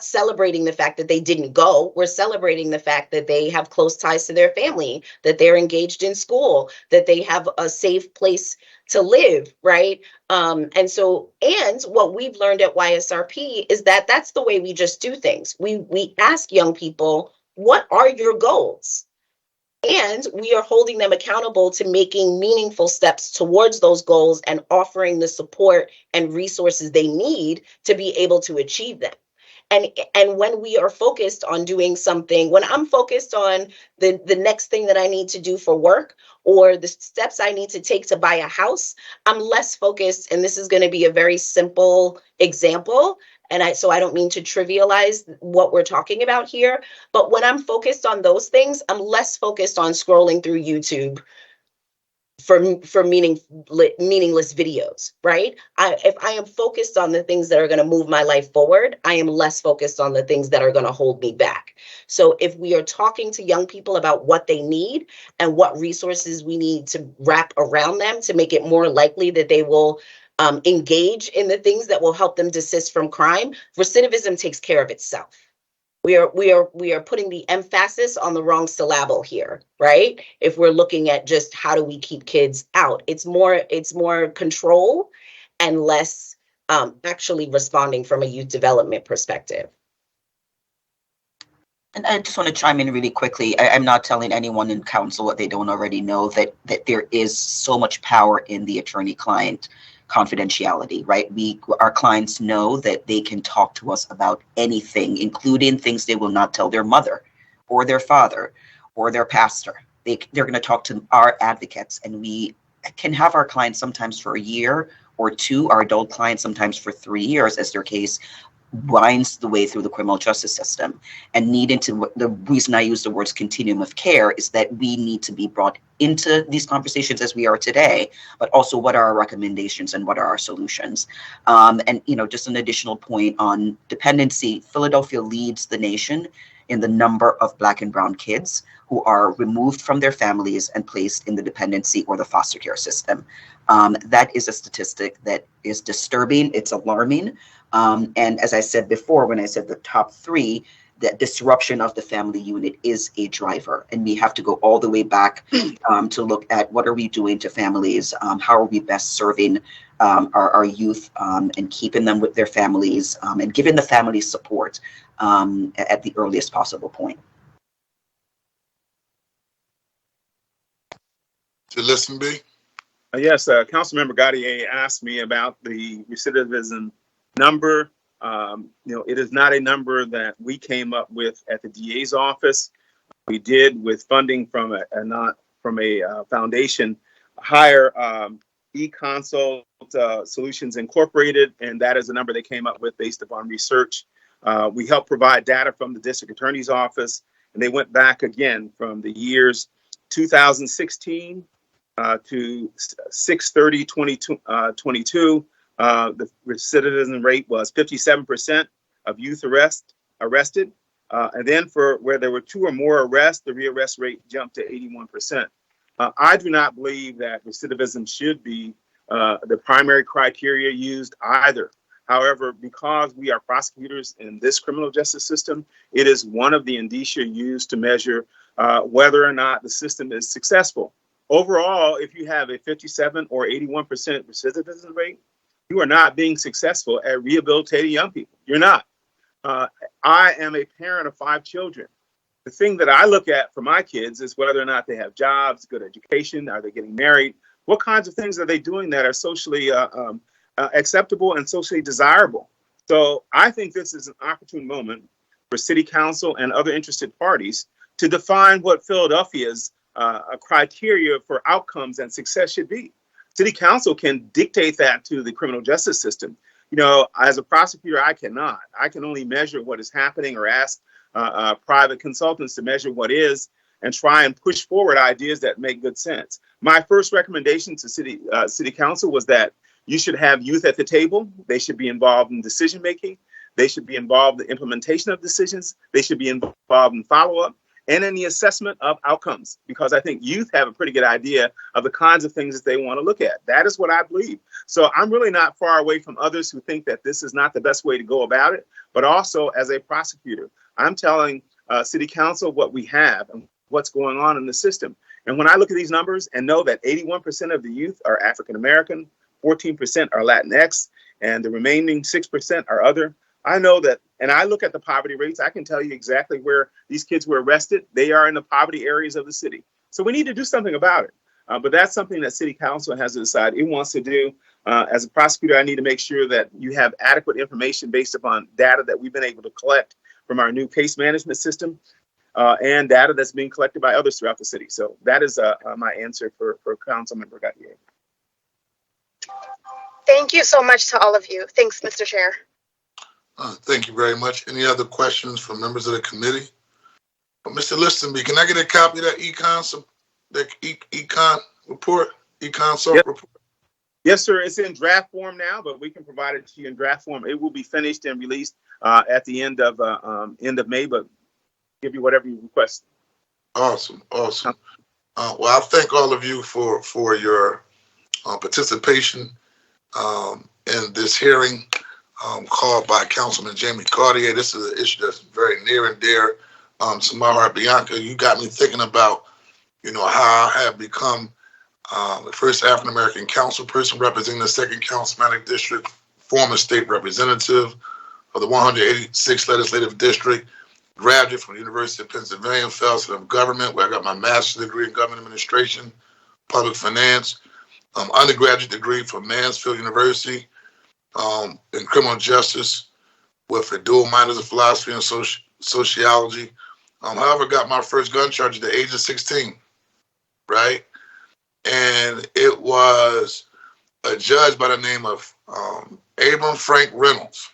Speaker 11: celebrating the fact that they didn't go. We're celebrating the fact that they have close ties to their family, that they're engaged in school, that they have a safe place to live, right? And what we've learned at YSRP is that that's the way we just do things. We ask young people, what are your goals? And we are holding them accountable to making meaningful steps towards those goals and offering the support and resources they need to be able to achieve them. And when we are focused on doing something, when I'm focused on the next thing that I need to do for work or the steps I need to take to buy a house, I'm less focused. And this is going to be a very simple example. So I don't mean to trivialize what we're talking about here, but when I'm focused on those things, I'm less focused on scrolling through YouTube for meaningless videos, right? If I am focused on the things that are going to move my life forward, I am less focused on the things that are going to hold me back. So if we are talking to young people about what they need and what resources we need to wrap around them to make it more likely that they will engage in the things that will help them desist from crime, recidivism takes care of itself.
Speaker 3: we are putting the emphasis on the wrong syllable here, right? If we're looking at just how do we keep kids out, it's more control and less actually responding from a youth development perspective.
Speaker 20: And I just want to chime in really quickly. I'm not telling anyone in council what they don't already know, that there is so much power in the attorney-client confidentiality, right? Our clients know that they can talk to us about anything, including things they will not tell their mother or their father or their pastor. They're going to talk to our advocates, and we can have our clients sometimes for a year or two, our adult clients sometimes for 3 years, as their case winds the way through the criminal justice system. And the reason I use the words continuum of care is that we need to be brought into these conversations as we are today, but also what are our recommendations and what are our solutions. And just an additional point on dependency, Philadelphia leads the nation in the number of Black and brown kids who are removed from their families and placed in the dependency or the foster care system. That is a statistic that is disturbing. It's alarming. And as I said before, when I said the top three, that disruption of the family unit is a driver. And we have to go all the way back to look at what are we doing to families? How are we best serving our youth and keeping them with their families and giving the families support at the earliest possible point.
Speaker 2: To listen, B?
Speaker 18: Yes, Councilmember Gaudier asked me about the recidivism number. It is not a number that we came up with at the DA's office. We did, with funding from a foundation, hire eConsult Solutions Incorporated, and that is the number they came up with based upon research. We helped provide data from the district attorney's office, and they went back again from the years 2016 to 6/30/22. The recidivism rate was 57% of youth arrested. And then for where there were 2 or more arrests, the rearrest rate jumped to 81%. I do not believe that recidivism should be the primary criteria used either. However, because we are prosecutors in this criminal justice system, it is one of the indicia used to measure whether or not the system is successful. Overall, if you have a 57 or 81% recidivism rate, you are not being successful at rehabilitating young people. You're not. I am a parent of 5 children. The thing that I look at for my kids is whether or not they have jobs, good education, are they getting married? What kinds of things are they doing that are socially acceptable and socially desirable? So I think this is an opportune moment for City Council and other interested parties to define what Philadelphia's criteria for outcomes and success should be. City Council can dictate that to the criminal justice system. As a prosecutor, I cannot. I can only measure what is happening or ask private consultants to measure what is and try and push forward ideas that make good sense. My first recommendation to City Council was that you should have youth at the table. They should be involved in decision making. They should be involved in the implementation of decisions. They should be involved in follow-up and in the assessment of outcomes, because I think youth have a pretty good idea of the kinds of things that they want to look at. That is what I believe. So I'm really not far away from others who think that this is not the best way to go about it. But also, as a prosecutor, I'm telling City Council what we have and what's going on in the system. And when I look at these numbers and know that 81% of the youth are African American, 14% are Latinx, and the remaining 6% are other, I know that, and I look at the poverty rates, I can tell you exactly where these kids were arrested. They are in the poverty areas of the city. So we need to do something about it. But that's something that City Council has to decide it wants to do. As a prosecutor, I need to make sure that you have adequate information based upon data that we've been able to collect from our new case management system and data that's being collected by others throughout the city. So that is my answer for Councilmember Gaudier.
Speaker 2: Thank you so much to all of you. Thanks, Mr. Chair. Thank you very much. Any other questions from members of the committee? Mr. Listenby, can I get a copy of that econ report? Report?
Speaker 18: Yes, sir. It's in draft form now, but we can provide it to you in draft form. It will be finished and released at the end of May, but give you whatever you request.
Speaker 2: Awesome. Well, I thank all of you for your participation in this hearing. called by Councilman Jamie Cartier. This is an issue that's very near and dear to my heart. Bianca, you got me thinking about, how I have become the first African-American council person representing the 2nd Councilmanic District, former state representative of the 186th Legislative District, graduate from the University of Pennsylvania, Fellowship of Government, where I got my master's degree in government administration, public finance, undergraduate degree from Mansfield University in criminal justice with a dual minors of philosophy and sociology. However, got my first gun charge at the age of 16, right? And it was a judge by the name of Abram Frank Reynolds,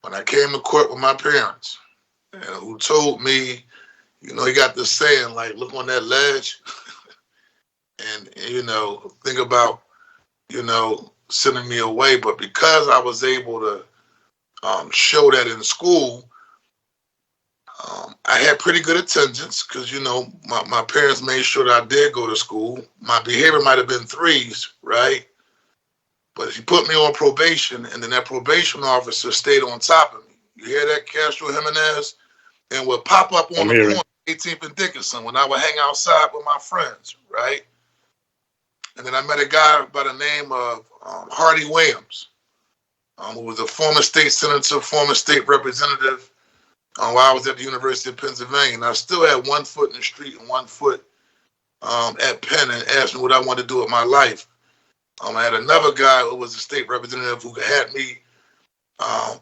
Speaker 2: when I came to court with my parents, and who told me, he got this saying like, look on that ledge and, think about, sending me away. But because I was able to show that in school, I had pretty good attendance because, my parents made sure that I did go to school. My behavior might have been 3s, right? But she put me on probation, and then that probation officer stayed on top of me. You hear that, Castro Jimenez? And would pop up on the corner, 18th and Dickinson, when I would hang outside with my friends, right? And then I met a guy by the name of Hardy Williams, who was a former state senator, former state representative while I was at the University of Pennsylvania. And I still had one foot in the street and one foot at Penn, and asked me what I wanted to do with my life. I had another guy who was a state representative who had me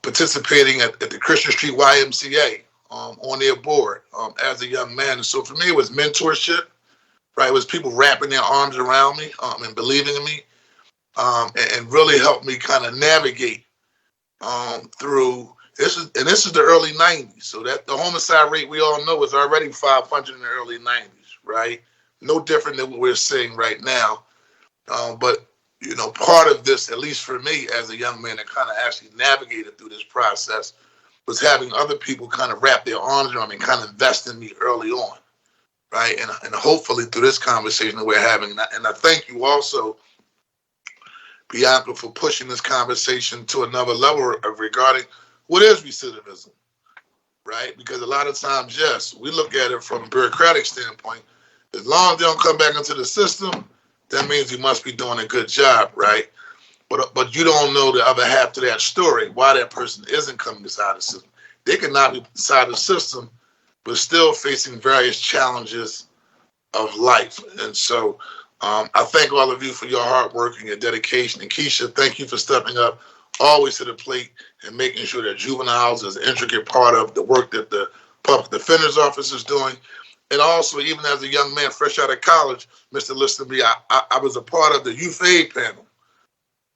Speaker 2: participating at the Christian Street YMCA on their board as a young man. And so for me, it was mentorship, right? It was people wrapping their arms around me and believing in me and really helped me kind of navigate through. This is the early 90s. So that the homicide rate we all know was already 500 in the early 90s, right? No different than what we're seeing right now. But part of this, at least for me as a young man that kind of actually navigated through this process, was having other people kind of wrap their arms around me and kind of invest in me early on, right? And hopefully through this conversation that we're having, and I thank you also, Bianca, for pushing this conversation to another level of regarding what is recidivism, right? Because a lot of times, yes, we look at it from a bureaucratic standpoint. As long as they don't come back into the system, that means you must be doing a good job, right? But you don't know the other half to that story, why that person isn't coming inside the system. They could not be inside the system, but still facing various challenges of life. And so I thank all of you for your hard work and your dedication. And Keisha, thank you for stepping up always to the plate and making sure that juveniles is an intricate part of the work that the public defender's office is doing. And also, even as a young man fresh out of college, Mr. Listerby, I was a part of the youth aid panel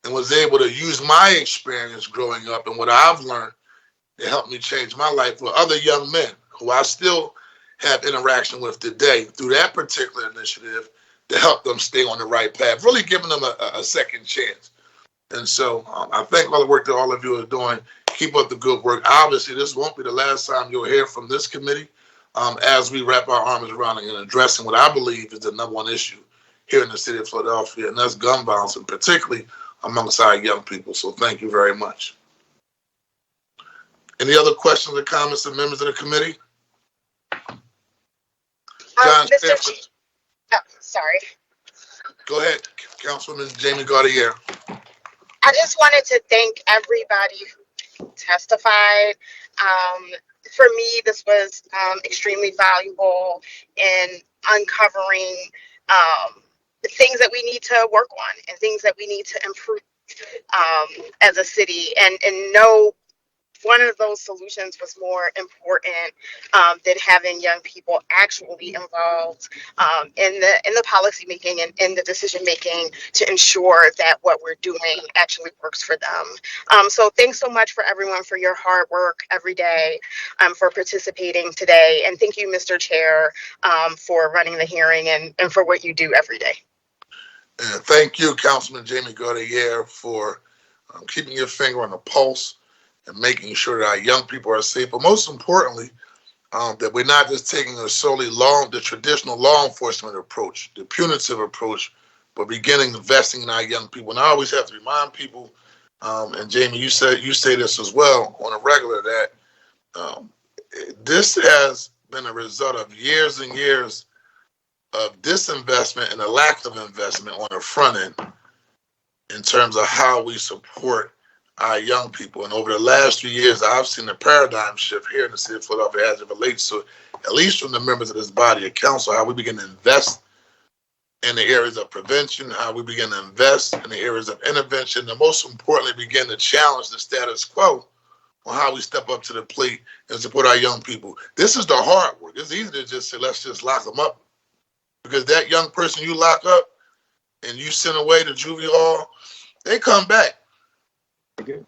Speaker 2: and was able to use my experience growing up and what I've learned to help me change my life with other young men who I still have interaction with today through that particular initiative to help them stay on the right path, really giving them a second chance. And so I thank all the work that all of you are doing. Keep up the good work. Obviously, this won't be the last time you'll hear from this committee as we wrap our arms around and addressing what I believe is the number one issue here in the city of Philadelphia, and that's gun violence, and particularly amongst our young people. So thank you very much. Any other questions or comments of members of the committee? John,
Speaker 4: sorry.
Speaker 2: Go ahead, Councilwoman Jamie Gaudier.
Speaker 4: I just wanted to thank everybody who testified. For me, this was extremely valuable in uncovering the things that we need to work on and things that we need to improve as a city. And no, one of those solutions was more important than having young people actually involved in the policy making and in the decision making to ensure that what we're doing actually works for them. So thanks so much for everyone for your hard work every day, for participating today. And thank you, Mr. Chair, for running the hearing and for what you do every day.
Speaker 2: And thank you, Councilman Jamie Gaudier, for keeping your finger on the pulse and making sure that our young people are safe. But most importantly, that we're not just taking a solely the traditional law enforcement approach, the punitive approach, but beginning investing in our young people. And I always have to remind people and Jamie, you say this as well on a regular, that this has been a result of years and years of disinvestment and a lack of investment on the front end in terms of how we support our young people. And over the last few years, I've seen a paradigm shift here in the city of Philadelphia as it relates to, at least from the members of this body of council, how we begin to invest in the areas of prevention, how we begin to invest in the areas of intervention, and most importantly, begin to challenge the status quo on how we step up to the plate and support our young people. This is the hard work. It's easy to just say, let's just lock them up. Because that young person you lock up and you send away to juvenile, they come back.
Speaker 9: Okay.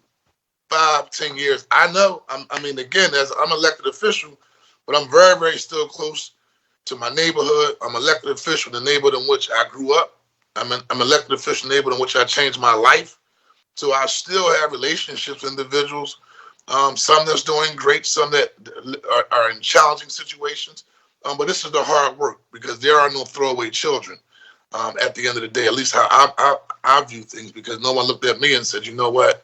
Speaker 2: 5, 10 years. I know, again, as I'm an elected official, but I'm very, very still close to my neighborhood. I'm an elected official in the neighborhood in which I grew up. I'm an elected official in the neighborhood in which I changed my life. So I still have relationships with individuals, some that's doing great, some that are in challenging situations. But this is the hard work, because there are no throwaway children at the end of the day, at least how I view things, because no one looked at me and said, you know what,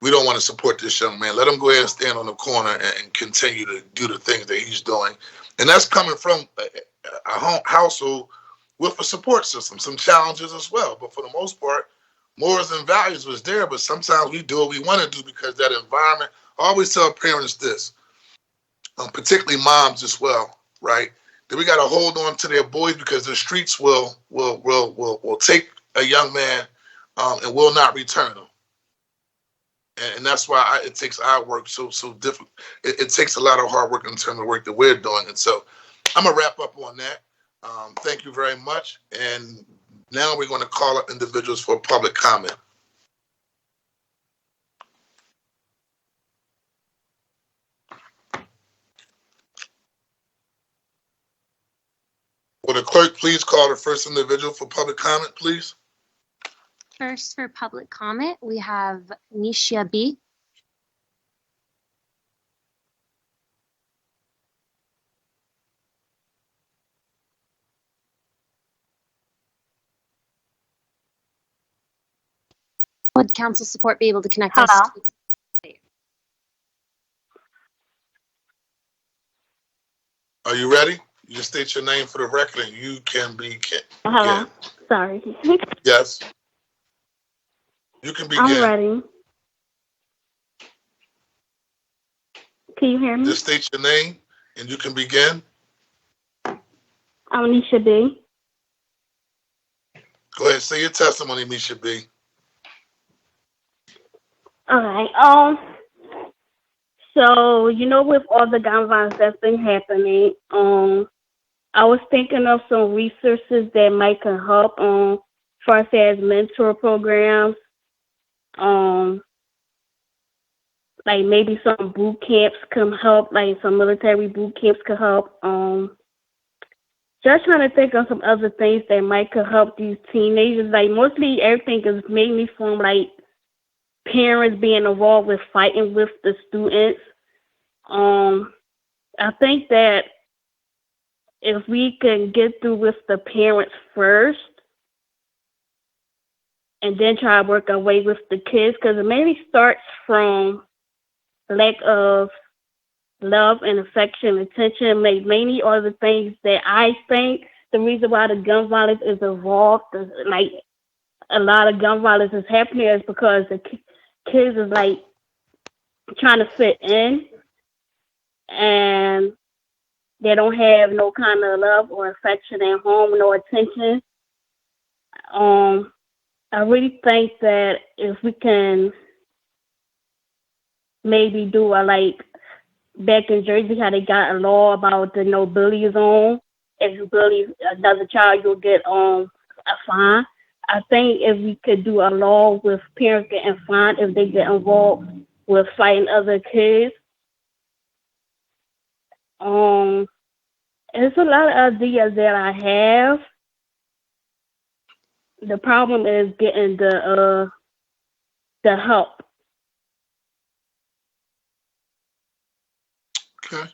Speaker 2: we don't want to support this young man. Let him go ahead and stand on the corner and continue to do the things that he's doing. And that's coming from a household with a support system, some challenges as well. But for the most part, morals and values was there, but sometimes we do what we want to do because that environment. I always tell parents this, particularly moms as well, right? That we got to hold on to their boys, because the streets will take a young man and will not return him. And that's why it takes our work so different. It takes a lot of hard work in terms of the work that we're doing. And so I'm going to wrap up on that. Thank you very much. And now we're going to call up individuals for public comment. Will the clerk please call the first individual for public comment, please?
Speaker 3: First, for public comment, we have Nisha B. Would council support be able to connect us?
Speaker 2: Are you ready? You just state your name for the record and you can begin.
Speaker 21: Hello. Sorry.
Speaker 2: Yes. You can begin.
Speaker 21: I'm ready. Can you hear me?
Speaker 2: Just state your name and you can begin.
Speaker 21: I'm Nisha B.
Speaker 2: Go ahead, say your testimony, Nisha B.
Speaker 21: All right. So, with all the gun violence that's been happening, I was thinking of some resources that might can help, first as mentor programs, like maybe some boot camps can help, like some military boot camps could help. Just trying to think of some other things that might could help these teenagers. Like mostly everything is mainly from like parents being involved with fighting with the students. I think that if we can get through with the parents first and then try to work our way with the kids, because it mainly starts from lack of love and affection and attention. Mainly are the things that I think the reason why the gun violence is involved, like a lot of gun violence is happening, is because the kids is like trying to fit in and they don't have no kind of love or affection at home, no attention. I really think that if we can maybe do like back in Jersey, how they got a law about the no bully zone. If you bully another child, you'll get a fine. I think if we could do a law with parents getting fined if they get involved with fighting other kids. There's a lot of ideas that I have. The problem is getting the help.
Speaker 2: Okay.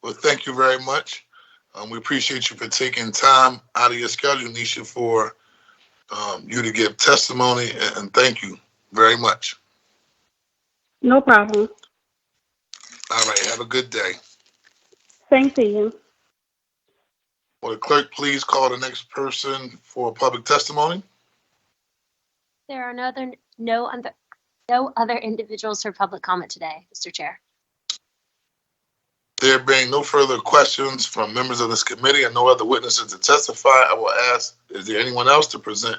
Speaker 2: Well, thank you very much. We appreciate you for taking time out of your schedule, Nisha, for you to give testimony, and thank you very much.
Speaker 21: No problem.
Speaker 2: All right, have a good day.
Speaker 21: Same to you.
Speaker 2: Will the clerk please call the next person for public testimony?
Speaker 3: There are no other individuals for public comment today, Mr. Chair.
Speaker 2: There being no further questions from members of this committee and no other witnesses to testify, I will ask, is there anyone else to present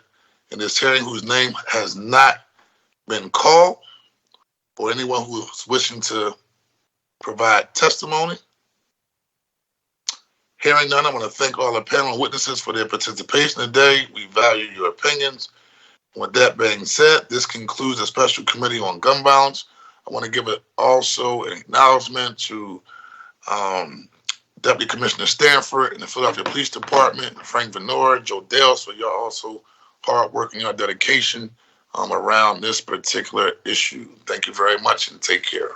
Speaker 2: in this hearing whose name has not been called, or anyone who is wishing to provide testimony? Hearing none, I want to thank all the panel witnesses for their participation today. We value your opinions. With that being said, this concludes the special committee on gun violence. I want to give it also an acknowledgement to Deputy Commissioner Stanford and the Philadelphia Police Department, Frank Venora, Joe Dales, for your also hard work and your dedication around this particular issue. Thank you very much and take care.